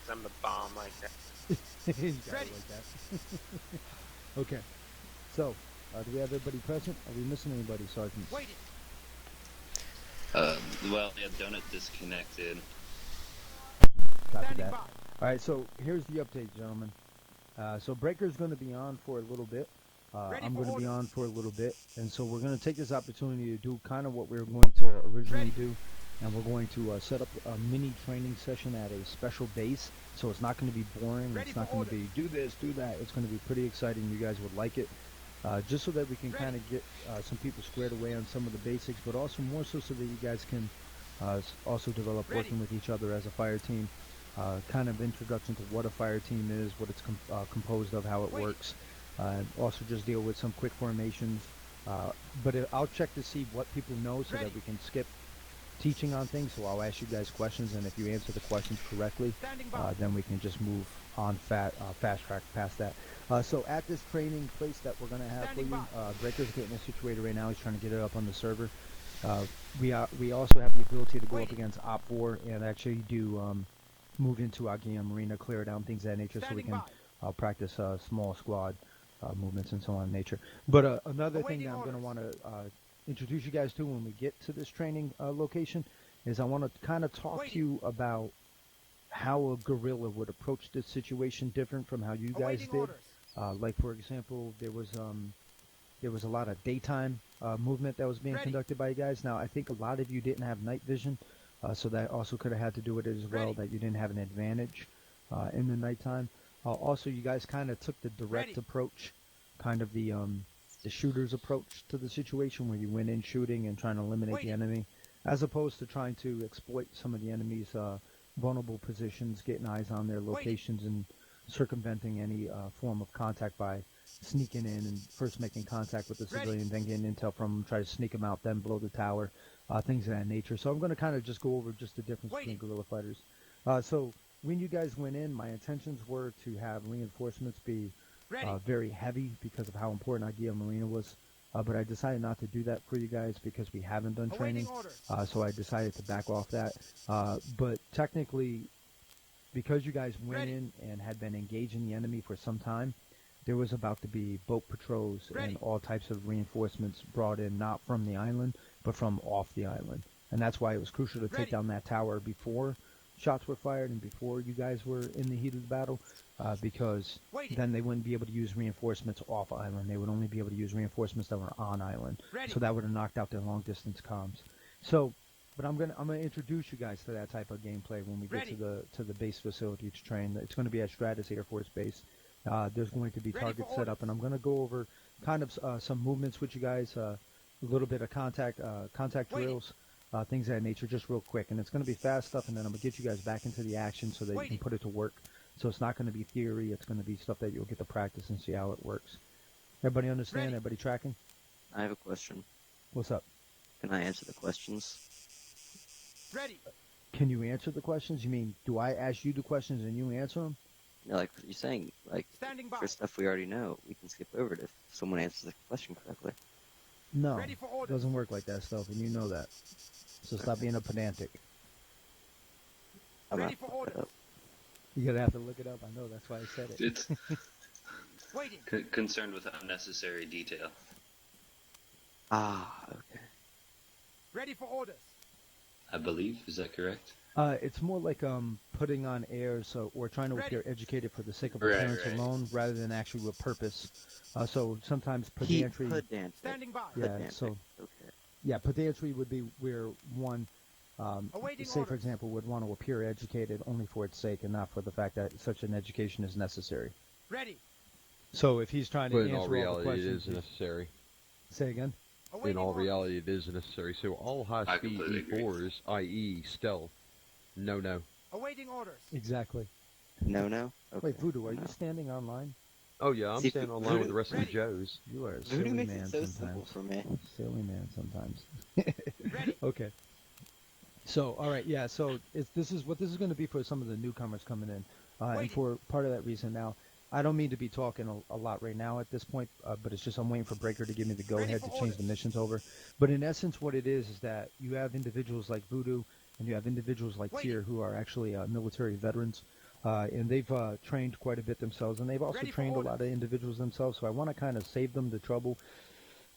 'cause I'm a bomb like that. You got it like that. Okay. So, do we have everybody present? Are we missing anybody, Sergeant? Well, yeah, Donut disconnected. Copy that. Alright, so here's the update, gentlemen. So Breaker's going to be on for a little bit. I'm going to be on for a little bit. And so we're going to take this opportunity to do kind of what we were going to originally do. And we're going to set up a mini training session at a special base. So it's not going to be boring. It's not going to be do this, do that. It's going to be pretty exciting. You guys would like it. Just so that we can kind of get some people squared away on some of the basics, but also more so that you guys can also develop working with each other as a fire team. Kind of introduction to what a fire team is, what it's composed of, how it works. Also just deal with some quick formations. But I'll check to see what people know so that we can skip teaching on things. So I'll ask you guys questions, and if you answer the questions correctly, then we can just move on fast track past that. So at this training place that we're going to have for you, Breaker's getting it situated right now. He's trying to get it up on the server. We also have the ability to go up against Op4 and actually do move into Agia Marina, clear down things of that nature, so we can practice small squad movements and so on in nature. But another thing that I'm going to want to introduce you guys to when we get to this training location is I want to kind of talk to you about how a guerrilla would approach this situation different from how you guys did. Like for example, there was a lot of daytime movement that was being conducted by you guys. Now I think a lot of you didn't have night vision, so that also could have had to do with it as well, that you didn't have an advantage in the nighttime. Also, you guys kind of took the direct approach, kind of the shooter's approach to the situation, where you went in shooting and trying to eliminate the enemy, as opposed to trying to exploit some of the enemy's vulnerable positions, getting eyes on their locations, and circumventing any form of contact by sneaking in and first making contact with the civilian, then getting intel from them, try to sneak them out, then blow the tower, things of that nature. So I'm going to kind of just go over just the difference between guerrilla fighters. So when you guys went in, my intentions were to have reinforcements be very heavy because of how important Agia Marina was. But I decided not to do that for you guys because we haven't done training. So I decided to back off that. But technically, because you guys went in and had been engaging the enemy for some time, there was about to be boat patrols and all types of reinforcements brought in, not from the island, but from off the island. And that's why it was crucial to take down that tower before shots were fired and before you guys were in the heat of the battle, because then they wouldn't be able to use reinforcements off island. They would only be able to use reinforcements that were on island. So that would have knocked out their long distance comms. So, but I'm gonna introduce you guys to that type of gameplay when we get to the base facility to train. It's going to be at Stratus Air Force Base. There's going to be targets set up, and I'm going to go over kind of some movements with you guys, a little bit of contact drills, things of that nature, just real quick. And it's going to be fast stuff, and then I'm going to get you guys back into the action so that you can put it to work. So it's not going to be theory. It's going to be stuff that you'll get to practice and see how it works. Everybody understand? Everybody tracking? I have a question. What's up? Can I answer the questions? Can you answer the questions? You mean, do I ask you the questions and you answer them? No, like you're saying, like for stuff we already know, we can skip over it if someone answers the question correctly. No, it doesn't work like that stuff, and you know that. So stop being a pedantic. I'm not gonna look it up. You're gonna have to look it up. I know, that's why I said it. It's concerned with unnecessary detail. Ah, okay. Ready for orders. I believe, is that correct? It's more like putting on airs or trying to appear educated for the sake of appearance alone, rather than actually with purpose. So sometimes pedantry. Standing by. Yeah. Pedantic. So. Okay. Yeah, pedantry would be where one, say for example, would want to appear educated only for its sake and not for the fact that such an education is necessary. Ready. So if he's trying to answer all the reality, questions, it is necessary. Say again. In all reality, it is necessary. So all high-speed E4s, i.e. stealth, no. Awaiting orders. Exactly. No. Okay. Wait, Voodoo, are you standing online? Oh yeah, I'm standing online with the rest of the Joes. You are a Voodoo silly makes man it so sometimes. simple for me. Silly man sometimes. Okay. So, all right, yeah. So this is going to be for some of the newcomers coming in, and for part of that reason. Now, I don't mean to be talking a lot right now at this point, but it's just I'm waiting for Breaker to give me the go-ahead to change the missions over. But in essence, what it is that you have individuals like Voodoo, and you have individuals like Tyr who are actually military veterans. and they've trained quite a bit themselves, and they've also trained a lot of individuals themselves. So I want to kind of save them the trouble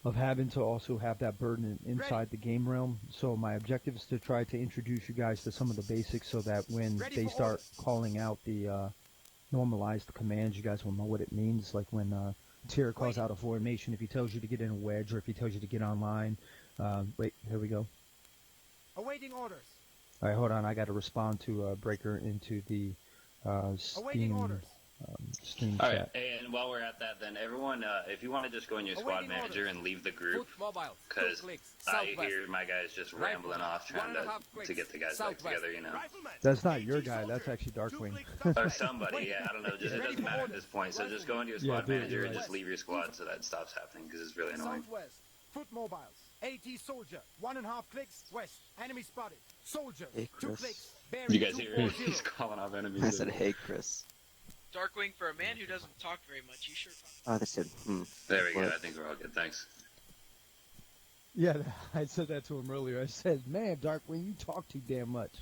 of having to also have that burden inside the game realm. So my objective is to try to introduce you guys to some of the basics, so that when they start calling out the normalized commands, you guys will know what it means. Like when Tier calls out a formation, if he tells you to get in a wedge, or if he tells you to get online. Wait, here we go. Awaiting orders. All right, hold on. I got to respond to Breaker into the Steam All chat. right, and while we're at that, then everyone, if you want to just go in your squad manager and leave the group, because I hear my guys just rambling off trying to get the guys back together, you know. That's not your guy. That's actually Darkwing. Or somebody, yeah, I don't know. Just, it doesn't matter at this point. So just go into your squad manager and just leave your squad so that stops happening, because it's really annoying. Southwest. Foot mobiles. AT soldier. 1.5 clicks. West. Enemy spotted. Soldier. Hey, 2 Chris. clicks. You guys hear he's calling off enemies. I said, hey, Chris. Darkwing, for a man who doesn't talk very much, you sure talk. Oh, they said, There we go. I think we're all good. Thanks. Yeah, I said that to him earlier. I said, man, Darkwing, you talk too damn much.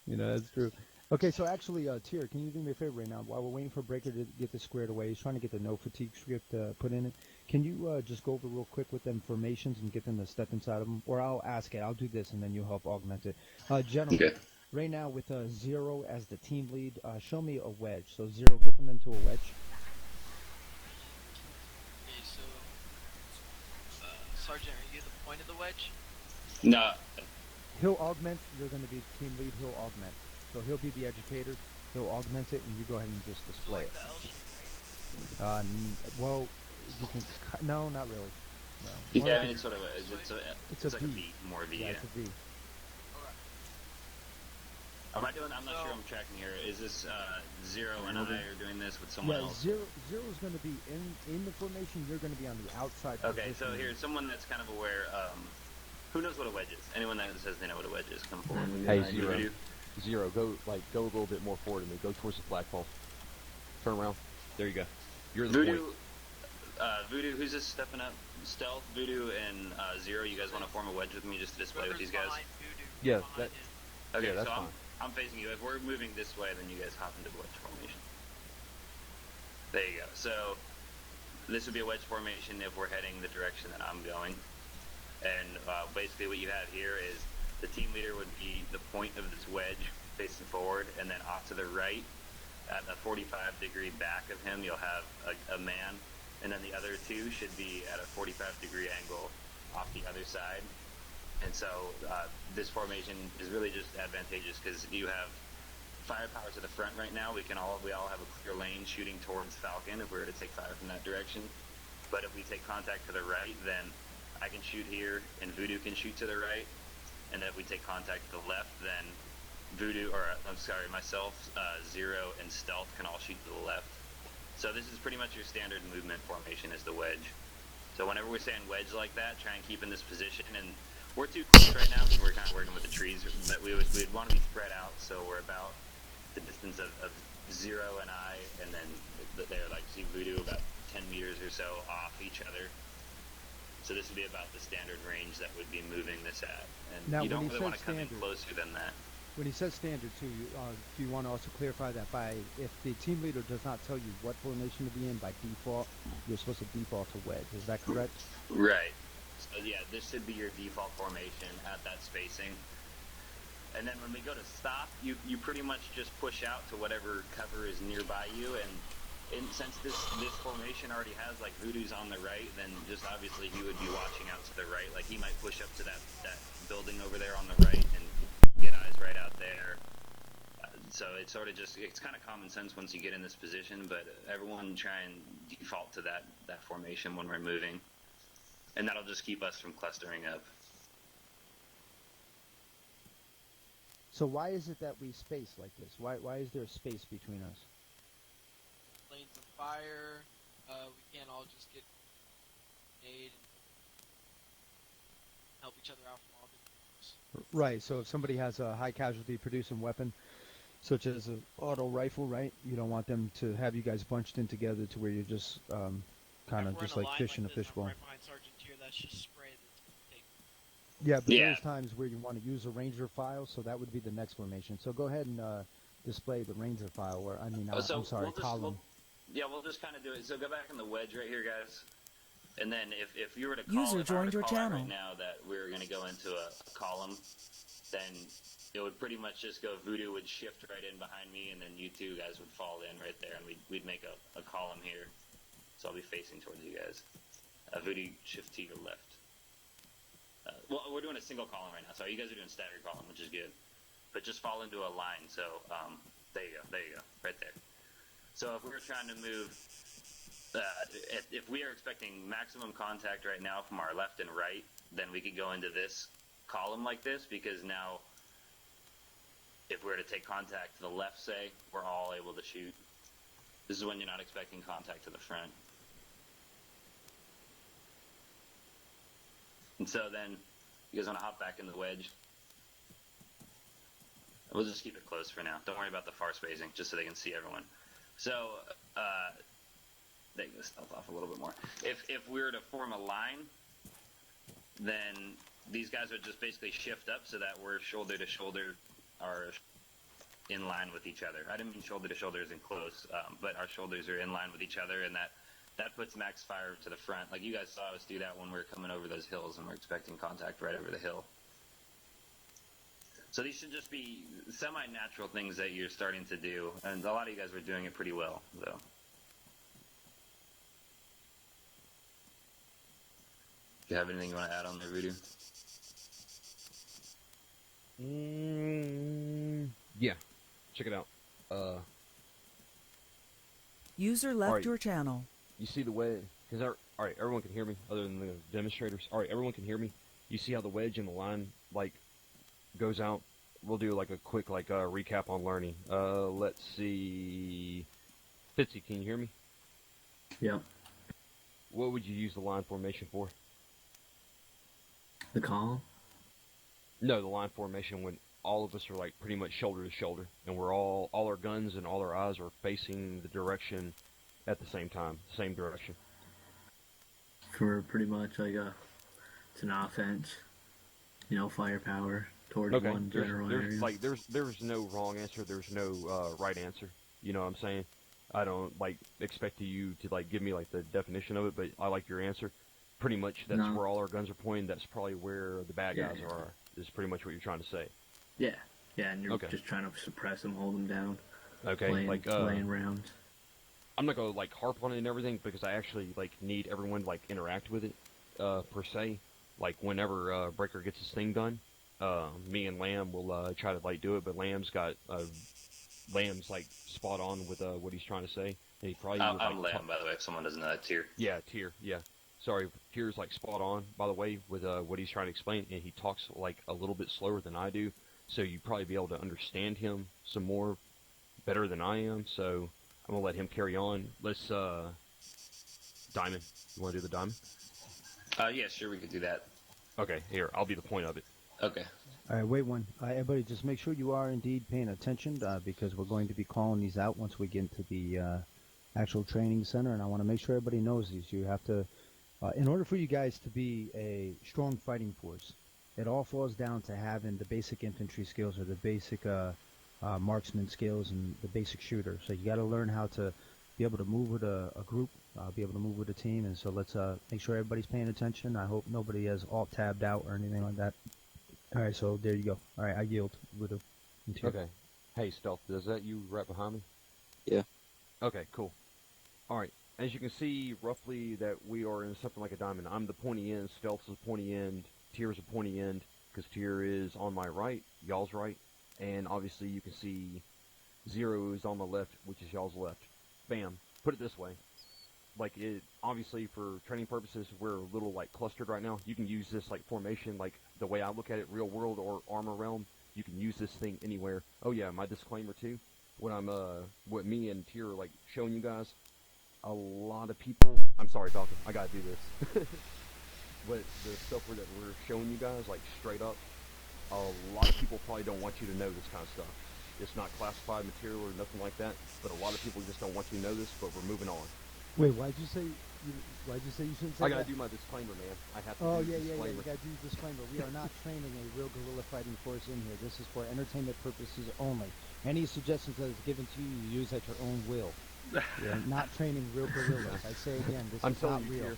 You know, that's true. Okay, so actually, Tier, can you do me a favor right now? While we're waiting for Breaker to get this squared away, he's trying to get the no fatigue script put in it. Can you just go over real quick with them formations and get them to step inside of them? Or I'll ask it. I'll do this, and then you'll help augment it. Gentlemen, Okay. right now with Zero as the team lead, show me a wedge. So Zero, get them into a wedge. Okay, so Sergeant, are you the point of the wedge? No. He'll augment. You're going to be the team lead. He'll augment. So he'll be the educator. He'll augment it, and you go ahead and just display it. Well, you can. No, not really. No. Yeah, I mean, it's sort of it's like a V, more V. Yeah, it's a V. Am I doing? I'm not sure. I'm tracking here. Is this Zero and I are doing this with someone Yeah, else? Zero's going to be in the formation. You're going to be on the outside. Okay, so position. here's someone that's kind of aware. Who knows what a wedge is? Anyone that says they know what a wedge is, come forward. Hey, Zero, go a little bit more forward and then go towards the flagpole. Turn around. There you go. You're the Voodoo. point. Voodoo, who's this stepping up? Stealth, Voodoo, and Zero. You guys want to form a wedge with me just to display with these guys? Yeah, that. Okay, yeah, that's so fine. I'm facing you. If we're moving this way, then you guys hop into wedge formation. There you go. So this would be a wedge formation if we're heading the direction that I'm going. And basically what you have here is the team leader would be the point of this wedge facing forward, and then off to the right at a 45-degree back of him you'll have a man, and then the other two should be at a 45-degree angle off the other side. And so this formation is really just advantageous because you have firepower to the front right now. We all have a clear lane shooting towards Falcon if we were to take fire from that direction. But if we take contact to the right, then I can shoot here and Voodoo can shoot to the right. And then if we take contact to the left, then myself, Zero, and Stealth can all shoot to the left. So this is pretty much your standard movement formation is the wedge. So whenever we're saying wedge like that, try and keep in this position. And we're too close right now because we're kind of working with the trees, but we'd want to be spread out, so we're about the distance of Zero and I, and then they're like, see Voodoo about 10 meters or so off each other. So this would be about the standard range that would be moving this at. And Now, you don't when he really want to says come in standard- closer than that. When he says standard too, do you want to also clarify that if the team leader does not tell you what formation to be in by default, you're supposed to default to wedge. Is that correct? Right. So yeah, this should be your default formation at that spacing. And then when we go to stop, you pretty much just push out to whatever cover is nearby you. And since this formation already has like Voodoo's on the right, then just obviously he would be watching out to the right. Like he might push up to that building over there on the right and get eyes right out there. So it's sort of it's kind of common sense once you get in this position, but everyone try and default to that formation when we're moving. And that'll just keep us from clustering up. So why is it that we space like this? Why is there a space between us? Lanes of fire. We can't all just get aid and help each other out from all different things. Right. So if somebody has a high casualty producing weapon, such as an auto rifle, right? You don't want them to have you guys bunched in together to where you're just kind of just like fish in a fishbowl. Right behind Sergeant Tier, that's just spray that's gonna take. Yeah, but there's times where you want to use a ranger file, so that would be the next formation. So go ahead and display the Ranger file, or I mean, So I'm sorry, we'll just, column. we'll just kind of do it. So go back in the wedge right here, guys. And then if you were to call, User if I were joined to your call out channel. right now that we were going to go into a column, then it would pretty much just go Voodoo would shift right in behind me, and then you two guys would fall in right there, and we'd make a column here. So I'll be facing towards you guys. Voodoo, shift to your left. Well, we're doing a single column right now, so you guys are doing staggered column, which is good. But just fall into a line, so there you go, right there. So if we were trying to move, if we are expecting maximum contact right now from our left and right, then we could go into this column like this, because now if we were to take contact to the left, say, we're all able to shoot. This is when you're not expecting contact to the front. And so then you guys want to hop back in the wedge. We'll just keep it close for now. Don't worry about the far spacing, just so they can see everyone. So, they can stealth off a little bit more. If we were to form a line, then these guys would just basically shift up so that we're shoulder to shoulder, are in line with each other. I didn't mean shoulder to shoulder as in close, but our shoulders are in line with each other, and that puts max fire to the front. Like you guys saw us do that when we were coming over those hills and we're expecting contact right over the hill. So these should just be semi-natural things that you're starting to do, and a lot of you guys were doing it pretty well, though. Do you have anything you want to add on there, Voodoo? Yeah. Check it out. User left Alright. your channel. You see the wedge? Because alright, everyone can hear me, other than the demonstrators. Alright, everyone can hear me. You see how the wedge and the line, like, goes out? We'll do, like, a quick, like, recap on learning. Let's see... Fitzy, can you hear me? Yep. What would you use the line formation for? The column? No, the line formation when all of us are, like, pretty much shoulder to shoulder, and we're all our guns and all our eyes are facing the direction at the same time, same direction. For pretty much like it's an offense, firepower towards Okay, one general area. there's no wrong answer, there's no right answer. You know what I'm saying? I don't expect you to give me the definition of it, but I like your answer. Pretty much that's where all our guns are pointing. That's probably where the bad guys are. Is pretty much what you're trying to say. Yeah, and you're just trying to suppress them, hold them down. Okay, laying rounds. I'm not gonna harp on it and everything because I actually need everyone to interact with it per se. Whenever Breaker gets his thing done, me and Lamb will try to do it, but Lamb's spot on with what he's trying to say. And he probably I'm Lamb, by the way, if someone doesn't know, Tier. Yeah, Tier, yeah. Sorry, Tier's spot on, by the way, with what he's trying to explain, and he talks a little bit slower than I do, so you'd probably be able to understand him some more better than I am, so I'm gonna let him carry on. Let's Diamond. You wanna do the Diamond? Yeah, sure, we could do that. Okay, here, I'll be the point of it. Okay. All right, wait one. Everybody, just make sure you are indeed paying attention because we're going to be calling these out once we get into the actual training center, and I want to make sure everybody knows these. You have to, in order for you guys to be a strong fighting force, it all falls down to having the basic infantry skills or the basic marksman skills and the basic shooter. So you got to learn how to be able to move with a group, be able to move with a team, and so let's make sure everybody's paying attention. I hope nobody has alt-tabbed out or anything like that. All right, so there you go. All right, I yield with a. Okay. Hey, Stealth, is that you right behind me? Yeah. Okay, cool. All right. As you can see, roughly that we are in something like a diamond. I'm the pointy end, Stealth's the pointy end, Tier's a pointy end, because Tier is on my right, y'all's right, and obviously you can see Zero is on the left, which is y'all's left. Bam. Put it this way. Obviously for training purposes, we're a little clustered right now. You can use this formation, the way I look at it, real world or Armor Realm. You can use this thing anywhere. Oh yeah, my disclaimer too. When I'm what me and Tier are showing you guys, a lot of people. I'm sorry, Falcon. I gotta do this. But the stuff that we're showing you guys, straight up, a lot of people probably don't want you to know this kind of stuff. It's not classified material or nothing like that, but a lot of people just don't want you to know this, but we're moving on. Wait, why'd you say you shouldn't say I gotta that? do my disclaimer, man. I have to Oh, do yeah, the yeah, disclaimer. you gotta do the disclaimer. We are not training a real guerrilla fighting force in here. This is for entertainment purposes only. Any suggestions that is given to you, you use at your own will. We are not training real guerrillas. I say again, this I'm is not telling you real. here.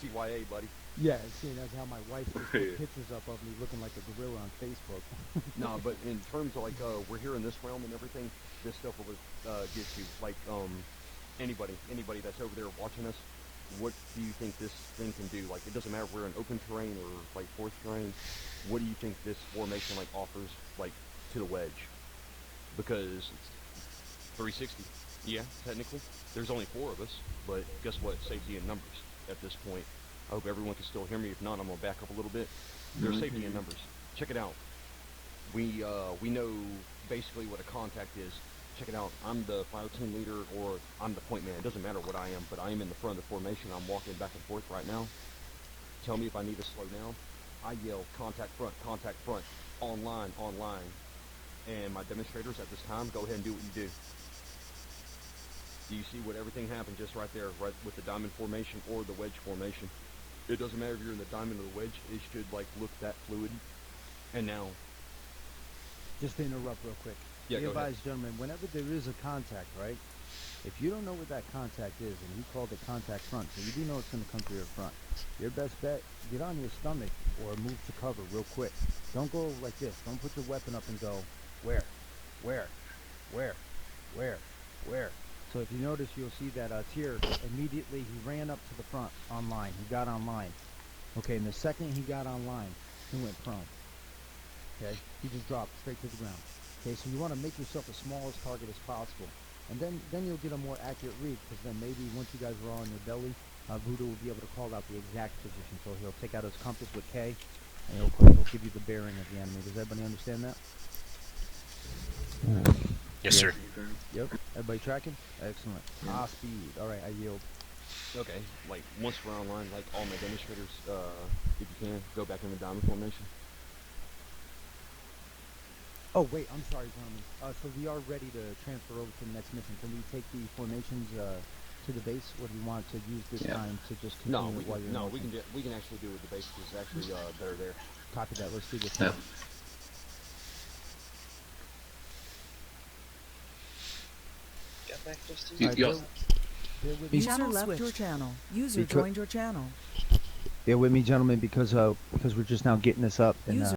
CYA, buddy. Yeah, see, that's how my wife just put pictures up of me looking like a gorilla on Facebook. No, but in terms of like we're here in this realm and everything, this stuff will get you. Like anybody that's over there watching us, what do you think this thing can do? Like, it doesn't matter if we're in open terrain or like forest terrain. What do you think this formation like offers like to the wedge? Because it's 360. Yeah, technically, there's only 4 of us, but guess what? Safety in numbers at this point. I hope everyone can still hear me. If not, I'm gonna back up a little bit. There's safety in numbers. Check it out. We know basically what a contact is. Check it out. I'm the fire team leader, or I'm the point man. It doesn't matter what I am, but I am in the front of the formation. I'm walking back and forth right now. Tell me if I need to slow down. I yell contact front, online, and my demonstrators at this time, go ahead and do what you do. Do you see what everything happened just right there, right with the diamond formation or the wedge formation? It doesn't matter if you're in the diamond or the wedge. It should like look that fluid. And now, Just to interrupt real quick. Yeah, Be go ahead. advised, gentlemen, whenever there is a contact, right? If you don't know what that contact is, and he called it contact front, so you do know it's going to come to your front, your best bet, get on your stomach or move to cover real quick. Don't go like this. Don't put your weapon up and go, where? So if you notice, you'll see that Tier, immediately he ran up to the front online. He got online. Okay, and the second he got online, he went prone. Okay, he just dropped straight to the ground. Okay, so you want to make yourself the smallest target as possible. And then you'll get a more accurate read, because then maybe once you guys are all on your belly, Voodoo will be able to call out the exact position. So he'll take out his compass with K, and he'll give you the bearing of the enemy. Does everybody understand that? Yes, sir. Yep. Everybody tracking? Excellent. Ah, speed. All right, I yield. okay, like once we're online, like all my demonstrators, if you can, go back in the diamond formation. Oh, wait, I'm sorry, gentlemen. So we are ready to transfer over to the next mission. Can we take the formations to the base, or do you want to use this time to just continue No, while you're in motion? we can actually do it with the base. It's actually better there. Copy that. Let's do this. Yep. Got back just All right, bear with me. User left your channel. User joined your channel. Bear with me, gentlemen, because we're just now getting this up. And,